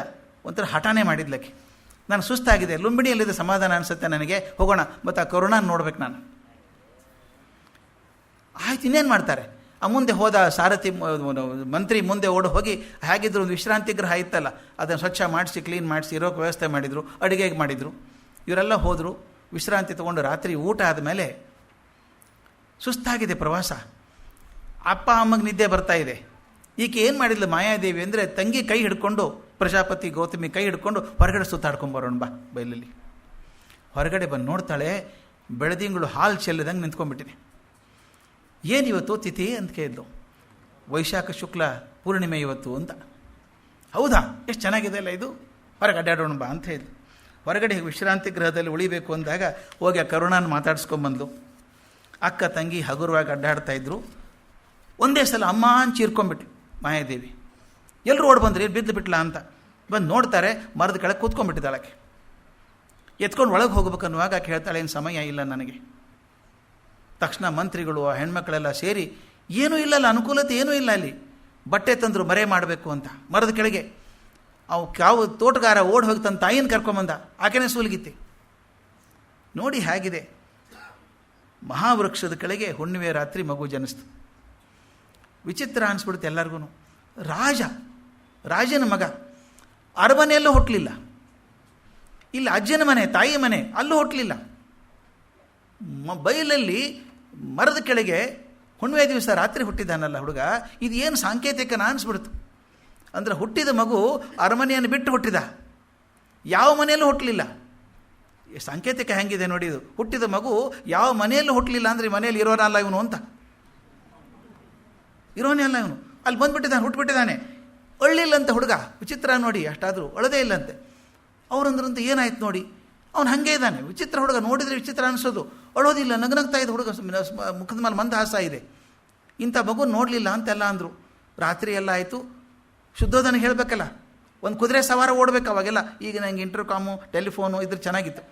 ಒಂಥರ ಹಠಾನೇ ಮಾಡಿದ್ಲಕ್ಕೆ, ನಾನು ಸುಸ್ತಾಗಿದೆ, ಲುಂಬಿಣಿಯಲ್ಲಿದೆ ಸಮಾಧಾನ ಅನಿಸುತ್ತೆ ನನಗೆ, ಹೋಗೋಣ, ಮತ್ತು ಆ ಕರುಣಾನ ನೋಡ್ಬೇಕು ನಾನು. ಆಯ್ತು, ಇನ್ನೇನು ಮಾಡ್ತಾರೆ? ಆ ಮುಂದೆ ಹೋದ ಸಾರಥಿ ಮಂತ್ರಿ ಮುಂದೆ ಓಡಿ ಹೋಗಿ, ಹೇಗಿದ್ರು ಒಂದು ವಿಶ್ರಾಂತಿ ಗೃಹ ಇತ್ತಲ್ಲ, ಅದನ್ನು ಸ್ವಚ್ಛ ಮಾಡಿಸಿ ಕ್ಲೀನ್ ಮಾಡಿಸಿ ಇರೋಕ್ಕೆ ವ್ಯವಸ್ಥೆ ಮಾಡಿದರು, ಅಡುಗೆಗೆ ಮಾಡಿದರು. ಇವರೆಲ್ಲ ಹೋದರು, ವಿಶ್ರಾಂತಿ ತೊಗೊಂಡು ರಾತ್ರಿ ಊಟ ಆದಮೇಲೆ ಸುಸ್ತಾಗಿದೆ ಪ್ರವಾಸ, ಅಪ್ಪ ಅಮ್ಮಗೆ ನಿದ್ದೆ ಬರ್ತಾ ಇದೆ. ಈಕೆ ಏನು ಮಾಡಿದ್ಲು ಮಾಯಾದೇವಿ ಅಂದರೆ, ತಂಗಿ ಕೈ ಹಿಡ್ಕೊಂಡು, ಪ್ರಜಾಪತಿ ಗೌತಮಿ ಕೈ ಹಿಡ್ಕೊಂಡು ಹೊರಗಡೆ ಸುತ್ತಾಡ್ಕೊಂಬರೋಣ ಬಾ ಬೈಲಲ್ಲಿ. ಹೊರಗಡೆ ಬಂದು ನೋಡ್ತಾಳೆ, ಬೆಳದಿಂಗಳು ಹಾಲು ಚೆಲ್ಲದಂಗೆ ನಿಂತ್ಕೊಂಡ್ಬಿಟ್ಟಿನಿ. ಏನಿವತ್ತು ತಿಥಿ ಅಂತ ಕೇಳಿದ್ಲು. ವೈಶಾಖ ಶುಕ್ಲ ಪೂರ್ಣಿಮೆ ಇವತ್ತು ಅಂತ. ಹೌದಾ, ಎಷ್ಟು ಚೆನ್ನಾಗಿದೆ ಅಲ್ಲ ಇದು, ಹೊರಗೆ ಅಡ್ಡಾಡೋಣ ಬಾ ಅಂತ ಹೇಳಿದ್ಲು. ಹೊರಗಡೆ ವಿಶ್ರಾಂತಿ ಗೃಹದಲ್ಲಿ ಉಳಿಬೇಕು ಅಂದಾಗ ಹೋಗಿ ಆ ಕರುಣಾನ ಮಾತಾಡ್ಸ್ಕೊಂಬಂದ್ಲು. ಅಕ್ಕ ತಂಗಿ ಹಗುರವಾಗಿ ಅಡ್ಡಾಡ್ತಾಯಿದ್ರು. ಒಂದೇ ಸಲ ಅಮ್ಮ ಅಂತ ಚೀರ್ಕೊಂಡ್ಬಿಟ್ಲು ಮಾಯಾದೇವಿ. ಎಲ್ಲರೂ ಓಡಿ ಬಂದ್ರಿ, ಬಿದ್ದು ಬಿಟ್ಲಾ ಅಂತ ಬಂದು ನೋಡ್ತಾರೆ, ಮರದ ಕೆಳಗೆ ಕೂತ್ಕೊಂಡ್ಬಿಟ್ಟಿದ್ದಾಳಕ್ಕೆ. ಎತ್ಕೊಂಡು ಒಳಗೆ ಹೋಗ್ಬೇಕನ್ನುವಾಗ ಆಕೆ ಹೇಳ್ತಾಳೆ, ಏನು ಸಮಯ ಇಲ್ಲ ನನಗೆ. ತಕ್ಷಣ ಮಂತ್ರಿಗಳು ಆ ಹೆಣ್ಮಕ್ಳೆಲ್ಲ ಸೇರಿ, ಏನೂ ಇಲ್ಲಲ್ಲ, ಅನುಕೂಲತೆ ಏನೂ ಇಲ್ಲ, ಅಲ್ಲಿ ಬಟ್ಟೆ ತಂದರು ಮರೆ ಮಾಡಬೇಕು ಅಂತ ಮರದ ಕೆಳಗೆ. ಅವು ಯಾವ ತೋಟಗಾರ ಓಡಿ ಹೋಗಿ ತನ್ನ ತಾಯಿನ ಕರ್ಕೊಂಬಂದ, ಆಕೆನೇ ಸೂಲ್ಗಿತ್ತಿ. ನೋಡಿ ಹೇಗಿದೆ, ಮಹಾವೃಕ್ಷದ ಕೆಳಗೆ ಹುಣ್ಣಿಮೆ ರಾತ್ರಿ ಮಗು ಜನಿಸ್ತು. ವಿಚಿತ್ರ ಅನಿಸ್ಬಿಡುತ್ತೆ ಎಲ್ಲರಿಗೂ. ರಾಜನ ಮಗ, ಅರಮನೆಯಲ್ಲೂ ಹುಟ್ಟಲಿಲ್ಲ, ಇಲ್ಲಿ ಅಜ್ಜನ ಮನೆ, ತಾಯಿ ಮನೆ, ಅಲ್ಲೂ ಹುಟ್ಟಲಿಲ್ಲ. ಬೈಲಲ್ಲಿ ಮರದ ಕೆಳಗೆ ಹುಣ್ಣಿಮೆ ದಿವಸ ರಾತ್ರಿ ಹುಟ್ಟಿದ್ದಾನಲ್ಲ ಹುಡುಗ, ಇದು ಏನು ಸಾಂಕೇತಿಕನ ಅನಿಸ್ಬಿಡ್ತು. ಅಂದರೆ ಹುಟ್ಟಿದ ಮಗು ಅರಮನೆಯನ್ನು ಬಿಟ್ಟು ಹುಟ್ಟಿದ, ಯಾವ ಮನೆಯಲ್ಲೂ ಹುಟ್ಟಲಿಲ್ಲ. ಸಾಂಕೇತಿಕ ಹೆಂಗಿದೆ ನೋಡಿ ಇದು. ಹುಟ್ಟಿದ ಮಗು ಯಾವ ಮನೆಯಲ್ಲೂ ಹುಟ್ಟಲಿಲ್ಲ ಅಂದರೆ ಮನೆಯಲ್ಲಿ ಇರೋನಲ್ಲ ಇವನು ಅಂತ, ಇರೋನೇ ಅಲ್ಲ ಇವನು, ಅಲ್ಲಿ ಬಂದುಬಿಟ್ಟಿದ್ದಾನೆ, ಹುಟ್ಟುಬಿಟ್ಟಿದ್ದಾನೆ. ಅಳ್ಳಿಲ್ಲಂತೆ ಹುಡುಗ, ವಿಚಿತ್ರ ನೋಡಿ, ಅಷ್ಟಾದರೂ ಅಳದೇ ಇಲ್ಲಂತೆ. ಅವರಂದ್ರಂತ ಏನಾಯ್ತು ನೋಡಿ, ಅವನು ಹಾಗೆ ಇದ್ದಾನೆ, ವಿಚಿತ್ರ ಹುಡುಗ, ನೋಡಿದರೆ ವಿಚಿತ್ರ ಅನಿಸೋದು, ಅಳೋದಿಲ್ಲ, ನಗನಗ್ತಾ ಇದೆ ಹುಡುಗ, ಮುಖದ ಮೇಲೆ ಮಂದಹಾಸ ಇದೆ. ಇಂಥ ಮಗು ನೋಡಲಿಲ್ಲ ಅಂತೆಲ್ಲ ಅಂದರು. ರಾತ್ರಿ ಎಲ್ಲ ಆಯಿತು, ಶುದ್ಧೋಧನ ಹೇಳಬೇಕಲ್ಲ, ಒಂದು ಕುದುರೆ ಸವಾರ ಓಡಬೇಕು ಅವಾಗೆಲ್ಲ. ಈಗ ನನಗೆ ಇಂಟರ್ಕಾಮು ಟೆಲಿಫೋನು ಇದ್ರೆ ಚೆನ್ನಾಗಿತ್ತು.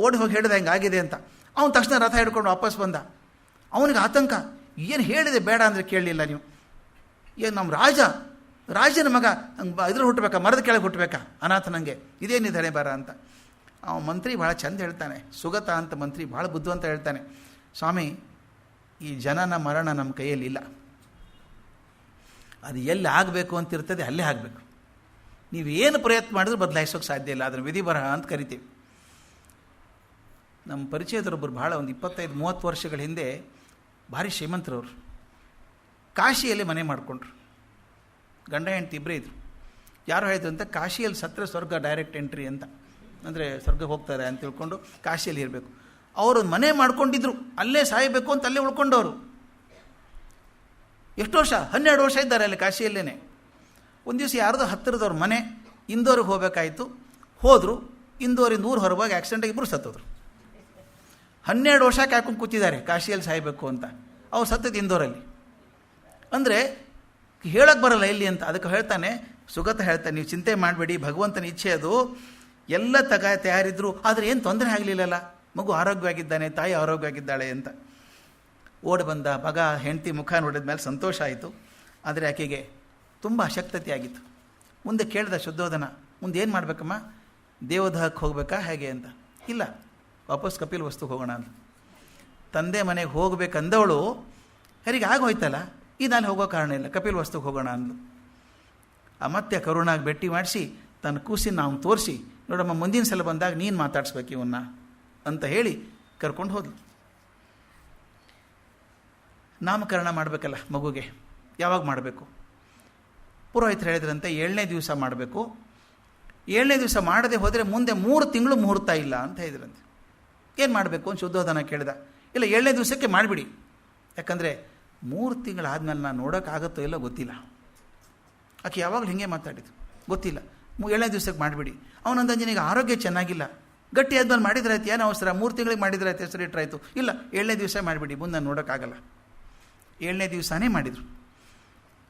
ಓಡಿ ಹೋಗಿ ಹೇಳಿದೆ ಹಿಂಗೆ ಆಗಿದೆ ಅಂತ. ಅವನು ತಕ್ಷಣ ರಥ ಹಿಡ್ಕೊಂಡು ವಾಪಸ್ ಬಂದ. ಅವನಿಗೆ ಆತಂಕ, ಏನು ಹೇಳಿದೆ ಬೇಡ ಅಂದರೆ ಕೇಳಲಿಲ್ಲ ನೀವು, ಏನು ನಮ್ಮ ರಾಜನ ಮಗ ಇದ್ರ ಹುಟ್ಟಬೇಕಾ, ಮರದ ಕೆಳಗೆ ಹುಟ್ಟಬೇಕಾ, ಅನಾಥ ನನಗೆ ಇದೇನಿದ್ದಾನೆ ಬರ ಅಂತ. ಅವ ಮಂತ್ರಿ ಭಾಳ ಚಂದ ಹೇಳ್ತಾನೆ, ಸುಗತ ಅಂತ ಮಂತ್ರಿ ಭಾಳ ಬುದ್ಧಿವಂತ ಹೇಳ್ತಾನೆ, ಸ್ವಾಮಿ ಈ ಜನನ ಮರಣ ನಮ್ಮ ಕೈಯಲ್ಲಿ ಇಲ್ಲ, ಅದು ಎಲ್ಲಿ ಆಗಬೇಕು ಅಂತಿರ್ತದೆ ಅಲ್ಲೇ ಆಗಬೇಕು. ನೀವು ಏನು ಪ್ರಯತ್ನ ಮಾಡಿದ್ರೂ ಬದಲಾಯಿಸೋಕೆ ಸಾಧ್ಯ ಇಲ್ಲ, ಅದನ್ನು ವಿಧಿ ಬರಹ ಅಂತ ಕರಿತೀವಿ. ನಮ್ಮ ಪರಿಚಯದರೊಬ್ಬರು ಭಾಳ ಒಂದು 25-30 ವರ್ಷಗಳ ಹಿಂದೆ ಭಾರಿ ಶ್ರೀಮಂತರವರು. ಕಾಶಿಯಲ್ಲಿ ಮನೆ ಮಾಡಿಕೊಂಡ್ರು. ಗಂಡ ಹೆಂಡತಿ ಇಬ್ಬರೇ ಇದ್ರು. ಯಾರು ಹೇಳಿದ್ರು ಅಂತ, ಕಾಶಿಯಲ್ಲಿ ಸತ್ರ ಸ್ವರ್ಗ ಡೈರೆಕ್ಟ್ ಎಂಟ್ರಿ ಅಂತ, ಅಂದರೆ ಸ್ವರ್ಗಕ್ಕೆ ಹೋಗ್ತಾರೆ ಅಂತ ತಿಳ್ಕೊಂಡು ಕಾಶಿಯಲ್ಲಿ ಇರಬೇಕು. ಅವರು ಮನೆ ಮಾಡ್ಕೊಂಡಿದ್ರು, ಅಲ್ಲೇ ಸಾಯಬೇಕು ಅಂತ ಅಲ್ಲೇ ಉಳ್ಕೊಂಡವರು. ಎಷ್ಟು ವರ್ಷ? 12 ವರ್ಷ ಇದ್ದಾರೆ ಅಲ್ಲಿ ಕಾಶಿಯಲ್ಲೇ. ಒಂದು ದಿವಸ ಯಾರ್ದೋ ಹತ್ತಿರದವ್ರ ಮನೆ, ಇಂದೋರಿಗೆ ಹೋಗಬೇಕಾಯಿತು. ಹೋದರು. ಇಂದೋರಿಂದ ಊರು ಹೊರಗೆ ಆಕ್ಸಿಡೆಂಟಾಗಿ ಇಬ್ಬರು ಸತ್ತೋದ್ರು. 12 ವರ್ಷ ಕಾಯ್ಕೊಂಡು ಕೂತಿದ್ದಾರೆ ಕಾಶಿಯಲ್ಲಿ ಸಾಯಬೇಕು ಅಂತ. ಅವ್ರು ಸತ್ತದ್ದು ಇಂದೋರಲ್ಲಿ. ಅಂದರೆ ಹೇಳಕ್ಕೆ ಬರಲ್ಲ ಎಲ್ಲಿ ಅಂತ. ಅದಕ್ಕೆ ಹೇಳ್ತಾನೆ ಸುಗತ, ಹೇಳ್ತಾನೆ, ನೀವು ಚಿಂತೆ ಮಾಡಬೇಡಿ, ಭಗವಂತನ ಇಚ್ಛೆ ಅದು, ಎಲ್ಲ ತಯಾರಿದ್ರು, ಆದರೆ ಏನು ತೊಂದರೆ ಆಗಲಿಲ್ಲಲ್ಲ, ಮಗು ಆರೋಗ್ಯವಾಗಿದ್ದಾನೆ, ತಾಯಿ ಆರೋಗ್ಯವಾಗಿದ್ದಾಳೆ ಅಂತ. ಓಡಿ ಬಂದ ಮಗ, ಹೆಂಡತಿ ಮುಖ ನೋಡಿದ ಮೇಲೆ ಸಂತೋಷ ಆಯಿತು. ಆದರೆ ಆಕೆಗೆ ತುಂಬ ಅಶಕ್ತತೆ ಆಗಿತ್ತು. ಮುಂದೆ ಕೇಳಿದ ಶುದ್ಧೋಧನ, ಮುಂದೆ ಏನು ಮಾಡಬೇಕಮ್ಮ, ದೇವದಹಕ್ಕೆ ಹೋಗಬೇಕಾ ಹೇಗೆ ಅಂತ. ಇಲ್ಲ, ವಾಪಸ್ ಕಪಿಲ್ ವಸ್ತುಗೆ ಹೋಗೋಣ ಅಂತ. ತಂದೆ ಮನೆಗೆ ಹೋಗಬೇಕಂದವಳು ಹೆರಿಗೆ ಆಗೋಯ್ತಲ್ಲ, ನಾನು ಹೋಗೋ ಕಾರಣ ಇಲ್ಲ, ಕಪಿಲ್ ವಸ್ತುಗೆ ಹೋಗೋಣ ಅಂದು. ಮತ್ತೆ ಕರುಣಾಗಿ ಭೇಟಿ ಮಾಡಿಸಿ ತನ್ನ ಕೂಸಿನ ನಾವು ತೋರಿಸಿ, ನೋಡಮ್ಮ ಮುಂದಿನ ಸಲ ಬಂದಾಗ ನೀನು ಮಾತಾಡಿಸ್ಬೇಕು ಇವನ್ನ ಅಂತ ಹೇಳಿ ಕರ್ಕೊಂಡು ಹೋದ್ಲು. ನಾಮಕರಣ ಮಾಡಬೇಕಲ್ಲ ಮಗುಗೆ, ಯಾವಾಗ ಮಾಡಬೇಕು? ಪುರೋಹಿತರು ಹೇಳಿದ್ರಂತೆ 7ನೇ ದಿವಸ ಮಾಡಬೇಕು. 7ನೇ ದಿವಸ ಮಾಡದೆ ಹೋದರೆ ಮುಂದೆ 3 ತಿಂಗಳು ಮುಹೂರ್ತ ಇಲ್ಲ ಅಂತ ಹೇಳಿದ್ರಂತೆ. ಏನು ಮಾಡಬೇಕು ಅಂತ ಶುದ್ಧೋಧನ ಕೇಳಿದ. ಇಲ್ಲ, 7ನೇ ದಿವಸಕ್ಕೆ ಮಾಡಿಬಿಡಿ, ಯಾಕಂದರೆ 3 ತಿಂಗಳಾದ್ಮೇಲೆ ನಾನು ನೋಡೋಕ್ಕಾಗತ್ತೋ ಇಲ್ಲ ಗೊತ್ತಿಲ್ಲ. ಆಕೆ ಯಾವಾಗಲೂ ಹಿಂಗೆ ಮಾತಾಡಿದ್ದು, ಗೊತ್ತಿಲ್ಲ, 7ನೇ ದಿವಸಕ್ಕೆ ಮಾಡಿಬಿಡಿ. ಅವನಂದ ನಿನಗೆ ಆರೋಗ್ಯ ಚೆನ್ನಾಗಿಲ್ಲ, ಗಟ್ಟಿ ಆದ್ಮೇಲೆ ಮಾಡಿದ್ರಾಯ್ತು, ಏನು ಅವಸರ, 3 ತಿಂಗಳಿಗೆ ಮಾಡಿದ್ರಾಯ್ತು, ಹೆಸರು ಇಟ್ಟರಾಯ್ತು. ಇಲ್ಲ, 7ನೇ ದಿವಸ ಮಾಡಿಬಿಡಿ, ಮುಂದೆ ನಾನು ನೋಡೋಕ್ಕಾಗಲ್ಲ. 7ನೇ ದಿವಸನೇ ಮಾಡಿದರು.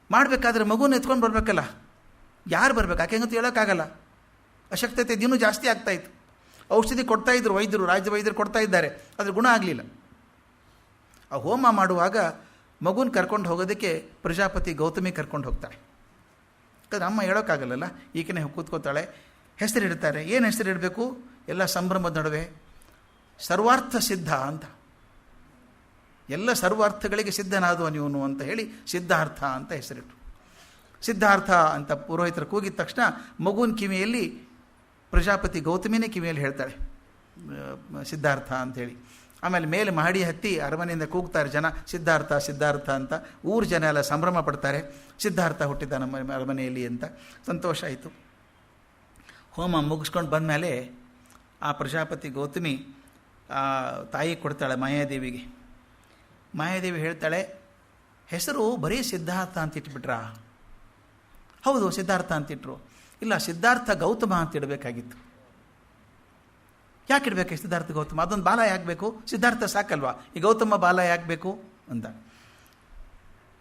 ಮಾಡಬೇಕಾದ್ರೆ ಮಗುನ ಎತ್ಕೊಂಡು ಬರಬೇಕಲ್ಲ, ಯಾರು ಬರಬೇಕು? ಆಕೆ ಹೆಂಗಂತೂ ಹೇಳೋಕ್ಕಾಗಲ್ಲ. ಅಶಕ್ತತೆ ದಿನೂ ಜಾಸ್ತಿ ಆಗ್ತಾಯಿತ್ತು. ಔಷಧಿ ಕೊಡ್ತಾಯಿದ್ರು ವೈದ್ಯರು, ರಾಜ್ಯ ವೈದ್ಯರು ಕೊಡ್ತಾ ಇದ್ದಾರೆ, ಅದ್ರ ಗುಣ ಆಗಲಿಲ್ಲ. ಆ ಹೋಮ ಮಾಡುವಾಗ ಮಗುನ ಕರ್ಕೊಂಡು ಹೋಗೋದಕ್ಕೆ ಪ್ರಜಾಪತಿ ಗೌತಮಿ ಕರ್ಕೊಂಡು ಹೋಗ್ತಾಳೆ. ಯಾಕಂದ್ರೆ ಅಮ್ಮ ಹೇಳೋಕ್ಕಾಗಲ್ಲಲ್ಲ, ಈಕೆನೇ ಕೂತ್ಕೋತಾಳೆ. ಹೆಸರಿಡ್ತಾರೆ. ಏನು ಹೆಸರಿಡಬೇಕು? ಎಲ್ಲ ಸಂಭ್ರಮದ ನಡುವೆ ಸರ್ವಾರ್ಥ ಸಿದ್ಧ ಅಂತ, ಎಲ್ಲ ಸರ್ವಾರ್ಥಗಳಿಗೆ ಸಿದ್ಧನಾದವ ನೀವನು ಅಂತ ಹೇಳಿ ಸಿದ್ಧಾರ್ಥ ಅಂತ ಹೆಸರಿಟ್ಟು. ಸಿದ್ಧಾರ್ಥ ಅಂತ ಪುರೋಹಿತರು ಕೂಗಿದ ತಕ್ಷಣ ಮಗುವಿನ ಕಿವಿಯಲ್ಲಿ ಪ್ರಜಾಪತಿ ಗೌತಮಿನೇ ಕಿವಿಯಲ್ಲಿ ಹೇಳ್ತಾಳೆ ಸಿದ್ಧಾರ್ಥ ಅಂಥೇಳಿ. ಆಮೇಲೆ ಮೇಲೆ ಮಹಡಿ ಹತ್ತಿ ಅರಮನೆಯಿಂದ ಕೂಗ್ತಾರೆ ಜನ, ಸಿದ್ಧಾರ್ಥ ಸಿದ್ಧಾರ್ಥ ಅಂತ. ಊರು ಜನ ಎಲ್ಲ ಸಂಭ್ರಮ ಪಡ್ತಾರೆ, ಸಿದ್ಧಾರ್ಥ ಹುಟ್ಟಿದ ನಮ್ಮ ಅರಮನೆಯಲ್ಲಿ ಅಂತ. ಸಂತೋಷ ಆಯಿತು. ಹೋಮ ಮುಗಿಸ್ಕೊಂಡು ಬಂದಮೇಲೆ ಆ ಪ್ರಜಾಪತಿ ಗೌತಮಿ ತಾಯಿ ಕೊಡ್ತಾಳೆ ಮಾಯಾದೇವಿಗೆ. ಮಾಯಾದೇವಿ ಹೇಳ್ತಾಳೆ, ಹೆಸರು ಬರೀ ಸಿದ್ಧಾರ್ಥ ಅಂತ ಇಟ್ಬಿಟ್ರಾ? ಹೌದು, ಸಿದ್ಧಾರ್ಥ ಅಂತಿಟ್ರು. ಇಲ್ಲ, ಸಿದ್ಧಾರ್ಥ ಗೌತಮ ಅಂತ ಇಡಬೇಕಾಗಿತ್ತು. ಯಾಕೆ ಇಡಬೇಕು ಸಿದ್ಧಾರ್ಥ ಗೌತಮ? ಅದೊಂದು ಬಾಲ ಯಾಕಬೇಕು? ಸಿದ್ಧಾರ್ಥ ಸಾಕಲ್ವಾ, ಈ ಗೌತಮ ಬಾಲ ಯಾಕಬೇಕು ಅಂತ.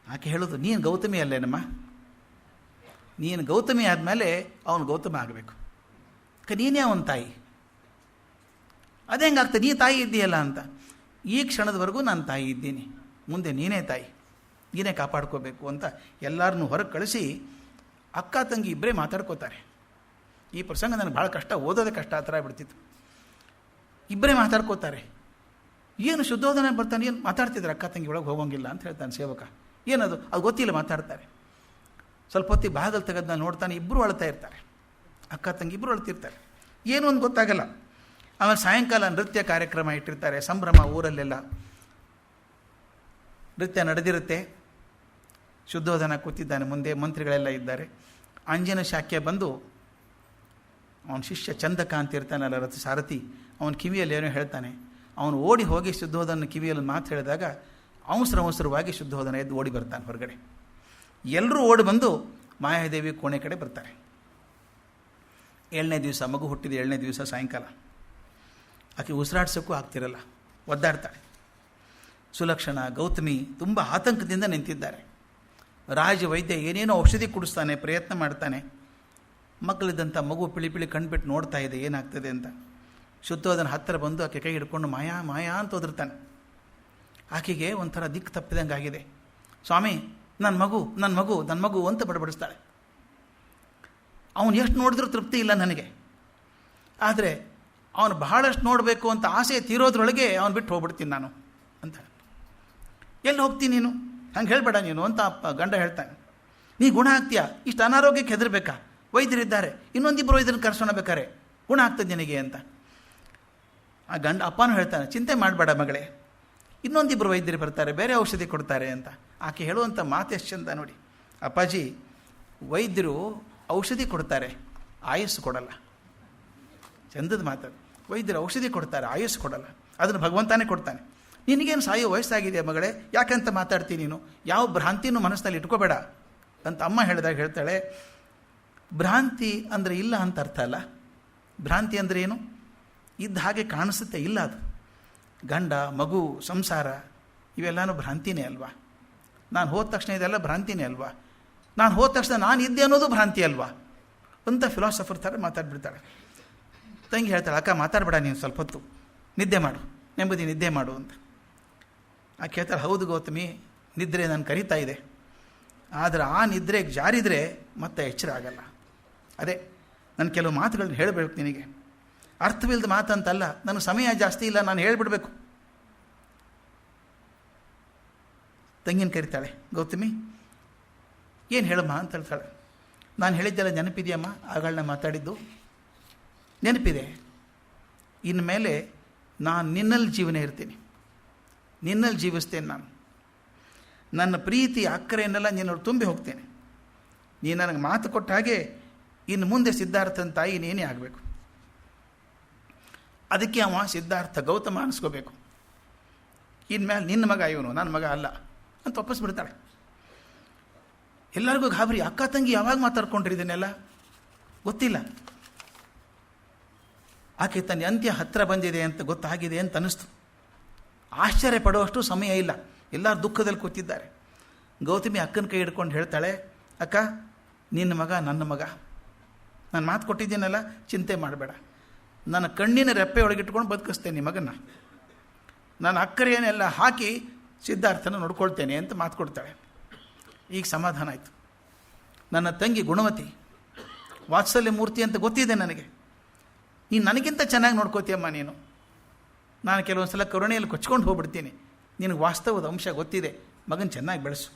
ಆಕೆ ಹೇಳೋದು, ನೀನು ಗೌತಮಿ ಅಲ್ಲೇನಮ್ಮ, ನೀನು ಗೌತಮಿ ಆದಮೇಲೆ ಅವನು ಗೌತಮ ಆಗಬೇಕು. ನೀನೇ ಅವನ ತಾಯಿ. ಅದೇ ಹೆಂಗಾಗ್ತದೆ? ನೀ ತಾಯಿ ಇದ್ದೀಯಲ್ಲ ಅಂತ. ಈ ಕ್ಷಣದವರೆಗೂ ನಾನು ತಾಯಿ ಇದ್ದೀನಿ, ಮುಂದೆ ನೀನೇ ತಾಯಿ, ನೀನೇ ಕಾಪಾಡ್ಕೋಬೇಕು ಅಂತ ಎಲ್ಲರನ್ನೂ ಹೊರಗೆ ಕಳಿಸಿ ಅಕ್ಕ ತಂಗಿ ಇಬ್ಬರೇ ಮಾತಾಡ್ಕೋತಾರೆ. ಈ ಪ್ರಸಂಗ ನನಗೆ ಭಾಳ ಕಷ್ಟ, ಓದೋದೇ ಕಷ್ಟ, ಆ ಥರ ಬಿಡ್ತಿತ್ತು. ಇಬ್ಬರೇ ಮಾತಾಡ್ಕೋತಾರೆ. ಏನು ಶುದ್ಧೋಧನ ಬರ್ತಾನೆ, ಏನು ಮಾತಾಡ್ತಿದ್ರು, ಅಕ್ಕ ತಂಗಿ ಒಳಗೆ ಹೋಗೋಂಗಿಲ್ಲ ಅಂತ ಹೇಳ್ತಾನೆ ಸೇವಕ. ಏನದು? ಅದು ಗೊತ್ತಿಲ್ಲ, ಮಾತಾಡ್ತಾರೆ. ಸ್ವಲ್ಪ ಹೊತ್ತಿಗೆ ಬಾಗಲ್ ತೆಗೆದು ನೋಡ್ತಾನೆ, ಇಬ್ಬರು ಅಳ್ತಾ ಇರ್ತಾರೆ. ಅಕ್ಕ ತಂಗಿ ಇಬ್ಬರು ಅಳ್ತಿರ್ತಾರೆ, ಏನು ಒಂದು ಗೊತ್ತಾಗಲ್ಲ. ಆಮೇಲೆ ಸಾಯಂಕಾಲ ನೃತ್ಯ ಕಾರ್ಯಕ್ರಮ ಇಟ್ಟಿರ್ತಾರೆ, ಸಂಭ್ರಮ ಊರಲ್ಲೆಲ್ಲ. ನೃತ್ಯ ನಡೆದಿರುತ್ತೆ. ಶುದ್ಧೋಧನ ಕೂತಿದ್ದಾನೆ ಮುಂದೆ, ಮಂತ್ರಿಗಳೆಲ್ಲ ಇದ್ದಾರೆ. ಅಂಜನ ಶಾಕ್ಯ ಬಂದು ಅವನ ಶಿಷ್ಯ ಚಂದಕ ಅಂತ ಇರ್ತಾನಲ್ಲ ರಥ ಸಾರಥಿ, ಅವನ ಕಿವಿಯಲ್ಲಿ ಏನೋ ಹೇಳ್ತಾನೆ. ಅವನು ಓಡಿ ಹೋಗಿ ಶುದ್ಧೋಧನ ಕಿವಿಯಲ್ಲಿ ಮಾತು ಹೇಳಿದಾಗ ಅವಸರವಾಗಿ ಶುದ್ಧೋಧನ ಎದ್ದು ಓಡಿ ಬರ್ತಾನೆ ಹೊರಗಡೆ. ಎಲ್ಲರೂ ಓಡಿ ಬಂದು ಮಾಯಾದೇವಿ ಕೋಣೆ ಕಡೆ ಬರ್ತಾರೆ. 7ನೇ ದಿವಸ, ಮಗು ಹುಟ್ಟಿದ 7ನೇ ದಿವಸ ಸಾಯಂಕಾಲ. ಆಕೆ ಉಸಿರಾಡ್ಸೋಕ್ಕೂ ಆಗ್ತಿರಲ್ಲ, ಒದ್ದಾಡ್ತಾಳೆ. ಸುಲಕ್ಷಣ, ಗೌತಮಿ ತುಂಬ ಆತಂಕದಿಂದ ನಿಂತಿದ್ದಾರೆ. ರಾಜ ವೈದ್ಯ ಏನೇನೋ ಔಷಧಿ ಕುಡಿಸ್ತಾನೆ, ಪ್ರಯತ್ನ ಮಾಡ್ತಾನೆ. ಮಕ್ಕಳಿದ್ದಂಥ ಮಗು ಪಿಳಿ ಕಣ್ಬಿಟ್ಟು ನೋಡ್ತಾ ಇದೆ ಏನಾಗ್ತದೆ ಅಂತ. ಶುದ್ಧೋಧನ ಹತ್ತಿರ ಬಂದು ಆಕೆ ಕೈ ಹಿಡ್ಕೊಂಡು ಮಾಯಾ ಮಾಯಾ ಅಂತ ಒದರ್ತಾನೆ. ಆಕೆಗೆ ಒಂಥರ ದಿಕ್ಕು ತಪ್ಪಿದಂಗೆ ಆಗಿದೆ. ಸ್ವಾಮಿ, ನನ್ನ ಮಗು ಅಂತ ಬಡಬಡಿಸ್ತಾಳೆ. ಅವನು ಎಷ್ಟು ನೋಡಿದ್ರೂ ತೃಪ್ತಿ ಇಲ್ಲ ನನಗೆ, ಆದರೆ ಅವನು ಬಹಳಷ್ಟು ನೋಡಬೇಕು ಅಂತ ಆಸೆ ತೀರೋದ್ರೊಳಗೆ ಅವನು ಬಿಟ್ಟು ಹೋಗ್ಬಿಡ್ತೀನಿ ನಾನು ಅಂತ. ಎಲ್ಲಿ ಹೋಗ್ತೀನಿ ನೀನು, ಹಂಗೆ ಹೇಳಬೇಡ ನೀನು ಅಂತ ಗಂಡ ಹೇಳ್ತಾನೆ. ನೀ ಗುಣ ಆಗ್ತೀಯಾ, ಇಷ್ಟು ಅನಾರೋಗ್ಯಕ್ಕೆ ಹೆದರ್ಬೇಕಾ? ವೈದ್ಯರಿದ್ದಾರೆ, ಇನ್ನೊಂದಿಬ್ಬರು ವೈದ್ಯರನ್ನು ಕರ್ಸೋಣ ಬೇಕಾರೆ, ಗುಣ ಆಗ್ತದೆ ನಿನಗೆ ಅಂತ. ಆ ಅಪ್ಪನೂ ಹೇಳ್ತಾನೆ, ಚಿಂತೆ ಮಾಡಬೇಡ ಮಗಳೇ, ಇನ್ನೊಂದಿಬ್ಬರು ವೈದ್ಯರು ಬರ್ತಾರೆ, ಬೇರೆ ಔಷಧಿ ಕೊಡ್ತಾರೆ ಅಂತ. ಆಕೆ ಹೇಳುವಂಥ ಮಾತು ಎಷ್ಟು ಚಂದ ನೋಡಿ. ಅಪ್ಪಾಜಿ, ವೈದ್ಯರು ಔಷಧಿ ಕೊಡ್ತಾರೆ, ಆಯಸ್ಸು ಕೊಡಲ್ಲ. ಚಂದದ ಮಾತದು. ವೈದ್ಯರು ಔಷಧಿ ಕೊಡ್ತಾರೆ, ಆಯಸ್ಸು ಕೊಡಲ್ಲ. ಅದನ್ನು ಭಗವಂತನೇ ಕೊಡ್ತಾನೆ. ನಿನಗೇನು ಸಾಯೋ ವಯಸ್ಸಾಗಿದೆ ಮಗಳೇ, ಯಾಕಂತ ಮಾತಾಡ್ತೀನಿ ನೀನು, ಯಾವ ಭ್ರಾಂತಿನೂ ಮನಸ್ಸಿನಲ್ಲಿ ಇಟ್ಕೋಬೇಡ ಅಂತ ಅಮ್ಮ ಹೇಳಿದಾಗ ಹೇಳ್ತಾಳೆ, ಭ್ರಾಂತಿ ಅಂದರೆ ಇಲ್ಲ ಅಂತ ಅರ್ಥ ಅಲ್ಲ. ಭ್ರಾಂತಿ ಅಂದರೆ ಏನು? ಇದ್ದ ಹಾಗೆ ಕಾಣಿಸುತ್ತೆ, ಇಲ್ಲ ಅದು. ಗಂಡ, ಮಗು, ಸಂಸಾರ ಇವೆಲ್ಲನೂ ಭ್ರಾಂತಿನೇ ಅಲ್ವಾ? ನಾನು ಹೋದ ತಕ್ಷಣ ಇದೆಲ್ಲ ಭ್ರಾಂತಿನೇ ಅಲ್ವಾ? ನಾನು ಹೋದ ತಕ್ಷಣ ನಾನು ಇದ್ದೆ ಅನ್ನೋದು ಭ್ರಾಂತಿ ಅಲ್ವಾ ಅಂತ ಫಿಲಾಸಫರ್ ಥರ ಮಾತಾಡ್ಬಿಡ್ತಾಳೆ. ತಂಗಿ ಹೇಳ್ತಾಳೆ, ಅಕ್ಕ ಮಾತಾಡಬೇಡ ನೀನು, ಸ್ವಲ್ಪ ಹೊತ್ತು ನಿದ್ದೆ ಮಾಡು, ನೆಮ್ಮದಿ ನಿದ್ದೆ ಮಾಡು ಅಂತ. ಆಕೆ ಹೇಳ್ತಾಳೆ, ಹೌದು ಗೌತಮಿ, ನಿದ್ರೆ ನಾನು ಕರೀತಾ ಇದೆ, ಆದರೆ ಆ ನಿದ್ರೆಗೆ ಜಾರಿದರೆ ಮತ್ತೆ ಎಚ್ಚರ ಆಗಲ್ಲ. ಅದೇ ನಾನು ಕೆಲವು ಮಾತುಗಳನ್ನ ಹೇಳಬೇಕು ನಿನಗೆ. ಅರ್ಥವಿಲ್ಲದ ಮಾತಂತಲ್ಲ, ನನಗೆ ಸಮಯ ಜಾಸ್ತಿ ಇಲ್ಲ, ನಾನು ಹೇಳಿಬಿಡ್ಬೇಕು. ತಂಗಿನ ಕರಿತಾಳೆ, ಗೌತಮಿ ಏನು ಹೇಳಮ್ಮ ಅಂತ ಹೇಳ್ತಾಳೆ. ನಾನು ಹೇಳಿದ್ದೆಲ್ಲ ನೆನಪಿದೆಯಮ್ಮ, ಆಗಳನ್ನ ಮಾತಾಡಿದ್ದು ನೆನಪಿದೆ. ಇನ್ಮೇಲೆ ನಾನು ನಿನ್ನಲ್ಲಿ ಜೀವನ ಇರ್ತೀನಿ, ನಿನ್ನಲ್ಲಿ ಜೀವಿಸ್ತೇನೆ. ನಾನು ನನ್ನ ಪ್ರೀತಿ ಅಕ್ಕರೆಯನ್ನೆಲ್ಲ ನಿನ್ನವ್ರು ತುಂಬಿ ಹೋಗ್ತೇನೆ. ನೀನು ನನಗೆ ಮಾತು ಕೊಟ್ಟ ಹಾಗೆ ಇನ್ನು ಮುಂದೆ ಸಿದ್ಧಾರ್ಥನ ತಾಯಿ ನೀನೇ ಆಗಬೇಕು. ಅದಕ್ಕೆ ಅವ ಸಿದ್ಧಾರ್ಥ ಗೌತಮ ಅನಿಸ್ಕೋಬೇಕು. ಇನ್ಮೇಲೆ ನಿನ್ನ ಮಗ ಇವನು, ನನ್ನ ಮಗ ಅಲ್ಲ ಅಂತ ಒಪ್ಪಿಸ್ಬಿಡ್ತಾಳೆ. ಎಲ್ಲರಿಗೂ ಗಾಬರಿ, ಅಕ್ಕ ತಂಗಿ ಯಾವಾಗ ಮಾತಾಡ್ಕೊಂಡ್ರಿ ಇದನ್ನೆಲ್ಲ ಗೊತ್ತಿಲ್ಲ. ಆಕೆ ತನ್ನ ಅಂತ್ಯ ಹತ್ತಿರ ಬಂದಿದೆ ಅಂತ ಗೊತ್ತಾಗಿದೆ ಅಂತ ಅನ್ನಿಸ್ತು. ಆಶ್ಚರ್ಯ ಪಡುವಷ್ಟು ಸಮಯ ಇಲ್ಲ, ಎಲ್ಲರೂ ದುಃಖದಲ್ಲಿ ಕೂತಿದ್ದಾರೆ. ಗೌತಮಿ ಅಕ್ಕನ ಕೈ ಹಿಡ್ಕೊಂಡು ಹೇಳ್ತಾಳೆ, ಅಕ್ಕ ನಿನ್ನ ಮಗ ನನ್ನ ಮಗ, ನಾನು ಮಾತು ಕೊಟ್ಟಿದ್ದೀನಲ್ಲ, ಚಿಂತೆ ಮಾಡಬೇಡ, ನನ್ನ ಕಣ್ಣಿನ ರೆಪ್ಪೆ ಒಳಗಿಟ್ಕೊಂಡು ಬದುಕಿಸ್ತೇನೆ ಈ ಮಗನ, ನಾನು ಅಕ್ಕರೆಯನ್ನೆಲ್ಲ ಹಾಕಿ ಸಿದ್ಧಾರ್ಥನ ನೋಡ್ಕೊಳ್ತೇನೆ ಅಂತ ಮಾತು ಕೊಡ್ತಾಳೆ. ಈಗ ಸಮಾಧಾನ ಆಯಿತು. ನನ್ನ ತಂಗಿ ಗುಣವತಿ, ವಾತ್ಸಲ್ಯ ಮೂರ್ತಿ ಅಂತ ಗೊತ್ತಿದೆ ನನಗೆ, ನೀನು ನನಗಿಂತ ಚೆನ್ನಾಗಿ ನೋಡ್ಕೋತೀಯಮ್ಮ ನೀನು. ನಾನು ಕೆಲವೊಂದು ಸಲ ಕರುಣೆಯಲ್ಲಿ ಕೊಚ್ಕೊಂಡು ಹೋಗ್ಬಿಡ್ತೀನಿ, ನಿನಗೆ ವಾಸ್ತವದ ಅಂಶ ಗೊತ್ತಿದೆ, ಮಗನ ಚೆನ್ನಾಗಿ ಬೆಳೆಸು,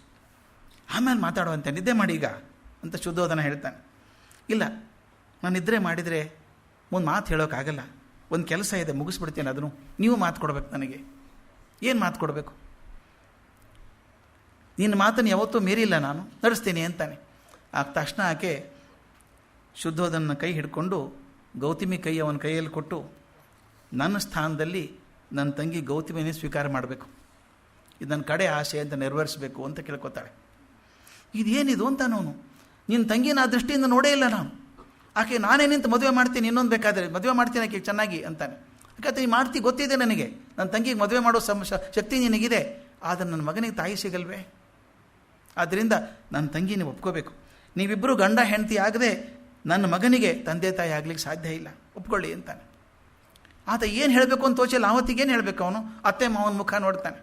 ಆಮೇಲೆ ಮಾತಾಡುವಂತೆ, ನಿದ್ದೆ ಮಾಡಿ ಈಗ ಅಂತ ಶುದ್ಧೋಧನ ಹೇಳ್ತಾನೆ. ಇಲ್ಲ, ನಾನು ನಿದ್ರೆ ಮಾಡಿದರೆ ಮುಂದೆ ಮಾತು ಹೇಳೋಕ್ಕಾಗಲ್ಲ, ಒಂದು ಕೆಲಸ ಇದೆ ಮುಗಿಸ್ಬಿಡ್ತೇನೆ, ಅದನ್ನು ನೀವು ಮಾತು ಕೊಡಬೇಕು ನನಗೆ. ಏನು ಮಾತು ಕೊಡಬೇಕು? ನಿನ್ನ ಮಾತನ್ನು ಯಾವತ್ತೂ ಮೀರಿಲ್ಲ, ನಾನು ನಡೆಸ್ತೀನಿ ಅಂತಾನೆ. ಆಗ ತಕ್ಷಣ ಆಕೆ ಶುದ್ಧೋಧನ ಕೈ ಹಿಡ್ಕೊಂಡು ಗೌತಮಿ ಕೈ ಅವನ ಕೈಯಲ್ಲಿ ಕೊಟ್ಟು, ನನ್ನ ಸ್ಥಾನದಲ್ಲಿ ನನ್ನ ತಂಗಿ ಗೌತಮಿನೇ ಸ್ವೀಕಾರ ಮಾಡಬೇಕು, ಇದು ನನ್ನ ಕಡೆ ಆಸೆ ಅಂತ ನೆರವೇರಿಸಬೇಕು ಅಂತ ಕೇಳ್ಕೊತಾಳೆ. ಇದೇನಿದು ಅಂತ ಅವನು, ನಿನ್ನ ತಂಗಿನ ಆ ದೃಷ್ಟಿಯಿಂದ ನೋಡೇ ಇಲ್ಲ ನಾನು, ಆಕೆ ನಾನೇ ನಿಂತು ಮದುವೆ ಮಾಡ್ತೀನಿ, ಇನ್ನೊಂದು ಬೇಕಾದರೆ ಮದುವೆ ಮಾಡ್ತೀನಿ ಆಕೆ ಚೆನ್ನಾಗಿ ಅಂತಾನೆ. ಯಾಕಂತ ನೀನು ಮಾಡ್ತಿ ಗೊತ್ತಿದೆ ನನಗೆ, ನನ್ನ ತಂಗಿಗೆ ಮದುವೆ ಮಾಡೋ ಶಕ್ತಿ ನಿನಗಿದೆ, ಆದರೆ ನನ್ನ ಮಗನಿಗೆ ತಾಯಿ ಸಿಗಲ್ವೇ? ಆದ್ದರಿಂದ ನನ್ನ ತಂಗಿ ನೀವು ಒಪ್ಕೋಬೇಕು, ನೀವಿಬ್ಬರು ಗಂಡ ಹೆಂಡತಿ ಆಗದೆ ನನ್ನ ಮಗನಿಗೆ ತಂದೆ ತಾಯಿ ಆಗಲಿಕ್ಕೆ ಸಾಧ್ಯ ಇಲ್ಲ, ಒಪ್ಕೊಳ್ಳಿ ಅಂತಾನೆ. ಆತ ಏನು ಹೇಳಬೇಕು ಅಂತ ತೋಚಲ್ಲ, ಆವತ್ತಿಗೇನು ಹೇಳಬೇಕು ಅವನು? ಅತ್ತೆ ಮಾವನ ಮುಖ ನೋಡ್ತಾನೆ.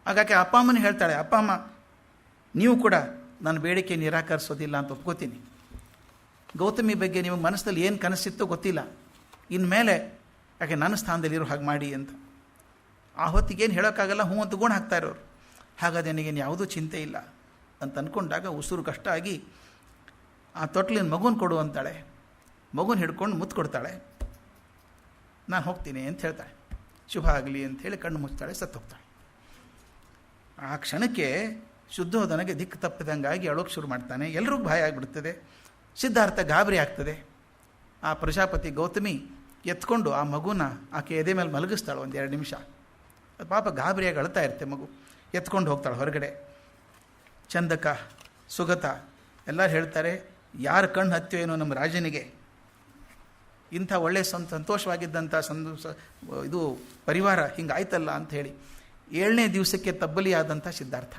ಹಾಗಾಗಿ ಅಪ್ಪ ಅಮ್ಮನ ಹೇಳ್ತಾಳೆ, ಅಪ್ಪ ಅಮ್ಮ ನೀವು ಕೂಡ ನನ್ನ ಬೇಡಿಕೆ ನಿರಾಕರಿಸೋದಿಲ್ಲ ಅಂತ ಒಪ್ಕೋತೀನಿ. ಗೌತಮಿ ಬಗ್ಗೆ ನಿಮಗೆ ಮನಸ್ಸಲ್ಲಿ ಏನು ಕನಸಿತ್ತೋ ಗೊತ್ತಿಲ್ಲ, ಇನ್ಮೇಲೆ ಯಾಕೆ ನನ್ನ ಸ್ಥಾನದಲ್ಲಿರೋ ಹಾಗೆ ಮಾಡಿ ಅಂತ. ಆ ಹೊತ್ತಿಗೇನು ಹೇಳೋಕ್ಕಾಗಲ್ಲ, ಹ್ಞೂ ಅಂತ ಗುಣ ಹಾಕ್ತಾ ಇರೋರು. ಹಾಗಾದ್ರೆ ನನಗೇನು ಯಾವುದೂ ಚಿಂತೆ ಇಲ್ಲ ಅಂತ ಅಂದ್ಕೊಂಡಾಗ ಉಸಿರು ಕಷ್ಟ ಆಗಿ ಆ ತೊಟ್ಲಿನ ಮಗುನ ಕೊಡು ಅಂತಾಳೆ. ಮಗುನ ಹಿಡ್ಕೊಂಡು ಮುತ್ತು ಕೊಡ್ತಾಳೆ. ನಾನು ಹೋಗ್ತೀನಿ ಅಂತ ಹೇಳ್ತಾಳೆ. ಶುಭ ಆಗಲಿ ಅಂಥೇಳಿ ಕಣ್ಣು ಮುಚ್ತಾಳೆ, ಸತ್ತು ಹೋಗ್ತಾಳೆ. ಆ ಕ್ಷಣಕ್ಕೆ ಶುದ್ಧೋಧನೆಗೆ ದಿಕ್ಕು ತಪ್ಪಿದಂಗಾಗಿ ಅಳೋಕ್ಕೆ ಶುರು ಮಾಡ್ತಾನೆ. ಎಲ್ರಿಗೂ ಭಯ ಆಗಿಬಿಡ್ತದೆ. ಸಿದ್ಧಾರ್ಥ ಗಾಬರಿ ಆಗ್ತದೆ. ಆ ಪ್ರಜಾಪತಿ ಗೌತಮಿ ಎತ್ಕೊಂಡು ಆ ಮಗುನ ಆಕೆ ಎದೆ ಮೇಲೆ ಮಲಗಿಸ್ತಾಳೆ ಒಂದು 2 ನಿಮಿಷ. ಅದು ಪಾಪ ಗಾಬರಿಯಾಗಿ ಅಳ್ತಾ ಇರುತ್ತೆ ಮಗು. ಎತ್ಕೊಂಡು ಹೋಗ್ತಾಳೆ ಹೊರಗಡೆ. ಚಂದಕ, ಸುಗತ ಎಲ್ಲರೂ ಹೇಳ್ತಾರೆ, ಯಾರು ಕಣ್ಣು ಹತ್ತಿಯೋ ಏನೋ ನಮ್ಮ ರಾಜನಿಗೆ, ಇಂಥ ಒಳ್ಳೆಯ ಸಂತೋಷವಾಗಿದ್ದಂಥ ಇದು ಪರಿವಾರ ಹಿಂಗಾಯ್ತಲ್ಲ ಅಂಥೇಳಿ 7ನೇ ದಿವಸಕ್ಕೆ ತಬ್ಬಲಿಯಾದಂಥ ಸಿದ್ಧಾರ್ಥ.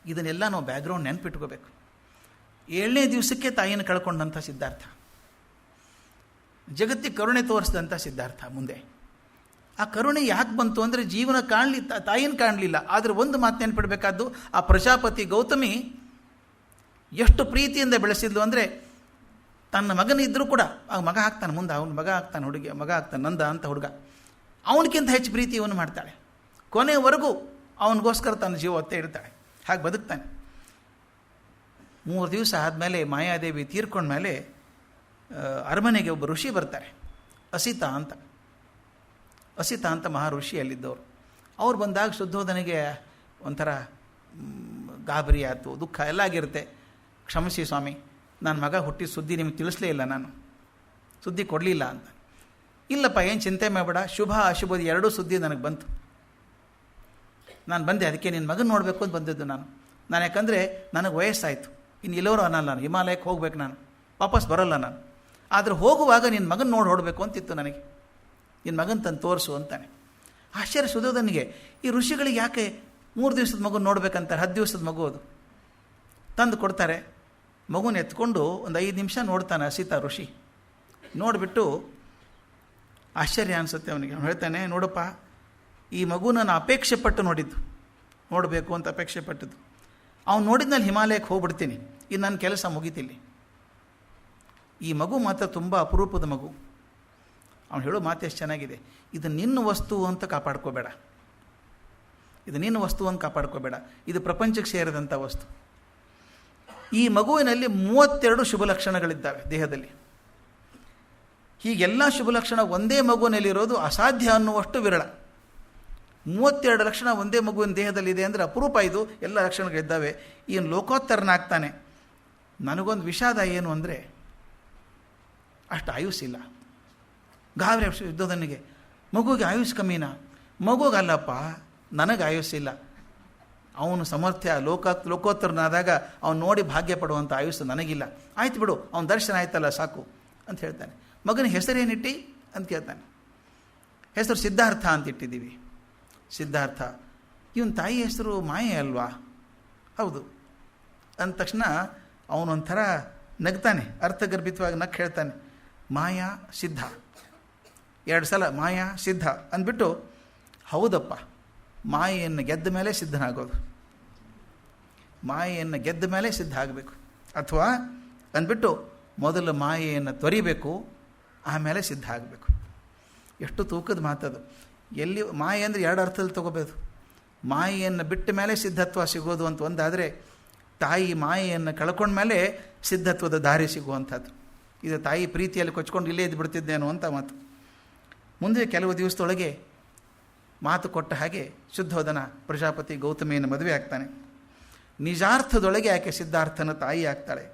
ಇದನ್ನೆಲ್ಲ ನಾವು ಬ್ಯಾಕ್ಗ್ರೌಂಡ್ ನೆನಪಿಟ್ಕೋಬೇಕು. 7ನೇ ದಿವಸಕ್ಕೆ ತಾಯಿಯನ್ನು ಕಳ್ಕೊಂಡಂಥ ಸಿದ್ಧಾರ್ಥ, ಜಗತ್ತಿಗೆ ಕರುಣೆ ತೋರಿಸಿದಂಥ ಸಿದ್ಧಾರ್ಥ. ಮುಂದೆ ಆ ಕರುಣೆ ಯಾಕೆ ಬಂತು ಅಂದರೆ ಜೀವನ ತಾಯಿನ ಕಾಣಲಿಲ್ಲ. ಆದರೆ ಒಂದು ಮಾತು ನೆನಪಿಡಬೇಕಾದ್ದು, ಆ ಪ್ರಜಾಪತಿ ಗೌತಮಿ ಎಷ್ಟು ಪ್ರೀತಿಯಿಂದ ಬೆಳೆಸಿದ್ಲು ಅಂದರೆ, ತನ್ನ ಮಗನಿದ್ದರೂ ಕೂಡ ಆ ಮಗ ಆಗ್ತಾನೆ, ಮುಂದೆ ಅವನ ಮಗ ಆಗ್ತಾನೆ, ಮಗ ಆಗ್ತಾನೆ ನಂದ ಅಂತ ಹುಡುಗ, ಅವನಿಗಿಂತ ಹೆಚ್ಚು ಪ್ರೀತಿ ಇವನು ಮಾಡ್ತಾಳೆ. ಕೊನೆಯವರೆಗೂ ಅವನಿಗೋಸ್ಕರ ತನ್ನ ಜೀವ ಒತ್ತೆ ಇಡ್ತಾಳೆ. ಹಾಗೆ ಬದುಕ್ತಾನೆ. 3 ದಿವಸ ಆದಮೇಲೆ ಮಾಯಾದೇವಿ ತೀರ್ಕೊಂಡ್ಮೇಲೆ ಅರಮನೆಗೆ ಒಬ್ಬ ಋಷಿ ಬರ್ತಾರೆ, ಅಸಿತ ಅಂತ. ಅಸಿತ ಅಂತ ಮಹರ್ಷಿ ಅಲ್ಲಿದ್ದವರು. ಅವ್ರು ಬಂದಾಗ ಶುದ್ಧೋಧನೆಗೆ ಒಂಥರ ಗಾಬರಿ ಆಯಿತು, ದುಃಖ ಎಲ್ಲ ಆಗಿರುತ್ತೆ. ಕ್ಷಮಿಸಿ ಸ್ವಾಮಿ, ನನ್ನ ಮಗ ಹುಟ್ಟಿದ ಸುದ್ದಿ ನಿಮಗೆ ತಿಳಿಸ್ಲೇ ಇಲ್ಲ, ನಾನು ಸುದ್ದಿ ಕೊಡಲಿಲ್ಲ ಅಂತ. ಇಲ್ಲಪ್ಪ, ಏನು ಚಿಂತೆ ಮಾಡಬೇಡ, ಶುಭ ಅಶುಭದ ಎರಡೂ ಸುದ್ದಿ ನನಗೆ ಬಂತು. ನಾನು ಬಂದೆ, ಅದಕ್ಕೆ ನಿನ್ನ ಮಗನ ನೋಡಬೇಕು ಅಂತ ಬಂದಿದ್ದು ನಾನು ಯಾಕಂದರೆ ನನಗೆ ವಯಸ್ಸಾಯಿತು, ಇನ್ನು ಎಲ್ಲರೂ ಅನ್ನಲ್ಲ, ನಾನು ಹಿಮಾಲಯಕ್ಕೆ ಹೋಗ್ಬೇಕು, ನಾನು ವಾಪಸ್ ಬರೋಲ್ಲ ನಾನು. ಆದರೆ ಹೋಗುವಾಗ ನಿನ್ನ ಮಗನ ನೋಡಿ ಹೊಡಬೇಕು ಅಂತಿತ್ತು ನನಗೆ, ನಿನ್ನ ಮಗನ ತಂದು ತೋರಿಸು ಅಂತಾನೆ. ಆಶ್ಚರ್ಯ ಸುಧೋಧನಿಗೆ, ಈ ಋಷಿಗಳಿಗೆ ಯಾಕೆ 3 ದಿವಸದ ಮಗು ನೋಡ್ಬೇಕಂತಾರೆ, 10 ದಿವಸದ ಮಗು ಅದು ತಂದು ಕೊಡ್ತಾರೆ. ಮಗುನ ಎತ್ಕೊಂಡು ಒಂದು 5 ನಿಮಿಷ ನೋಡ್ತಾನೆ ಅಸಿತ ಋಷಿ. ನೋಡಿಬಿಟ್ಟು ಆಶ್ಚರ್ಯ ಅನಿಸುತ್ತೆ ಅವನಿಗೆ. ಅವನು ಹೇಳ್ತಾನೆ, ನೋಡಪ್ಪ, ಈ ಮಗು ನಾನು ಅಪೇಕ್ಷೆ ಪಟ್ಟು ನೋಡಬೇಕು ಅಂತ ಅಪೇಕ್ಷೆ ಪಟ್ಟದ್ದು. ಅವ್ನು ನೋಡಿದ್ನಲ್ಲಿ ಹಿಮಾಲಯಕ್ಕೆ ಹೋಗ್ಬಿಡ್ತೀನಿ, ಇನ್ನು ನನ್ನ ಕೆಲಸ ಮುಗೀತಿಲ್ಲಿ. ಈ ಮಗು ಮಾತ್ರ ತುಂಬ ಅಪರೂಪದ ಮಗು. ಅವನು ಹೇಳೋ ಮಾತು ಎಷ್ಟು ಚೆನ್ನಾಗಿದೆ, ಇದು ನಿನ್ನ ವಸ್ತು ಅಂತ ಕಾಪಾಡ್ಕೋಬೇಡ, ಇದು ನಿನ್ನ ವಸ್ತು ಅಂತ ಕಾಪಾಡ್ಕೋಬೇಡ, ಇದು ಪ್ರಪಂಚಕ್ಕೆ ಸೇರಿದಂಥ ವಸ್ತು. ಈ ಮಗುವಿನಲ್ಲಿ 32 ಶುಭ ಲಕ್ಷಣಗಳಿದ್ದಾವೆ ದೇಹದಲ್ಲಿ. ಹೀಗೆಲ್ಲ ಶುಭ ಲಕ್ಷಣ ಒಂದೇ ಮಗುವಿನಲ್ಲಿರೋದು ಅಸಾಧ್ಯ ಅನ್ನುವಷ್ಟು ವಿರಳ. 32 ಲಕ್ಷಣ ಒಂದೇ ಮಗುವಿನ ದೇಹದಲ್ಲಿದೆ ಅಂದರೆ ಅಪರೂಪ. ಇದು ಎಲ್ಲ ಲಕ್ಷಣಗಳಿದ್ದಾವೆ. ಈನು ಲೋಕೋತ್ತರನಾಗ್ತಾನೆ. ನನಗೊಂದು ವಿಷಾದ ಏನು ಅಂದರೆ, ಅಷ್ಟು ಆಯುಸ್ಸಿಲ್ಲ. ಗಾಬರಿ ಯುದ್ಧದನಿಗೆ, ಮಗುವಿಗೆ ಆಯುಷ್ ಕಮ್ಮಿನ? ಮಗುಗಲ್ಲಪ್ಪ, ನನಗೆ ಆಯುಸ್ಸಿಲ್ಲ. ಅವನು ಸಮರ್ಥ್ಯ ಲೋಕೋತ್ತರನಾದಾಗ ಅವನು ನೋಡಿ ಭಾಗ್ಯ ಪಡುವಂಥ ಆಯುಸ್ಸು ನನಗಿಲ್ಲ. ಆಯ್ತು ಬಿಡು, ಅವನ ದರ್ಶನ ಆಯ್ತಲ್ಲ ಸಾಕು ಅಂತ ಹೇಳ್ತಾನೆ. ಮಗನ ಹೆಸರೇನಿಟ್ಟಿ ಅಂತ ಕೇಳ್ತಾನೆ. ಹೆಸರು ಸಿದ್ಧಾರ್ಥ ಅಂತ ಇಟ್ಟಿದ್ದೀವಿ. ಸಿದ್ಧಾರ್ಥ. ಇವನ ತಾಯಿ ಹೆಸರು ಮಾಯೆ ಅಲ್ವಾ? ಹೌದು ಅಂದ ತಕ್ಷಣ ಅವನೊಂಥರ ನಗ್ತಾನೆ, ಅರ್ಥಗರ್ಭಿತವಾಗಿ ನಗ್ ಹೇಳ್ತಾನೆ, ಮಾಯಾ ಸಿದ್ಧ. 2 ಸಲ ಮಾಯಾ ಸಿದ್ಧ ಅಂದ್ಬಿಟ್ಟು, ಹೌದಪ್ಪ, ಮಾಯೆಯನ್ನು ಗೆದ್ದ ಮೇಲೆ ಸಿದ್ಧನಾಗೋದು, ಮಾಯೆಯನ್ನು ಗೆದ್ದ ಮೇಲೆ ಸಿದ್ಧ ಆಗಬೇಕು. ಅಥವಾ ಅಂದ್ಬಿಟ್ಟು ಮೊದಲು ಮಾಯೆಯನ್ನು ತೊರಿಬೇಕು, ಆಮೇಲೆ ಸಿದ್ಧ ಆಗಬೇಕು. ಎಷ್ಟು ತೂಕದ ಮಾತದು. ಎಲ್ಲಿ ಮಾಯೆ ಅಂದರೆ 2 ಅರ್ಥದಲ್ಲಿ ತಗೋಬೋದು. ಮಾಯೆಯನ್ನು ಬಿಟ್ಟ ಮೇಲೆ ಸಿದ್ಧತ್ವ ಸಿಗೋದು ಅಂತ ಒಂದಾದರೆ, ತಾಯಿ ಮಾಯೆಯನ್ನು ಕಳ್ಕೊಂಡ್ಮೇಲೆ ಸಿದ್ಧತ್ವದ ದಾರಿ ಸಿಗುವಂಥದ್ದು. ಇದು ತಾಯಿ ಪ್ರೀತಿಯಲ್ಲಿ ಕೊಚ್ಕೊಂಡು ಇಲ್ಲೇ ಇದ್ದು ಬಿಡ್ತಿದ್ದೇನೋ ಅಂತ ಮಾತು. ಮುಂದೆ ಕೆಲವು ದಿವಸದೊಳಗೆ ಮಾತು ಕೊಟ್ಟ ಹಾಗೆ ಶುದ್ಧೋಧನ ಪ್ರಜಾಪತಿ ಗೌತಮಿಯನ್ನು ಮದುವೆ ಆಗ್ತಾನೆ. ನಿಜಾರ್ಥದೊಳಗೆ ಆಕೆ ಸಿದ್ಧಾರ್ಥನ ತಾಯಿ ಆಗ್ತಾಳೆ.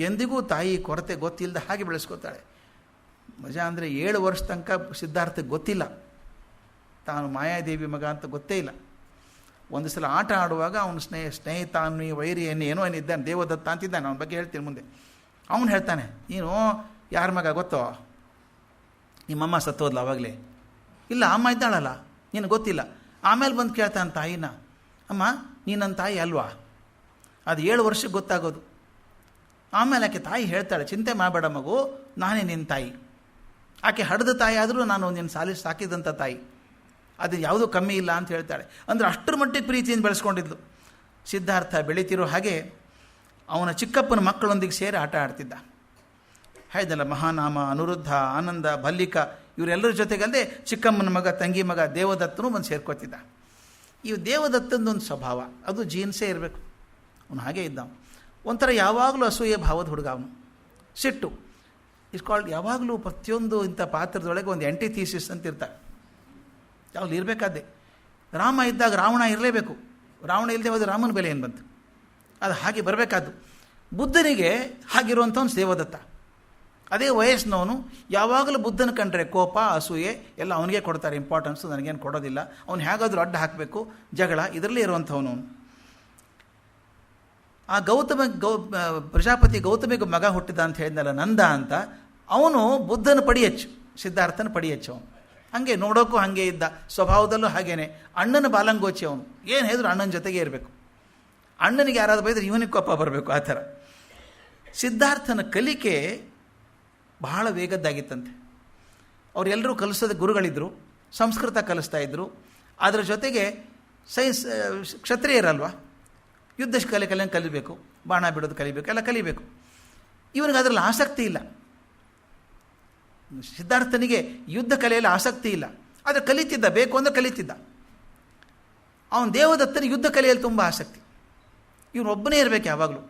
ಎಂದಿಗೂ ತಾಯಿ ಕೊರತೆ ಗೊತ್ತಿಲ್ಲದ ಹಾಗೆ ಬೆಳೆಸ್ಕೋತಾಳೆ. ಮಜಾ ಅಂದರೆ 7 ವರ್ಷ ತನಕ ಸಿದ್ಧಾರ್ಥಕ್ಕೆ ಗೊತ್ತಿಲ್ಲ ತಾನು ಮಾಯಾದೇವಿ ಮಗ ಅಂತ ಗೊತ್ತೇ ಇಲ್ಲ. ಒಂದು ಸಲ ಆಟ ಆಡುವಾಗ ಅವನು ಸ್ನೇಹಿತ ಅನ್ನಿ ವೈರಿ ಏನೋ ಏನಿದ್ದಾನೆ, ದೇವದತ್ತ ಅಂತಿದ್ದಾನೆ, ಅವನ ಬಗ್ಗೆ ಹೇಳ್ತೀನಿ ಮುಂದೆ. ಅವನು ಹೇಳ್ತಾನೆ, ನೀನು ಯಾರ ಮಗ ಗೊತ್ತೋ? ನಿಮ್ಮಮ್ಮ ಸತ್ತೋದ್ಲ ಅವಾಗಲೇ? ಇಲ್ಲ, ಅಮ್ಮ ಇದ್ದಾಳಲ್ಲ, ನಿನಗೆ ಗೊತ್ತಿಲ್ಲ. ಆಮೇಲೆ ಬಂದು ಕೇಳ್ತಾನೆ ತಾಯಿನ, ಅಮ್ಮ ನೀನು ನನ್ನ ತಾಯಿ ಅಲ್ವಾ? ಅದು 7 ವರ್ಷಕ್ಕೆ ಗೊತ್ತಾಗೋದು. ಆಮೇಲೆ ಆಕೆ ತಾಯಿ ಹೇಳ್ತಾಳೆ, ಚಿಂತೆ ಮಾಡಬೇಡ ಮಗು, ನಾನೇ ನಿನ್ನ ತಾಯಿ. ಆಕೆ ಹಡ್ದ ತಾಯಿ ಆದರೂ ನಾನು ನಿನ್ನ ಸಾಕಿದಂಥ ತಾಯಿ, ಅದು ಯಾವುದೂ ಕಮ್ಮಿ ಇಲ್ಲ ಅಂತ ಹೇಳ್ತಾಳೆ. ಅಂದರೆ ಅಷ್ಟರ ಮಟ್ಟಿಗೆ ಪ್ರೀತಿಯಿಂದ ಬೆಳೆಸ್ಕೊಂಡಿದ್ಲು. ಸಿದ್ಧಾರ್ಥ ಬೆಳೀತಿರೋ ಹಾಗೆ ಅವನ ಚಿಕ್ಕಪ್ಪನ ಮಕ್ಕಳೊಂದಿಗೆ ಸೇರಿ ಆಟ ಆಡ್ತಿದ್ದ. ಹೇಳಿದಲ್ಲ, ಮಹಾನಾಮ, ಅನುರುದ್ಧ, ಆನಂದ, ಭಲ್ಲಿಕ ಇವರೆಲ್ಲರ ಜೊತೆಗಲ್ಲದೆ ಚಿಕ್ಕಮ್ಮನ ಮಗ, ತಂಗಿ ಮಗ ದೇವದತ್ತನೂ ಬಂದು ಸೇರ್ಕೋತಿದ್ದ. ಈ ದೇವದತ್ತಂದೊಂದು ಸ್ವಭಾವ, ಅದು ಜೀನ್ಸೇ ಇರಬೇಕು. ಅವನು ಹಾಗೇ ಇದ್ದ. ಒಂಥರ ಯಾವಾಗಲೂ ಅಸೂಯೆ ಭಾವದ ಹುಡುಗ ಅವನು. ಸಿಟ್ಟು ಇಸ್ಕಾಲ್ಡ್. ಯಾವಾಗಲೂ ಪ್ರತಿಯೊಂದು ಇಂಥ ಪಾತ್ರದೊಳಗೆ ಒಂದು ಆ್ಯಂಟಿಥೀಸಿಸ್ ಅಂತ ಇರ್ತಾರೆ, ಯಾವಾಗಲೂ ಇರಬೇಕಾದ್ದೆ. ರಾಮ ಇದ್ದಾಗ ರಾವಣ ಇರಲೇಬೇಕು, ರಾವಣ ಇಲ್ಲದೆ ಹೋದರೆ ರಾಮನ ಬೆಲೆ ಏನು ಬಂತು? ಅದು ಹಾಗೆ ಬರಬೇಕಾದ್ದು. ಬುದ್ಧನಿಗೆ ಹಾಗಿರುವಂಥವನು ದೇವದತ್ತ. ಅದೇ ವಯಸ್ಸಿನವನು. ಯಾವಾಗಲೂ ಬುದ್ಧನ ಕಂಡ್ರೆ ಕೋಪ, ಅಸೂಯೆ ಎಲ್ಲ ಅವನಿಗೆ ಕೊಡ್ತಾರೆ ಇಂಪಾರ್ಟೆನ್ಸು, ನನಗೇನು ಕೊಡೋದಿಲ್ಲ. ಅವನು ಹೇಗಾದರೂ ಅಡ್ಡ ಹಾಕಬೇಕು, ಜಗಳ, ಇದರಲ್ಲೇ ಇರುವಂಥವನು. ಆ ಪ್ರಜಾಪತಿ ಗೌತಮಿಗೆ ಮಗ ಹುಟ್ಟಿದ ಅಂತ ಹೇಳಿದ್ನಲ್ಲ, ನಂದ ಅಂತ, ಅವನು ಬುದ್ಧನ ಪಡಿ ಹೆಚ್ಚು, ಸಿದ್ಧಾರ್ಥನ ಪಡಿ ಹೆಚ್ಚು. ಅವನು ಹಾಗೆ ನೋಡೋಕ್ಕೂ ಹಾಗೆ ಇದ್ದ, ಸ್ವಭಾವದಲ್ಲೂ ಹಾಗೇನೆ. ಅಣ್ಣನ ಬಾಲಂಗೋಚಿ ಅವನು. ಏನು ಹೇಳಿದ್ರು ಅಣ್ಣನ ಜೊತೆಗೆ ಇರಬೇಕು. ಅಣ್ಣನಿಗೆ ಯಾರಾದ್ರು ಬೈದ್ರೆ ಇವನಿಗೆ ಕೋಪ ಬರಬೇಕು, ಆ ಥರ. ಸಿದ್ಧಾರ್ಥನ ಕಲಿಕೆ ಬಹಳ ವೇಗದ್ದಾಗಿತ್ತಂತೆ. ಅವರೆಲ್ಲರೂ ಕಲಿಸೋದ ಗುರುಗಳಿದ್ದರು, ಸಂಸ್ಕೃತ ಕಲಿಸ್ತಾ ಇದ್ದರು. ಅದರ ಜೊತೆಗೆ ಸೈನ್ಸ್, ಕ್ಷತ್ರಿಯರಲ್ವ, ಯುದ್ಧ ಕಲಿಬೇಕು, ಬಾಣ ಬಿಡೋದು ಕಲಿಬೇಕು, ಎಲ್ಲ ಕಲಿಬೇಕು. ಇವನಿಗೆ ಅದರಲ್ಲಿ ಆಸಕ್ತಿ ಇಲ್ಲ. ಸಿದ್ಧಾರ್ಥನಿಗೆ ಯುದ್ಧ ಕಲೆಯಲ್ಲಿ ಆಸಕ್ತಿ ಇಲ್ಲ, ಆದರೆ ಕಲಿತಿದ್ದ, ಬೇಕು ಅಂದರೆ ಕಲಿತಿದ್ದ. ಅವನು ದೇವದತ್ತನಿಗೆ ಯುದ್ಧ ಕಲೆಯಲ್ಲಿ ತುಂಬ ಆಸಕ್ತಿ. ಇವನು ಒಬ್ಬನೇ ಇರಬೇಕು ಯಾವಾಗಲೂ.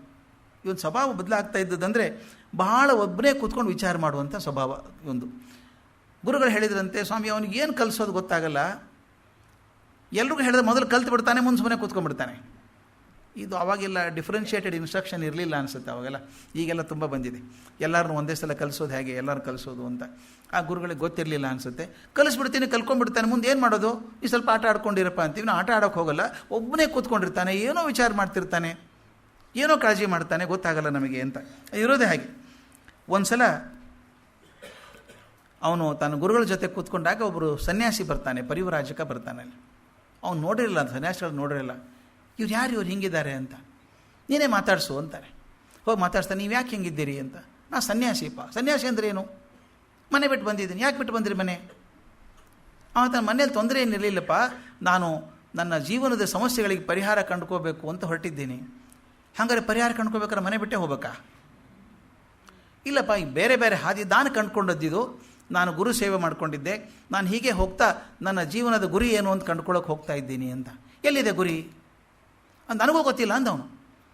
ಇವನ ಸ್ವಭಾವ ಬದಲಾಗ್ತಾ ಇದ್ದದಂದರೆ ಬಹಳ ಒಬ್ಬನೇ ಕೂತ್ಕೊಂಡು ವಿಚಾರ ಮಾಡುವಂಥ ಸ್ವಭಾವ ಒಂದು. ಗುರುಗಳು ಹೇಳಿದ್ರಂತೆ, ಸ್ವಾಮಿ ಅವನಿಗೆ ಏನು ಕಲಿಸೋದು ಗೊತ್ತಾಗಲ್ಲ, ಎಲ್ರಿಗೂ ಹೇಳಿದ್ರೆ ಮೊದಲು ಕಲ್ತು ಬಿಡ್ತಾನೆ, ಮುಂದೆ ಸುಮ್ಮನೆ ಕೂತ್ಕೊಂಡ್ಬಿಡ್ತಾನೆ. ಇದು ಅವಾಗೆಲ್ಲ ಡಿಫ್ರೆನ್ಷಿಯೇಟೆಡ್ ಇನ್ಸ್ಟ್ರಕ್ಷನ್ ಇರಲಿಲ್ಲ ಅನಿಸುತ್ತೆ ಅವಾಗೆಲ್ಲ. ಈಗೆಲ್ಲ ತುಂಬ ಬಂದಿದೆ, ಎಲ್ಲರನ್ನೂ ಒಂದೇ ಸಲ ಕಲಿಸೋದು ಹೇಗೆ, ಎಲ್ಲರೂ ಕಲಿಸೋದು ಅಂತ. ಆ ಗುರುಗಳಿಗೆ ಗೊತ್ತಿರಲಿಲ್ಲ ಅನಿಸುತ್ತೆ. ಕಲಿಸ್ಬಿಡ್ತೀನಿ, ಕಲ್ಕೊಂಡ್ಬಿಡ್ತಾನೆ, ಮುಂದೆ ಏನು ಮಾಡೋದು, ಈ ಸ್ವಲ್ಪ ಆಟ ಆಡ್ಕೊಂಡಿರಪ್ಪ ಅಂತೀವಿ. ನಾವು ಆಟ ಆಡೋಕ್ಕೆ ಹೋಗಲ್ಲ, ಒಬ್ಬನೇ ಕೂತ್ಕೊಂಡಿರ್ತಾನೆ, ಏನೋ ವಿಚಾರ ಮಾಡ್ತಿರ್ತಾನೆ, ಏನೋ ಕಾಳಜಿ ಮಾಡ್ತಾನೆ, ಗೊತ್ತಾಗಲ್ಲ ನಮಗೆ ಅಂತ ಇರೋದೇ ಹಾಗೆ. ಒಂದು ಸಲ ಅವನು ತನ್ನ ಗುರುಗಳ ಜೊತೆ ಕೂತ್ಕೊಂಡಾಗ ಒಬ್ಬರು ಸನ್ಯಾಸಿ ಬರ್ತಾನೆ, ಪರಿವರಾಜಕ ಬರ್ತಾನೆ. ಅಲ್ಲಿ ಅವ್ನು ನೋಡಿರಲಿಲ್ಲ, ಸನ್ಯಾಸಿಗಳು ನೋಡಿರಲಿಲ್ಲ. ಇವ್ರು ಯಾರು, ಇವ್ರು ಹಿಂಗಿದ್ದಾರೆ ಅಂತ. ನೀನೇ ಮಾತಾಡಿಸು ಅಂತಾರೆ. ಹೋಗಿ ಮಾತಾಡ್ತಾನೆ, ನೀವು ಯಾಕೆ ಹಿಂಗಿದ್ದೀರಿ ಅಂತ. ನಾ ಸನ್ಯಾಸಿಪ್ಪ. ಸನ್ಯಾಸಿ ಅಂದರೆ ಏನು? ಮನೆ ಬಿಟ್ಟು ಬಂದಿದ್ದೀನಿ. ಯಾಕೆ ಬಿಟ್ಟು ಬಂದಿರಿ ಮನೆ? ತನ್ನ ಮನೇಲಿ ತೊಂದರೆ ಏನಿರಲಿಲ್ಲಪ್ಪ, ನಾನು ನನ್ನ ಜೀವನದ ಸಮಸ್ಯೆಗಳಿಗೆ ಪರಿಹಾರ ಕಂಡುಕೋಬೇಕು ಅಂತ ಹೊರಟಿದ್ದೀನಿ. ಹಾಗಾದ್ರೆ ಪರಿಹಾರ ಕಂಡುಕೋಬೇಕಾದ್ರೆ ಮನೆ ಬಿಟ್ಟೇ ಹೋಗ್ಬೇಕಾ? ಇಲ್ಲಪ್ಪ, ಈಗ ಬೇರೆ ಬೇರೆ ಹಾದಿ ನಾನು ಕಂಡುಕೊಂಡದ್ದಿದು. ನಾನು ಗುರು ಸೇವೆ ಮಾಡ್ಕೊಂಡಿದ್ದೆ, ನಾನು ಹೀಗೆ ಹೋಗ್ತಾ ನನ್ನ ಜೀವನದ ಗುರಿ ಏನು ಅಂತ ಕಂಡುಕೊಳ್ಳೋಕೆ ಹೋಗ್ತಾ ಇದ್ದೀನಿ ಅಂತ. ಎಲ್ಲಿದೆ ಗುರಿ ಅಂತ ನನಗೂ ಗೊತ್ತಿಲ್ಲ ಅಂದವನು.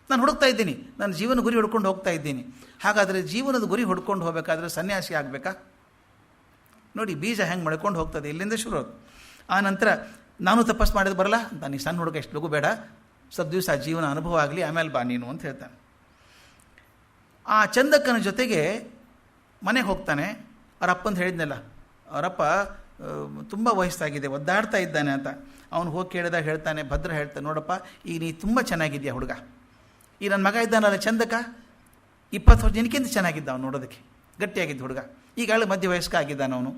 ನಾನು ಹುಡುಕ್ತಾ ಇದ್ದೀನಿ, ನನ್ನ ಜೀವನ ಗುರಿ ಹುಡ್ಕೊಂಡು ಹೋಗ್ತಾ ಇದ್ದೀನಿ. ಹಾಗಾದರೆ ಜೀವನದ ಗುರಿ ಹುಡ್ಕೊಂಡು ಹೋಗಬೇಕಾದ್ರೆ ಸನ್ಯಾಸಿ ಆಗಬೇಕಾ? ನೋಡಿ ಬೀಜ ಹೆಂಗೆ ಮಳ್ಕೊಂಡು ಹೋಗ್ತದೆ, ಇಲ್ಲಿಂದ ಶುರು. ಆ ನಂತರ ನಾನು ತಪಸ್ಸು ಮಾಡೋದು ಬರಲ್ಲ ಅಂತ, ನೀ ಸಣ್ಣ ಹುಡುಗ ಎಷ್ಟು ಲಗು ಬೇಡ, ಸ್ವಲ್ಪ ದಿವಸ ಜೀವನ ಅನುಭವ ಆಗಲಿ, ಆಮೇಲೆ ಬಾ ನೀನು ಅಂತ ಹೇಳ್ತಾನೆ. ಆ ಚಂದಕ್ಕನ ಜೊತೆಗೆ ಮನೆಗೆ ಹೋಗ್ತಾನೆ. ಅವರಪ್ಪಂದು ಹೇಳಿದ್ನಲ್ಲ, ಅವರಪ್ಪ ತುಂಬ ವಯಸ್ಸಾಗಿದೆ, ಒದ್ದಾಡ್ತಾ ಇದ್ದಾನೆ ಅಂತ. ಅವನು ಹೋಗಿ ಕೇಳಿದಾಗ ಹೇಳ್ತಾನೆ, ಭದ್ರ ಹೇಳ್ತಾನೆ, ನೋಡಪ್ಪ ಈಗ ನೀ ತುಂಬ ಚೆನ್ನಾಗಿದ್ಯಾ ಹುಡುಗ. ಈ ನನ್ನ ಮಗ ಇದ್ದಾನಲ್ಲ ಚಂದಕ, 20 ವರ್ಷ ನಿನಕ್ಕಿಂತ ಚೆನ್ನಾಗಿದ್ದ ಅವನು, ನೋಡೋದಕ್ಕೆ ಗಟ್ಟಿಯಾಗಿದ್ದ ಹುಡುಗ. ಈಗಾಗಲೇ ಮಧ್ಯ ವಯಸ್ಕ ಆಗಿದ್ದಾನೆ ಅವನು.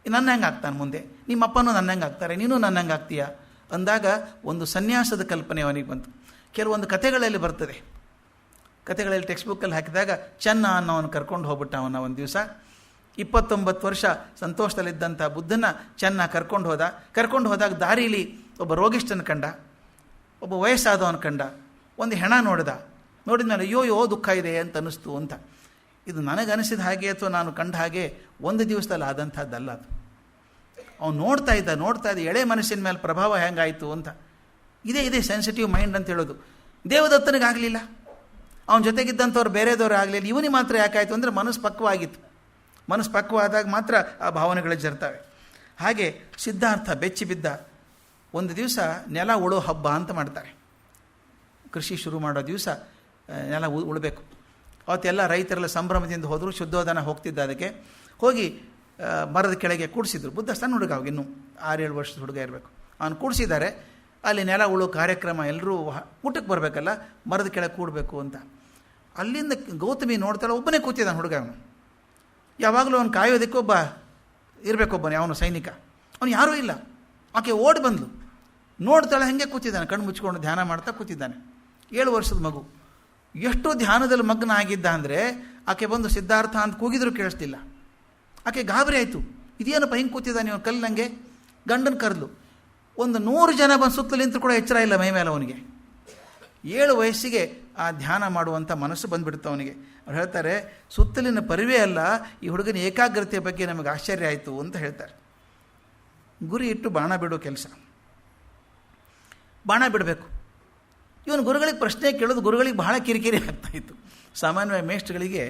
ನನ್ನ ಹೆಂಗೆ ಆಗ್ತಾನೆ ಮುಂದೆ, ನಿಮ್ಮಪ್ಪನೂ ನನ್ನ ಹೆಂಗೆ ಆಗ್ತಾರೆ, ನೀನು ನನ್ನ ಹೆಂಗೆ ಆಗ್ತೀಯಾ ಅಂದಾಗ ಒಂದು ಸನ್ಯಾಸದ ಕಲ್ಪನೆ ಅವನಿಗೆ ಬಂತು. ಕೆಲವೊಂದು ಕಥೆಗಳಲ್ಲಿ ಬರ್ತದೆ, ಕಥೆಗಳಲ್ಲಿ ಟೆಕ್ಸ್ಟ್ ಬುಕ್ಕಲ್ಲಿ ಹಾಕಿದಾಗ ಚೆನ್ನ ಅನ್ನೋವನು ಕರ್ಕೊಂಡು ಹೋಗ್ಬಿಟ್ಟ. ಅವನ ಒಂದು ದಿವಸ 29 ವರ್ಷ ಸಂತೋಷದಲ್ಲಿದ್ದಂಥ ಬುದ್ಧನ ಚೆನ್ನ ಕರ್ಕೊಂಡು ಹೋದಾಗ ದಾರೀಲಿ ಒಬ್ಬ ರೋಗಿಷ್ಠನ ಕಂಡ, ಒಬ್ಬ ವಯಸ್ಸಾದವನು ಕಂಡ, ಒಂದು ಹೆಣ ನೋಡಿದ ಮೇಲೆ ಅಯ್ಯೋ ದುಃಖ ಇದೆ ಅಂತ ಅನ್ನಿಸ್ತು ಅಂತ. ಇದು ನನಗನಿಸಿದ ಹಾಗೆ ಅಥವಾ ನಾನು ಕಂಡ ಹಾಗೆ ಒಂದು ದಿವಸದಲ್ಲಿ ಆದಂಥದ್ದಲ್ಲ ಅದು. ಅವನು ನೋಡ್ತಾ ಇದ್ದ ಎಳೆ ಮನಸ್ಸಿನ ಮೇಲೆ ಪ್ರಭಾವ ಹೆಂಗಾಯಿತು ಅಂತ. ಇದೇ ಸೆನ್ಸಿಟಿವ್ ಮೈಂಡ್ ಅಂತ ಹೇಳೋದು. ದೇವದತ್ತನಿಗಾಗಲಿಲ್ಲ, ಅವನ ಜೊತೆಗಿದ್ದಂಥವ್ರು ಬೇರೆದವ್ರು ಆಗಲಿಲ್ಲ, ಇವನಿಗೆ ಮಾತ್ರ ಯಾಕಾಯಿತು ಅಂದರೆ ಮನಸ್ಸು ಪಕ್ವವಾಗಿತ್ತು. ಮನಸ್ಸು ಪಕ್ವವಾದಾಗ ಮಾತ್ರ ಆ ಭಾವನೆಗಳು ಜರ್ತವೆ. ಹಾಗೆ ಸಿದ್ಧಾರ್ಥ ಬೆಚ್ಚಿ ಬಿದ್ದ. ಒಂದು ದಿವಸ ನೆಲ ಉಳೋ ಹಬ್ಬ ಅಂತ ಮಾಡ್ತಾರೆ. ಕೃಷಿ ಶುರು ಮಾಡೋ ದಿವಸ ನೆಲ ಉಳಬೇಕು. ಅವತ್ತೆಲ್ಲ ರೈತರೆಲ್ಲ ಸಂಭ್ರಮದಿಂದ ಹೋದರು. ಶುದ್ಧೋಧನ ಹೋಗ್ತಿದ್ದ. ಅದಕ್ಕೆ ಹೋಗಿ ಮರದ ಕೆಳಗೆ ಕೂಡಿಸಿದ್ರು. ಬುದ್ಧ ಸಣ್ಣ ಹುಡುಗ, ಅವಾಗ ಇನ್ನೂ 6-7 ವರ್ಷದ ಹುಡುಗ ಇರಬೇಕು. ಅವನು ಕೂಡಿಸಿದ್ದಾರೆ. ಅಲ್ಲಿ ನೆಲ ಉಳೋ ಕಾರ್ಯಕ್ರಮ, ಎಲ್ಲರೂ ಊಟಕ್ಕೆ ಬರಬೇಕಲ್ಲ, ಮರದ ಕೆಳಗೆ ಕೂಡಬೇಕು ಅಂತ. ಅಲ್ಲಿಂದ ಗೌತಮಿ ನೋಡ್ತಾಳೆ, ಒಬ್ಬನೇ ಕೂತಿದ್ದಾನೆ ಹುಡುಗ. ಅವನು ಯಾವಾಗಲೂ ಅವನು ಕಾಯೋದಕ್ಕೆ ಇರಬೇಕೊಬ್ಬನೇ, ಅವನು ಸೈನಿಕ. ಅವನು ಯಾರೂ ಇಲ್ಲ. ಆಕೆ ಓಡಿ ಬಂದು ನೋಡ್ತಾಳೆ, ಹಾಗೆ ಕೂತಿದ್ದಾನೆ, ಕಣ್ಣು ಮುಚ್ಕೊಂಡು ಧ್ಯಾನ ಮಾಡ್ತಾ ಕೂತಿದ್ದಾನೆ. 7 ವರ್ಷದ ಮಗು. ಎಷ್ಟು ಧ್ಯಾನದಲ್ಲಿ ಮಗ್ನ ಆಗಿದ್ದ ಅಂದರೆ ಆಕೆ ಬಂದು ಸಿದ್ಧಾರ್ಥ ಅಂತ ಕೂಗಿದ್ರು ಕೇಳಿಸ್ತಿಲ್ಲ. ಆಕೆ ಗಾಬರಿ ಆಯಿತು, ಇದೇನಪ್ಪ ಹಿಂಗೆ ಕೂತಿದ್ದಾನೆ ಇವನು ಕಲ್ಲಂಗೆ. ಗಂಡನ ಕರೆದ್ಲು. ಒಂದು 100 ಜನ ಬಂದು ಸುತ್ತಲೂ ನಿಂತರೂ ಕೂಡ ಎಚ್ಚರ ಇಲ್ಲ ಮೈ ಮೇಲೆ ಅವನಿಗೆ. 7 ವಯಸ್ಸಿಗೆ ಆ ಧ್ಯಾನ ಮಾಡುವಂಥ ಮನಸ್ಸು ಬಂದುಬಿಡ್ತು ಅವನಿಗೆ. ಅವ್ರು ಹೇಳ್ತಾರೆ, ಸುತ್ತಲಿನ ಪರಿವೇ ಅಲ್ಲ, ಈ ಹುಡುಗನ ಏಕಾಗ್ರತೆಯ ಬಗ್ಗೆ ನಮಗೆ ಆಶ್ಚರ್ಯ ಆಯಿತು ಅಂತ ಹೇಳ್ತಾರೆ. ಗುರಿ ಇಟ್ಟು ಬಾಣ ಬಿಡೋ ಕೆಲಸ. ಬಾಣ ಬಿಡಬೇಕು. ಇವನು ಗುರುಗಳಿಗೆ ಪ್ರಶ್ನೆ ಕೇಳೋದು ಗುರುಗಳಿಗೆ ಬಹಳ ಕಿರಿಕಿರಿ ಆಗ್ತಾಯಿತ್ತು. ಸಾಮಾನ್ಯವಾಗಿ ಮೇಷ್ಟ್ಗಳಿಗೆ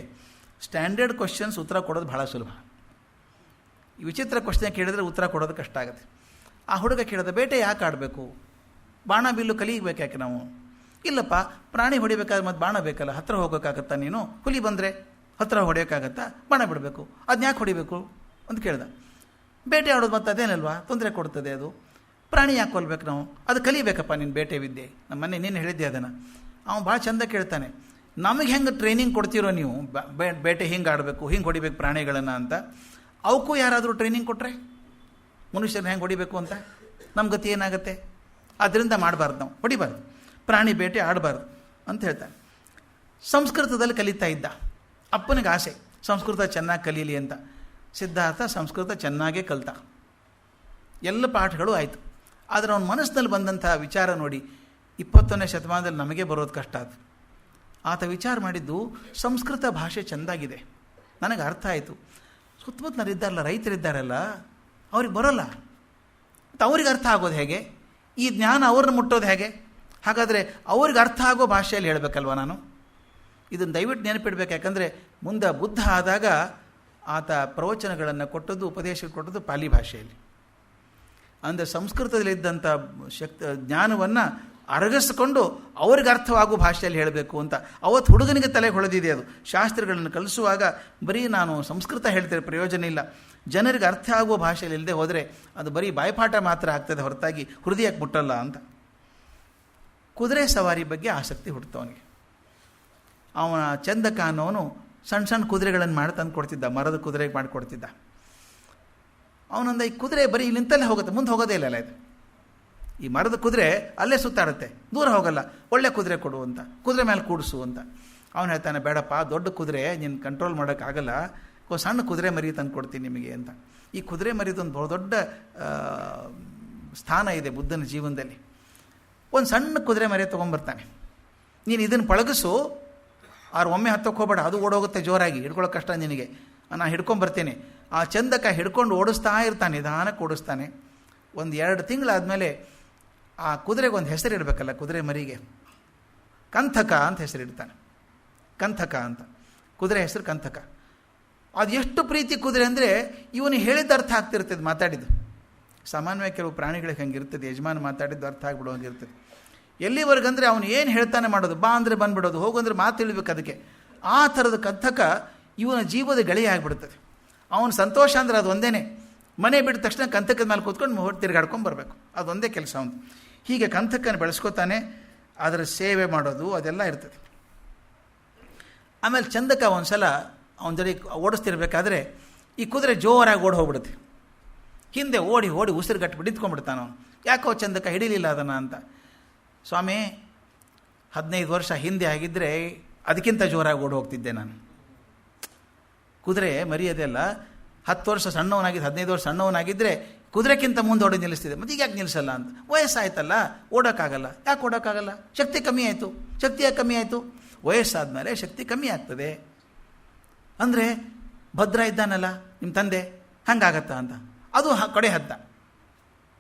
ಸ್ಟ್ಯಾಂಡರ್ಡ್ ಕ್ವಶನ್ಸ್ ಉತ್ತರ ಕೊಡೋದು ಬಹಳ ಸುಲಭ. ಈ ವಿಚಿತ್ರ ಕ್ವಶನ್ ಕೇಳಿದ್ರೆ ಉತ್ತರ ಕೊಡೋದು ಕಷ್ಟ ಆಗುತ್ತೆ. ಆ ಹುಡುಗ ಕೇಳಿದ, ಬೇಟೆ ಯಾಕೆ ಆಡಬೇಕು, ಬಾಣ ಬಿಲ್ಲು ಕಲಿಯಬೇಕು ಯಾಕೆ ನಾವು? ಇಲ್ಲಪ್ಪ, ಪ್ರಾಣಿ ಹೊಡಿಬೇಕಾದ್ರೆ ಮತ್ತು ಬಾಣ ಬೇಕಲ್ಲ, ಹತ್ತಿರ ಹೋಗೋಕ್ಕಾಗತ್ತಾ ನೀನು? ಹುಲಿ ಬಂದರೆ ಹತ್ತಿರ ಹೊಡೆಯೋಕ್ಕಾಗತ್ತಾ? ಬಾಣ ಬಿಡಬೇಕು, ಅದನ್ನ ಯಾಕೆ ಹೊಡಿಬೇಕು ಅಂತ ಕೇಳ್ದ. ಬೇಟೆ ಆಡೋದು ಮತ್ತು ಅದೇನಲ್ವಾ, ತೊಂದರೆ ಕೊಡ್ತದೆ ಅದು. ಪ್ರಾಣಿ ಯಾಕೆ ಕೊಲ್ಬೇಕು ನಾವು? ಅದು ಕಲಿಬೇಕಪ್ಪ ನಿನ್ನ ಬೇಟೆ ವಿದ್ಯೆ. ನಮ್ಮ ಮನೆ ನೀನು ಹೇಳಿದ್ದೆ ಅದನ್ನು. ಅವನು ಭಾಳ ಚಂದ ಕೇಳ್ತಾನೆ, ನಮಗೆ ಹೆಂಗೆ ಟ್ರೈನಿಂಗ್ ಕೊಡ್ತೀರೋ ನೀವು, ಬೇಟೆ ಹಿಂಗೆ ಆಡಬೇಕು, ಹಿಂಗೆ ಹೊಡಿಬೇಕು ಪ್ರಾಣಿಗಳನ್ನು ಅಂತ. ಅವಕ್ಕೂ ಯಾರಾದರೂ ಟ್ರೈನಿಂಗ್ ಕೊಟ್ಟರೆ ಮನುಷ್ಯರನ್ನ ಹೆಂಗೆ ಹೊಡಿಬೇಕು ಅಂತ ನಮ್ಮ ಗತಿ ಏನಾಗುತ್ತೆ? ಅದರಿಂದ ಮಾಡಬಾರ್ದು, ನಾವು ಹೊಡಿಬಾರ್ದು, ಪ್ರಾಣಿ ಬೇಟೆ ಆಡಬಾರ್ದು ಅಂತ ಹೇಳ್ತಾನೆ. ಸಂಸ್ಕೃತದಲ್ಲಿ ಕಲಿತಾ ಇದ್ದ. ಅಪ್ಪನಿಗೆ ಆಸೆ ಸಂಸ್ಕೃತ ಚೆನ್ನಾಗಿ ಕಲೀಲಿ ಅಂತ. ಸಿದ್ಧಾರ್ಥ ಸಂಸ್ಕೃತ ಚೆನ್ನಾಗೇ ಕಲಿತ, ಎಲ್ಲ ಪಾಠಗಳು ಆಯಿತು. ಆದರೆ ಅವನ ಮನಸ್ಸಿನಲ್ಲಿ ಬಂದಂಥ ವಿಚಾರ ನೋಡಿ, 21ನೇ ಶತಮಾನದಲ್ಲಿ ನಮಗೆ ಬರೋದು ಕಷ್ಟ ಅದು. ಆತ ವಿಚಾರ ಮಾಡಿದ್ದು, ಸಂಸ್ಕೃತ ಭಾಷೆ ಚೆಂದಾಗಿದೆ, ನನಗೆ ಅರ್ಥ ಆಯಿತು. ಸುತ್ತಮುತ್ತಲಿದ್ದಾರಲ್ಲ, ರೈತರಿದ್ದಾರಲ್ಲ, ಅವ್ರಿಗೆ ಬರೋಲ್ಲ, ಅವ್ರಿಗೆ ಅರ್ಥ ಆಗೋದು ಹೇಗೆ? ಈ ಜ್ಞಾನ ಅವ್ರನ್ನ ಮುಟ್ಟೋದು ಹೇಗೆ? ಹಾಗಾದರೆ ಅವ್ರಿಗೆ ಅರ್ಥ ಆಗೋ ಭಾಷೆಯಲ್ಲಿ ಹೇಳಬೇಕಲ್ವ ನಾನು? ಇದನ್ನು ದಯವಿಟ್ಟು ನೆನಪಿಡ್ಬೇಕು. ಯಾಕಂದರೆ ಮುಂದೆ ಬುದ್ಧ ಆದಾಗ ಆತ ಪ್ರವಚನಗಳನ್ನು ಕೊಟ್ಟದ್ದು, ಉಪದೇಶ ಕೊಟ್ಟದ್ದು ಪಾಲಿ ಭಾಷೆಯಲ್ಲಿ. ಅಂದರೆ ಸಂಸ್ಕೃತದಲ್ಲಿದ್ದಂಥ ಜ್ಞಾನವನ್ನು ಅರಗಿಸ್ಕೊಂಡು ಅವ್ರಿಗೆ ಅರ್ಥವಾಗುವ ಭಾಷೆಯಲ್ಲಿ ಹೇಳಬೇಕು ಅಂತ. ಅವತ್ತು ಹುಡುಗನಿಗೆ ತಲೆಗೆ ಹೊಳೆದಿದೆ ಅದು. ಶಾಸ್ತ್ರಗಳನ್ನು ಕಲಿಸುವಾಗ ಬರೀ ನಾನು ಸಂಸ್ಕೃತ ಹೇಳ್ತೇನೆ, ಪ್ರಯೋಜನ ಇಲ್ಲ. ಜನರಿಗೆ ಅರ್ಥ ಆಗುವ ಭಾಷೆಯಲ್ಲಿ ಇಲ್ಲದೆ ಹೋದರೆ ಅದು ಬರೀ ಬಾಯ್ಪಾಠ ಮಾತ್ರ ಆಗ್ತದೆ, ಹೊರತಾಗಿ ಹೃದಯಕ್ಕೆ ಮುಟ್ಟಲ್ಲ ಅಂತ. ಕುದುರೆ ಸವಾರಿ ಬಗ್ಗೆ ಆಸಕ್ತಿ ಹುಡ್ತವನಿಗೆ. ಅವನ ಚಂದಕ ಅನ್ನೋನು ಸಣ್ಣ ಸಣ್ಣ ಕುದುರೆಗಳನ್ನು ಮಾಡಿ ತಂದು ಕೊಡ್ತಿದ್ದ, ಮರದ ಕುದುರೆಗೆ ಮಾಡಿಕೊಡ್ತಿದ್ದ. ಅವನಂದ ಈ ಕುದುರೆ ಬರೀ ಇಲ್ಲಿ ನಿಂತಲ್ಲೇ ಹೋಗುತ್ತೆ, ಮುಂದೆ ಹೋಗೋದೇ ಇಲ್ಲ ಇದು. ಈ ಮರದ ಕುದುರೆ ಅಲ್ಲೇ ಸುತ್ತಾಡುತ್ತೆ, ದೂರ ಹೋಗಲ್ಲ, ಒಳ್ಳೆ ಕುದುರೆ ಕೊಡು ಅಂತ, ಕುದುರೆ ಮೇಲೆ ಕೂಡಿಸು ಅಂತ. ಅವನು ಹೇಳ್ತಾನೆ, ಬೇಡಪ್ಪ, ದೊಡ್ಡ ಕುದುರೆ ನೀನು ಕಂಟ್ರೋಲ್ ಮಾಡೋಕ್ಕಾಗಲ್ಲ, ಸಣ್ಣ ಕುದುರೆ ಮರಿ ತಂದು ಕೊಡ್ತೀನಿ ನಿಮಗೆ ಅಂತ. ಈ ಕುದುರೆ ಮರಿದೊಂದು ದೊಡ್ಡ ಸ್ಥಾನ ಇದೆ ಬುದ್ಧನ ಜೀವನದಲ್ಲಿ. ಒಂದು ಸಣ್ಣ ಕುದುರೆ ಮರಿ ತೊಗೊಂಬರ್ತಾನೆ, ನೀನು ಇದನ್ನು ಪಳಗಿಸು, ಆರು ಒಮ್ಮೆ ಹತ್ತಕ್ಕೆ ಹೋಗಬೇಡ, ಅದು ಓಡೋಗುತ್ತೆ ಜೋರಾಗಿ, ಹಿಡ್ಕೊಳ್ಳೋಕೆ ಕಷ್ಟ ನಿನಗೆ, ನಾನು ಹಿಡ್ಕೊಂಬರ್ತೀನಿ. ಆ ಚಂದಕ ಹಿಡ್ಕೊಂಡು ಓಡಿಸ್ತಾ ಇರ್ತಾನೆ, ನಿಧಾನಕ್ಕೆ ಓಡಿಸ್ತಾನೆ. ಒಂದು 2 ತಿಂಗಳಾದಮೇಲೆ ಆ ಕುದುರೆಗೆ ಒಂದು ಹೆಸರು ಇಡಬೇಕಲ್ಲ, ಕುದುರೆ ಮರಿಗೆ ಕಂಥಕ ಅಂತ ಹೆಸರಿಡ್ತಾನೆ. ಕಂಥಕ ಅಂತ ಕುದುರೆ ಹೆಸರು ಕಂಥಕ. ಅದು ಎಷ್ಟು ಪ್ರೀತಿ ಕುದುರೆ ಅಂದರೆ ಇವನು ಹೇಳಿದ ಅರ್ಥ ಆಗ್ತಿರ್ತದೆ, ಮಾತಾಡಿದ್ದು. ಸಾಮಾನ್ಯವಾಗಿ ಕೆಲವು ಪ್ರಾಣಿಗಳಿಗೆ ಹಂಗಿರ್ತದೆ, ಯಜಮಾನ ಮಾತಾಡಿದ್ದು ಅರ್ಥ ಆಗಿಬಿಡೋ ಹಂಗಿರ್ತದೆ. ಎಲ್ಲಿವರೆಗಂದರೆ ಅವನು ಏನು ಹೇಳ್ತಾನೆ ಮಾಡೋದು, ಬಾ ಅಂದರೆ ಬಂದುಬಿಡೋದು, ಹೋಗು ಅಂದರೆ ಮಾತು ತಿಳಿಬೇಕು ಅದಕ್ಕೆ. ಆ ಥರದ ಕಂಥಕ ಇವನ ಜೀವದ ಗೆಳೆಯ ಆಗಿಬಿಡ್ತದೆ. ಅವನ ಸಂತೋಷ ಅಂದರೆ ಅದು ಒಂದೇ. ಮನೆ ಬಿಟ್ಟ ತಕ್ಷಣ ಕಂಥಕದ ಮೇಲೆ ಕೂತ್ಕೊಂಡು ತಿರುಗಾಡ್ಕೊಂಡು ಬರಬೇಕು, ಅದೊಂದೇ ಕೆಲಸ ಅವನು. ಹೀಗೆ ಕಂಥಕನ ಬೆಳೆಸ್ಕೋತಾನೆ, ಅದರ ಸೇವೆ ಮಾಡೋದು ಅದೆಲ್ಲ ಇರ್ತದೆ. ಆಮೇಲೆ ಚಂದಕ ಒಂದು ಸಲ ಅವನ ಜೊತೆ ಓಡಿಸ್ತಿರ್ಬೇಕಾದ್ರೆ ಈ ಕುದುರೆ ಜೋರಾಗಿ ಓಡಿ ಹೋಗ್ಬಿಡುತ್ತೆ. ಹಿಂದೆ ಓಡಿ ಓಡಿ ಉಸಿರು ಗಟ್ಟಿಬಿಟ್ಟು ನಿಂತ್ಕೊಂಡ್ಬಿಡ್ತಾನೆ ಅವನು. ಯಾಕೋ ಚಂದಕ ಹಿಡಿಲಿಲ್ಲ ಅದನ್ನು ಅಂತ. ಸ್ವಾಮಿ, 15 ವರ್ಷ ಹಿಂದೆ ಆಗಿದ್ದರೆ ಅದಕ್ಕಿಂತ ಜೋರಾಗಿ ಓಡಿ ಹೋಗ್ತಿದ್ದೆ ನಾನು. ಕುದುರೆ ಮರಿಯೋದೆಲ್ಲ 10 ವರ್ಷ ಸಣ್ಣವನಾಗಿದ್ದು, 15 ವರ್ಷ ಸಣ್ಣವನಾಗಿದ್ದರೆ ಕುದುರೆಕ್ಕಿಂತ ಮುಂದೆ ಓಡಿ ನಿಲ್ಲಿಸ್ತಿದ್ದೆ. ಮತ್ತೆ ಈಗ ಯಾಕೆ ನಿಲ್ಲಿಸಲ್ಲ ಅಂತ. ವಯಸ್ಸಾಯ್ತಲ್ಲ, ಓಡೋಕ್ಕಾಗಲ್ಲ. ಯಾಕೆ ಓಡೋಕ್ಕಾಗಲ್ಲ? ಶಕ್ತಿ ಕಮ್ಮಿ ಆಯಿತು. ಶಕ್ತಿ ಯಾಕೆ ಕಮ್ಮಿ ಆಯಿತು? ವಯಸ್ಸಾದ ಶಕ್ತಿ ಕಮ್ಮಿ ಆಗ್ತದೆ. ಅಂದರೆ ಭದ್ರ ಇದ್ದಾನಲ್ಲ ನಿಮ್ಮ ತಂದೆ, ಹಂಗಾಗತ್ತಾ ಅಂತ. ಅದು ಕಡೆ ಹದ್ದ.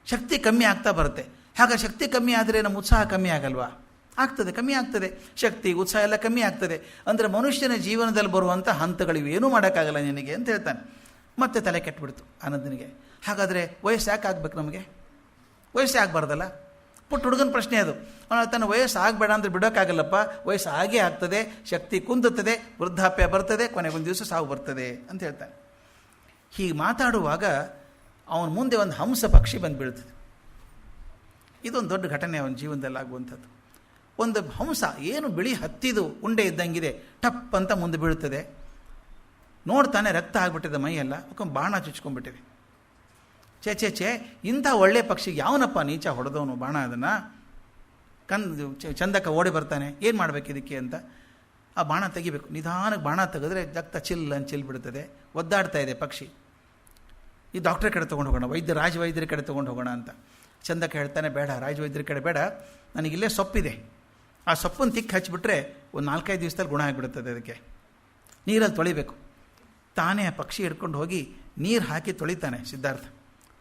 ಶಕ್ತಿ ಕಮ್ಮಿ ಆಗ್ತಾ ಬರುತ್ತೆ. ಹಾಗೆ ಶಕ್ತಿ ಕಮ್ಮಿ ಆದರೆ ನಮ್ಮ ಉತ್ಸಾಹ ಕಮ್ಮಿ ಆಗಲ್ವಾ? ಆಗ್ತದೆ, ಕಮ್ಮಿ ಆಗ್ತದೆ. ಶಕ್ತಿ ಉತ್ಸಾಹ ಎಲ್ಲ ಕಮ್ಮಿ ಆಗ್ತದೆ. ಅಂದರೆ ಮನುಷ್ಯನ ಜೀವನದಲ್ಲಿ ಬರುವಂಥ ಹಂತಗಳಿವೆ, ಏನೂ ಮಾಡೋಕ್ಕಾಗಲ್ಲ ನಿನಗೆ ಅಂತ ಹೇಳ್ತಾನೆ. ಮತ್ತೆ ತಲೆ ಕೆಟ್ಟುಬಿಡ್ತು ಆನಂದನಿಗೆ. ಹಾಗಾದರೆ ವಯಸ್ಸು ಯಾಕೆ ಆಗ್ಬೇಕು ನಮಗೆ? ವಯಸ್ಸೇ ಆಗಬಾರ್ದಲ್ಲ? ಪುಟ್ಟ ಹುಡುಗನ ಪ್ರಶ್ನೆ ಅದು. ಅವನು ತನ್ನ ವಯಸ್ಸು ಆಗಬೇಡ ಅಂದರೆ ಬಿಡೋಕ್ಕಾಗಲ್ಲಪ್ಪ, ವಯಸ್ಸು ಆಗೇ ಆಗ್ತದೆ, ಶಕ್ತಿ ಕುಂದುತ್ತದೆ, ವೃದ್ಧಾಪ್ಯ ಬರ್ತದೆ, ಕೊನೆಗೊಂದು ದಿವಸ ಸಾವು ಬರ್ತದೆ ಅಂತ ಹೇಳ್ತಾನೆ. ಹೀಗೆ ಮಾತಾಡುವಾಗ ಅವನ ಮುಂದೆ ಒಂದು ಹಂಸ ಪಕ್ಷಿ ಬಂದು ಬೀಳ್ತದೆ. ಇದೊಂದು ದೊಡ್ಡ ಘಟನೆ ಅವನ ಜೀವನದಲ್ಲಿ ಆಗುವಂಥದ್ದು. ಒಂದು ಹಂಸ ಏನು ಬಿಳಿ ಹತ್ತಿದು ಉಂಡೆ ಇದ್ದಂಗಿದೆ, ಟಪ್ ಅಂತ ಮುಂದೆ ಬೀಳ್ತದೆ. ನೋಡ್ತಾನೆ ರಕ್ತ ಆಗಿಬಿಟ್ಟಿದೆ ಮೈಯೆಲ್ಲ, ಬಾಣ ಚುಚ್ಕೊಂಡ್ಬಿಟ್ಟಿದೆ. ಚೇ ಇಂಥ ಒಳ್ಳೆ ಪಕ್ಷಿಗೆ ಯಾವನಪ್ಪ ನೀಚ ಹೊಡೆದವನು ಬಾಣ? ಅದನ್ನು ಚಂದಕ ಓಡಿ ಬರ್ತಾನೆ, ಏನು ಮಾಡಬೇಕು ಇದಕ್ಕೆ ಅಂತ. ಆ ಬಾಣ ತೆಗಿಬೇಕು. ನಿಧಾನಕ್ಕೆ ಬಾಣ ತೆಗೆದ್ರೆ ರಕ್ತ ಚಿಲ್ ಬಿಡ್ತದೆ, ಒದ್ದಾಡ್ತಾ ಇದೆ ಪಕ್ಷಿ. ಈ ಡಾಕ್ಟ್ರ್ ಕಡೆ ತೊಗೊಂಡು ಹೋಗೋಣ, ರಾಜವೈದ್ಯರ ಕಡೆ ತೊಗೊಂಡು ಹೋಗೋಣ ಅಂತ. ಚಂದಕ ಹೇಳ್ತಾನೆ, ಬೇಡ, ರಾಜವೈದ್ಯರ ಕಡೆ ಬೇಡ, ನನಗಿಲ್ಲೇ ಸೊಪ್ಪಿದೆ, ಆ ಸೊಪ್ಪನ್ನು ತಿಕ್ಕಿ ಹಚ್ಚಿಬಿಟ್ರೆ ಒಂದು 4-5 ದಿವಸದಲ್ಲಿ ಗುಣ ಆಗಿಬಿಡುತ್ತದೆ. ಅದಕ್ಕೆ ನೀರಲ್ಲಿ ತೊಳಿಬೇಕು. ತಾನೇ ಆ ಪಕ್ಷಿ ಹಿಡ್ಕೊಂಡು ಹೋಗಿ ನೀರು ಹಾಕಿ ತೊಳಿತಾನೆ ಸಿದ್ಧಾರ್ಥ.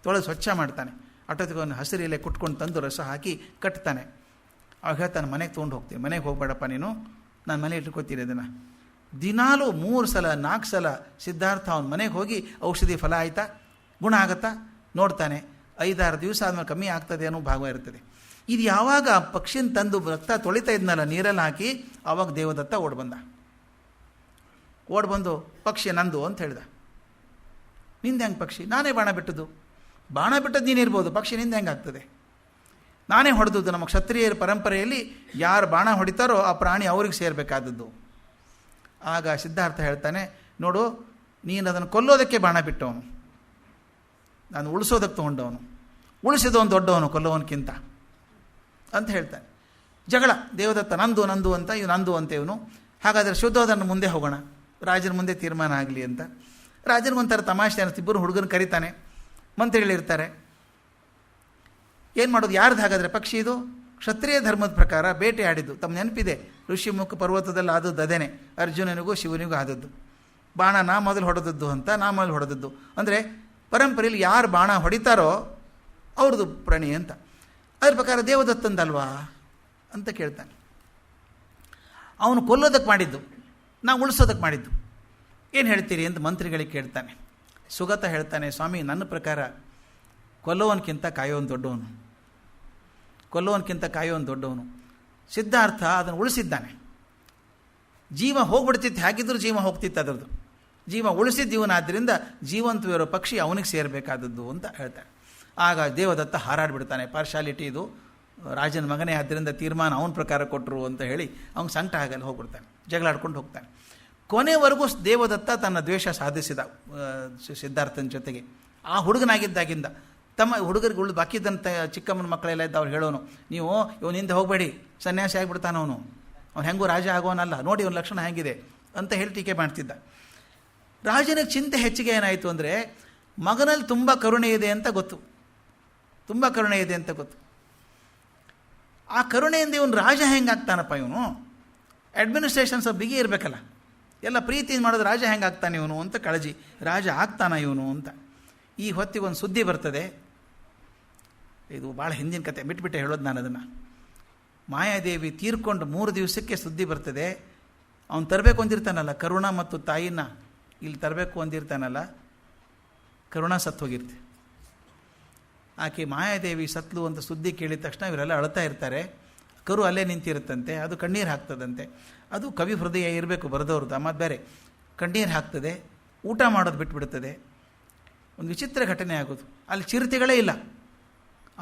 ತೊಳೆದು ಸ್ವಚ್ಛ ಮಾಡ್ತಾನೆ. ಅಟೋತಿಗೆ ಒಂದು ಹಸಿರು ಎಲೆ ಕುಟ್ಕೊಂಡು ತಂದು ರಸ ಹಾಕಿ ಕಟ್ತಾನೆ. ಅವಾಗ ಹೇಳ್ತಾನೆ, ಮನೆಗೆ ತೊಗೊಂಡು ಹೋಗ್ತೀನಿ. ಮನೆಗೆ ಹೋಗಬೇಡಪ್ಪ ನೀನು, ನಾನು ಮನೆ ಇಟ್ಕೋತೀನಿ ಅದನ್ನು. ದಿನಾಲೂ 3 ಸಲ 4 ಸಲ ಸಿದ್ಧಾರ್ಥ ಅವನ ಮನೆಗೆ ಹೋಗಿ ಔಷಧಿ ಫಲ ಆಯಿತಾ, ಗುಣ ಆಗುತ್ತಾ ನೋಡ್ತಾನೆ. 5-6 ದಿವಸ ಆದಮೇಲೆ ಕಮ್ಮಿ ಆಗ್ತದೆ ಅನ್ನೋ ಭಾವ ಇರ್ತದೆ. ಇದು ಯಾವಾಗ ಆ ಪಕ್ಷಿನ ತಂದು ರಕ್ತ ತೊಳಿತಾ ಇದ್ನಲ್ಲ ನೀರಲ್ಲಿ ಹಾಕಿ, ಆವಾಗ ದೇವದತ್ತ ಓಡ್ಬಂದು ಪಕ್ಷಿ ನಂದು ಅಂತ ಹೇಳ್ದ. ನಿಂದೆ ಹೆಂಗೆ ಪಕ್ಷಿ? ನಾನೇ ಬಾಣ ಬಿಟ್ಟದ್ದು. ಬಾಣ ಬಿಟ್ಟದ್ದು ನೀನಿರ್ಬೋದು, ಪಕ್ಷಿ ನಿಂದೆ ಹೆಂಗೆ ಆಗ್ತದೆ? ನಾನೇ ಹೊಡೆದದ್ದು. ನಮ್ಮ ಕ್ಷತ್ರಿಯರ ಪರಂಪರೆಯಲ್ಲಿ ಯಾರು ಬಾಣ ಹೊಡಿತಾರೋ ಆ ಪ್ರಾಣಿ ಅವ್ರಿಗೆ ಸೇರಬೇಕಾದದ್ದು. ಆಗ ಸಿದ್ಧಾರ್ಥ ಹೇಳ್ತಾನೆ, ನೋಡು, ನೀನು ಅದನ್ನು ಕೊಲ್ಲೋದಕ್ಕೆ ಬಾಣ ಬಿಟ್ಟವನು, ನಾನು ಉಳಿಸೋದಕ್ಕೆ ತೊಗೊಂಡವನು, ಉಳಿಸಿದವನು ದೊಡ್ಡವನು ಕೊಲ್ಲೋವನಕ್ಕಿಂತ ಅಂತ ಹೇಳ್ತಾನೆ. ಜಗಳ. ದೇವದತ್ತ ನಂದು ಅಂತ, ಇವು ನಂದು ಅಂತ ಇವನು. ಹಾಗಾದರೆ ಶುದ್ಧೋಧನ ಮುಂದೆ ಹೋಗೋಣ, ರಾಜನ ಮುಂದೆ ತೀರ್ಮಾನ ಆಗಲಿ ಅಂತ. ರಾಜನಿಗೊಂಥರ ತಮಾಷೆ ಅನ್ನಿಸ್ತು. ಇಬ್ಬರು ಹುಡುಗನ ಕರೀತಾನೆ, ಮಂತ್ರಿಗಳಿರ್ತಾರೆ. ಏನು ಮಾಡೋದು? ಯಾರ್ದು? ಹಾಗಾದರೆ ಪಕ್ಷಿ ಇದು ಕ್ಷತ್ರಿಯ ಧರ್ಮದ ಪ್ರಕಾರ ಬೇಟೆ ಆಡಿದ್ದು. ತಮ್ಮ ನೆನಪಿದೆ, ಋಷಿಮುಖ ಪರ್ವತದಲ್ಲಿ ಆದದ್ದು ಅದೇನೆ, ಅರ್ಜುನನಿಗೂ ಶಿವನಿಗೂ ಆದದ್ದು. ಬಾಣ ನಾ ಮೊದಲು ಹೊಡೆದದ್ದು ಅಂತ, ನಾ ಮೊದಲು ಹೊಡೆದದ್ದು ಅಂದರೆ ಪರಂಪರೆಯಲ್ಲಿ ಯಾರು ಬಾಣ ಹೊಡಿತಾರೋ ಅವ್ರದ್ದು ಪ್ರಾಣಿ ಅಂತ. ಅದ್ರ ಪ್ರಕಾರ ದೇವದತ್ತಂದಲ್ವಾ ಅಂತ ಕೇಳ್ತಾನೆ. ಅವನು ಕೊಲ್ಲೋದಕ್ಕೆ ಮಾಡಿದ್ದು, ನಾವು ಉಳಿಸೋದಕ್ಕೆ ಮಾಡಿದ್ದು. ಏನು ಹೇಳ್ತೀರಿ ಅಂತ ಮಂತ್ರಿಗಳಿಗೆ ಕೇಳ್ತಾನೆ. ಸುಗತ ಹೇಳ್ತಾನೆ, ಸ್ವಾಮಿ, ನನ್ನ ಪ್ರಕಾರ ಕೊಲ್ಲೋವನ್ಕಿಂತ ಕಾಯೋನು ದೊಡ್ಡವನು, ಕೊಲ್ಲೋವನ್ಕಿಂತ ಕಾಯೋನು ದೊಡ್ಡವನು. ಸಿದ್ಧಾರ್ಥ ಅದನ್ನು ಉಳಿಸಿದ್ದಾನೆ. ಜೀವ ಹೋಗ್ಬಿಡ್ತಿತ್ತು, ಹೇಗಿದ್ದರೂ ಜೀವ ಹೋಗ್ತಿತ್ತು ಅದರದ್ದು. ಜೀವ ಉಳಿಸಿದ್ದು ಇವನಾದ್ದರಿಂದ ಜೀವಂತವಿರೋ ಪಕ್ಷಿ ಅವನಿಗೆ ಸೇರಬೇಕಾದದ್ದು ಅಂತ ಹೇಳ್ತಾನೆ. ಆಗ ದೇವದತ್ತ ಹಾರಾಡಿಬಿಡ್ತಾನೆ. ಪಾರ್ಶಾಲಿಟಿ ಇದು, ರಾಜನ ಮಗನೇ ಆದ್ದರಿಂದ ತೀರ್ಮಾನ ಅವನ ಪ್ರಕಾರ ಕೊಟ್ಟರು ಅಂತ ಹೇಳಿ ಅವ್ನು ಸಂಕಟ ಆಗಲ್ಲ, ಹೋಗ್ಬಿಡ್ತಾನೆ, ಜಗಳಾಡ್ಕೊಂಡು ಹೋಗ್ತಾನೆ. ಕೊನೆವರೆಗೂ ದೇವದತ್ತ ತನ್ನ ದ್ವೇಷ ಸಾಧಿಸಿದ ಸಿದ್ಧಾರ್ಥನ ಜೊತೆಗೆ. ಆ ಹುಡುಗನಾಗಿದ್ದಾಗಿಂದ ತಮ್ಮ ಹುಡುಗರಿಗೆ ಬಾಕಿದ್ದಂಥ ಚಿಕ್ಕಮ್ಮನ ಮಕ್ಕಳೆಲ್ಲ ಇದ್ದ ಅವ್ರು ಹೇಳೋನು, ನೀವು ಇವನಿಂದ ಹೋಗಬೇಡಿ, ಸನ್ಯಾಸಿ ಆಗಿಬಿಡ್ತಾನೆ ಅವನು ಹೆಂಗೂ ರಾಜ ಆಗೋನಲ್ಲ, ನೋಡಿ ಅವನ ಲಕ್ಷಣ ಹೇಗಿದೆ ಅಂತ ಹೇಳಿ ಟೀಕೆ ಮಾಡ್ತಿದ್ದ. ರಾಜನಿಗೆ ಚಿಂತೆ ಹೆಚ್ಚಿಗೆ ಏನಾಯಿತು ಅಂದರೆ, ಮಗನಲ್ಲಿ ತುಂಬ ಕರುಣೆ ಇದೆ ಅಂತ ಗೊತ್ತು, ತುಂಬ ಕರುಣೆ ಇದೆ ಅಂತ ಗೊತ್ತು. ಆ ಕರುಣೆಯಿಂದ ಇವನು ರಾಜ ಹೆಂಗಾಗ್ತಾನಪ್ಪ, ಇವನು ಅಡ್ಮಿನಿಸ್ಟ್ರೇಷನ್ ಸ್ವಲ್ಪ ಬಿಗಿ ಇರಬೇಕಲ್ಲ, ಎಲ್ಲ ಪ್ರೀತಿ ಮಾಡೋದು, ರಾಜ ಹೆಂಗಾಗ್ತಾನೆ ಇವನು ಅಂತ ಕಾಳಜಿ, ರಾಜ ಆಗ್ತಾನ ಇವನು ಅಂತ. ಈ ಹೊತ್ತಿಗೆ ಒಂದು ಸುದ್ದಿ ಬರ್ತದೆ. ಇದು ಭಾಳ ಹಿಂದಿನ ಕತೆ, ಬಿಟ್ಬಿಟ್ಟೆ ಹೇಳೋದು ನಾನು ಅದನ್ನು. ಮಾಯಾದೇವಿ ತೀರ್ಕೊಂಡು 3 ದಿವಸಕ್ಕೆ ಸುದ್ದಿ ಬರ್ತದೆ. ಅವನು ತರಬೇಕು ಅಂದಿರ್ತಾನಲ್ಲ, ಕರುಣ ಮತ್ತು ತಾಯಿನ ಇಲ್ಲಿ ತರಬೇಕು ಅಂದಿರ್ತಾನಲ್ಲ, ಕರುಣ ಸತ್ತು ಹೋಗಿರ್ತೆ. ಆಕೆ ಮಾಯಾದೇವಿ ಸತ್ಲು ಅಂತ ಸುದ್ದಿ ಕೇಳಿದ ತಕ್ಷಣ ಇವರೆಲ್ಲ ಅಳ್ತಾ ಇರ್ತಾರೆ. ಕರು ಅಲ್ಲೇ ನಿಂತಿರುತ್ತಂತೆ, ಅದು ಕಣ್ಣೀರು ಹಾಕ್ತದಂತೆ. ಅದು ಕವಿ ಹೃದಯ ಇರಬೇಕು ಬರೆದವ್ರದ್ದು, ಮತ್ತು ಬೇರೆ ಕಣ್ಣೀರು ಹಾಕ್ತದೆ, ಊಟ ಮಾಡೋದು ಬಿಟ್ಬಿಡ್ತದೆ. ಒಂದು ವಿಚಿತ್ರ ಘಟನೆ ಆಗೋದು. ಅಲ್ಲಿ ಚಿರತೆಗಳೇ ಇಲ್ಲ,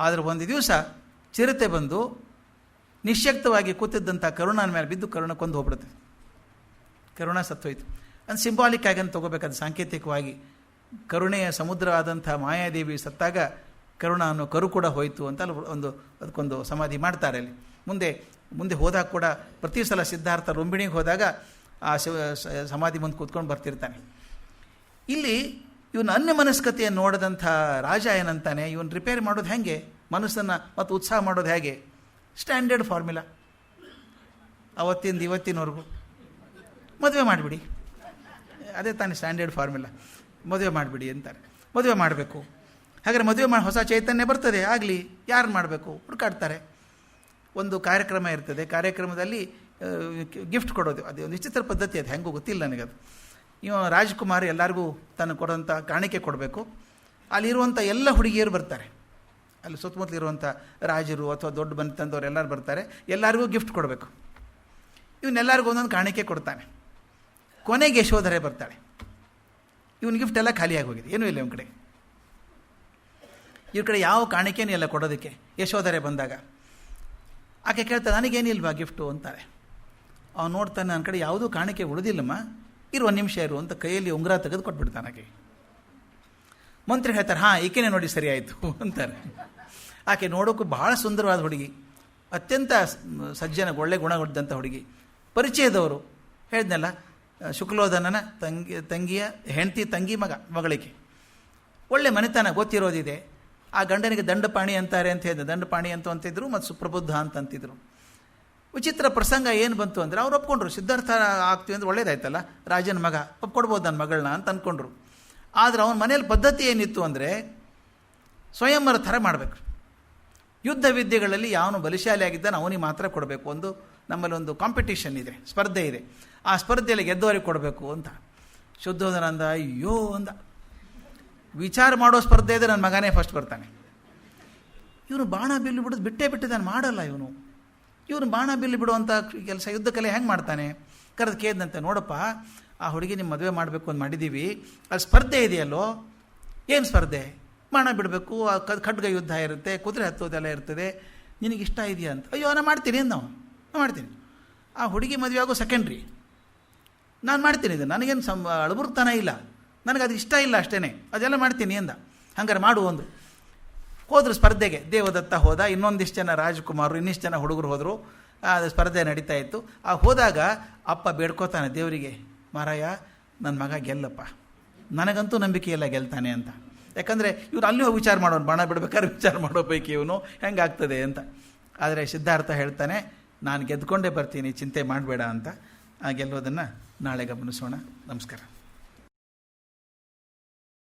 ಆದರೆ ಒಂದು ದಿವಸ ಚಿರತೆ ಬಂದು ನಿಶ್ಯಕ್ತವಾಗಿ ಕೂತಿದ್ದಂಥ ಕರುಣನ ಮೇಲೆ ಬಿದ್ದು ಕರುಣ ಕೊಂದು ಹೋಗ್ಬಿಡುತ್ತೆ. ಕರುಣ ಸತ್ತೋಯ್ತು. ಅದು ಸಿಂಬಾಲಿಕ್ ಆಗಿ ಅಂತ ತೊಗೋಬೇಕಾದ, ಸಾಂಕೇತಿಕವಾಗಿ ಕರುಣೆಯ ಸಮುದ್ರ ಆದಂಥ ಮಾಯಾದೇವಿ ಸತ್ತಾಗ ಕರುಣ ಅನ್ನೋ ಕರು ಕೂಡ ಹೋಯಿತು ಅಂತ ಅಲ್ಲಿ ಅದಕ್ಕೊಂದು ಸಮಾಧಿ ಮಾಡ್ತಾರೆ. ಅಲ್ಲಿ ಮುಂದೆ ಹೋದಾಗ ಕೂಡ ಪ್ರತಿ ಸಲ ಸಿದ್ಧಾರ್ಥ ರುಂಬಿಣಿಗೆ ಹೋದಾಗ ಆ ಸಮಾಧಿ ಮುಂದೆ ಕೂತ್ಕೊಂಡು ಬರ್ತಿರ್ತಾನೆ. ಇಲ್ಲಿ ಇವನ ಅನ್ಯಮನಸ್ಕತೆಯನ್ನು ನೋಡಿದಂಥ ರಾಜ ಏನಂತಾನೆ, ಇವನು ರಿಪೇರಿ ಮಾಡೋದು ಹೇಗೆ, ಮನಸ್ಸನ್ನು ಮತ್ತು ಉತ್ಸಾಹ ಮಾಡೋದು ಹೇಗೆ? ಸ್ಟ್ಯಾಂಡರ್ಡ್ ಫಾರ್ಮುಲಾ, ಅವತ್ತಿಂದ ಇವತ್ತಿನವರೆಗೂ ಮದುವೆ ಮಾಡಿಬಿಡಿ, ಅದೇ ತಾನೇ ಸ್ಟ್ಯಾಂಡರ್ಡ್ ಫಾರ್ಮುಲಾ, ಮದುವೆ ಮಾಡಿಬಿಡಿ ಅಂತಾರೆ. ಮದುವೆ ಮಾಡಬೇಕು, ಹಾಗಾದ್ರೆ ಮದುವೆ ಮಾಡಿ ಹೊಸ ಚೈತನ್ಯ ಬರ್ತದೆ, ಆಗಲಿ, ಯಾರು ಮಾಡಬೇಕು ಹುಡುಕಾಡ್ತಾರೆ. ಒಂದು ಕಾರ್ಯಕ್ರಮ ಇರ್ತದೆ, ಕಾರ್ಯಕ್ರಮದಲ್ಲಿ ಗಿಫ್ಟ್ ಕೊಡೋದು, ಅದೇ ಒಂದು ವಿಚಿತ್ರ ಪದ್ಧತಿ, ಅದು ಹೆಂಗೂ ಗೊತ್ತಿಲ್ಲ ನನಗದು. ಇವ ರಾಜ್ಕುಮಾರ್ ಎಲ್ಲರಿಗೂ ತನಗೆ ಕೊಡೋಂಥ ಕಾಣಿಕೆ ಕೊಡಬೇಕು. ಅಲ್ಲಿರುವಂಥ ಎಲ್ಲ ಹುಡುಗಿಯರು ಬರ್ತಾರೆ, ಅಲ್ಲಿ ಸುತ್ತಮುತ್ತಲಿರುವಂಥ ರಾಜರು ಅಥವಾ ದೊಡ್ಡ ಬಂದು ತಂದವರು ಎಲ್ಲರೂ ಬರ್ತಾರೆ, ಎಲ್ಲರಿಗೂ ಗಿಫ್ಟ್ ಕೊಡಬೇಕು. ಇವನ್ನೆಲ್ಲರಿಗೂ ಒಂದೊಂದು ಕಾಣಿಕೆ ಕೊಡ್ತಾನೆ. ಕೊನೆಗೆ ಯಶೋಧರೆ ಬರ್ತಾಳೆ. ಇವನ ಗಿಫ್ಟ್ ಎಲ್ಲ ಖಾಲಿಯಾಗಿ ಹೋಗಿದೆ, ಏನೂ ಇಲ್ಲ ಇವನ ಕಡೆ. ಇವ್ರ ಕಡೆ ಯಾವ ಕಾಣಿಕೆನೂ ಇಲ್ಲ ಕೊಡೋದಕ್ಕೆ. ಯಶೋಧರೆ ಬಂದಾಗ ಆಕೆ ಕೇಳ್ತಾಳೆ, ನನಗೇನಿಲ್ವಾ ಗಿಫ್ಟು ಅಂತಾರೆ. ಅವ್ನು ನೋಡ್ತಾನೆ, ನನ್ನ ಕಡೆ ಯಾವುದೂ ಕಾಣಿಕೆ ಉಳಿದಿಲ್ಲಮ್ಮ, ಇರು 1 ನಿಮಿಷ ಇರು ಅಂತ ಕೈಯಲ್ಲಿ ಉಂಗುರ ತೆಗೆದು ಕೊಟ್ಬಿಡ್ತಾನೆ ಆಕೆ. ಮಂತ್ರಿ ಹೇಳ್ತಾರೆ, ಹಾಂ ಈಕೆನೇ ನೋಡಿ ಸರಿ ಆಯಿತು ಅಂತಾರೆ. ಆಕೆ ನೋಡೋಕ್ಕೂ ಭಾಳ ಸುಂದರವಾದ ಹುಡುಗಿ, ಅತ್ಯಂತ ಸಜ್ಜನ, ಒಳ್ಳೆ ಗುಣಗಳಿದ್ದಂಥ ಹುಡುಗಿ, ಪರಿಚಯದವರು. ಹೇಳಿದ್ನಲ್ಲ, ಶುಕ್ಲೋಧನನ ತಂಗಿಯ ಹೆಂಡತಿ, ತಂಗಿ ಮಗಳಿಗೆ ಒಳ್ಳೆ ಮನೆತನ ಗೊತ್ತಿರೋದಿದೆ. ಆ ಗಂಡನಿಗೆ ದಂಡಪಾಣಿ ಅಂತಾರೆ ಅಂತ ಹೇಳಿದ್ರು, ದಂಡಪಾಣಿ ಅಂತಿದ್ರು, ಮತ್ತು ಸುಪ್ರಬುದ್ಧ ಅಂತಿದ್ರು. ವಿಚಿತ್ರ ಪ್ರಸಂಗ ಏನು ಬಂತು ಅಂದರೆ, ಅವ್ರು ಒಪ್ಕೊಂಡ್ರು, ಸಿದ್ಧಾರ್ಥ ಆಗ್ತೀವಿ ಅಂದರೆ ಒಳ್ಳೇದಾಯ್ತಲ್ಲ, ರಾಜನ ಮಗ ಒಪ್ಕೊಡ್ಬೋದು ನನ್ನ ಮಗಳನ್ನ ಅಂತ ಅಂದ್ಕೊಂಡ್ರು. ಆದರೆ ಅವನ ಮನೇಲಿ ಪದ್ಧತಿ ಏನಿತ್ತು ಅಂದರೆ, ಸ್ವಯಂವರ ಥರ ಮಾಡಬೇಕು. ಯುದ್ಧ ವಿದ್ಯೆಗಳಲ್ಲಿ ಯಾವನು ಬಲಿಶಾಲಿ ಆಗಿದ್ದಾನೆ ಅವನಿಗೆ ಮಾತ್ರ ಕೊಡಬೇಕು. ನಮ್ಮಲ್ಲಿ ಒಂದು ಕಾಂಪಿಟೇಷನ್ ಇದೆ, ಸ್ಪರ್ಧೆ ಇದೆ. ಆ ಸ್ಪರ್ಧೆಯಲ್ಲಿ ಗೆದ್ದವರಿಗೆ ಕೊಡಬೇಕು ಅಂತ. ಶುದ್ಧೋಧನ ಅಂದ, ಅಯ್ಯೋ ಅಂದ, ವಿಚಾರ ಮಾಡೋ ಸ್ಪರ್ಧೆ ಇದೆ, ನನ್ನ ಮಗನೇ ಫಸ್ಟ್ ಬರ್ತಾನೆ. ಇವನು ಬಾಣ ಬಿಲ್ಲು ಬಿಡೋದು ಬಿಟ್ಟೇ ಬಿಟ್ಟಿದ್ದಾನೆ, ಮಾಡಲ್ಲ ಇವನು ಬಾಣ ಬಿಲ್ಲು ಬಿಡುವಂಥ ಕೆಲಸ, ಯುದ್ಧ ಕಲೆ ಹೆಂಗೆ ಮಾಡ್ತಾನೆ? ಕರೆದು ಕೇಳಿದಂತೆ, ನೋಡಪ್ಪ, ಆ ಹುಡುಗಿ ನಿಮ್ಮ ಮದುವೆ ಮಾಡಬೇಕು ಅಂತ ಮಾಡಿದ್ದೀವಿ, ಅಲ್ಲಿ ಸ್ಪರ್ಧೆ ಇದೆಯಲ್ಲೋ. ಏನು ಸ್ಪರ್ಧೆ? ಬಾಣ ಬಿಡಬೇಕು, ಖಡ್ಗ ಯುದ್ಧ ಇರುತ್ತೆ, ಕುದುರೆ ಹತ್ತೋದೆಲ್ಲ ಇರ್ತದೆ, ನಿನಗಿಷ್ಟ ಇದೆಯಾ ಅಂತ. ಅಯ್ಯೋ, ನಾನು ಮಾಡ್ತೀನಿ ಅಂದ ಅವನು. ನಾನು ಮಾಡ್ತೀನಿ. ಆ ಹುಡುಗಿ ಮದುವೆ ಆಗೋ ಸೆಕೆಂಡ್ರಿ, ನಾನು ಮಾಡ್ತೀನಿ, ಇದು ನನಗೇನು ಅಳಬುರ್ತಾನ ಇಲ್ಲ, ನನಗೆ ಅದು ಇಷ್ಟ ಇಲ್ಲ ಅಷ್ಟೇ, ಅದೆಲ್ಲ ಮಾಡ್ತೀನಿ ಅಂದ. ಹಂಗಾರೆ ಮಾಡು ಒಂದು. ಹೋದರು ಸ್ಪರ್ಧೆಗೆ. ದೇವದತ್ತ ಹೋದ, ಇನ್ನೊಂದಿಷ್ಟು ಜನ ರಾಜಕುಮಾರರು, ಇನ್ನಿಷ್ಟು ಜನ ಹುಡುಗರು ಹೋದರು. ಅದು ಸ್ಪರ್ಧೆ ನಡೀತಾ ಇತ್ತು. ಆ ಹೋದಾಗ ಅಪ್ಪ ಬೇಡ್ಕೋತಾನೆ ದೇವರಿಗೆ, ಮಾರಾಯ, ನನ್ನ ಮಗ ಗೆಲ್ಲಪ್ಪ, ನನಗಂತೂ ನಂಬಿಕೆ ಇಲ್ಲ ಗೆಲ್ತಾನೆ ಅಂತ. ಯಾಕಂದರೆ ಇವ್ರು ಅಲ್ಲಿ ಹೋಗಿ ವಿಚಾರ ಮಾಡೋನು, ಬಾಣ ಬಿಡ್ಬೇಕಾದ್ರೆ ವಿಚಾರ ಮಾಡೋ ಪೈಕಿ ಇವನು ಹೆಂಗಾಗ್ತದೆ ಅಂತ. ಆದರೆ ಸಿದ್ಧಾರ್ಥ ಹೇಳ್ತಾನೆ, ನಾನು ಗೆದ್ದುಕೊಂಡೇ ಬರ್ತೀನಿ, ಚಿಂತೆ ಮಾಡಬೇಡ ಅಂತ. ಆ ಗೆಲ್ಲೋದನ್ನು ನಾಳೆ ಗಮನಿಸೋಣ. ನಮಸ್ಕಾರ.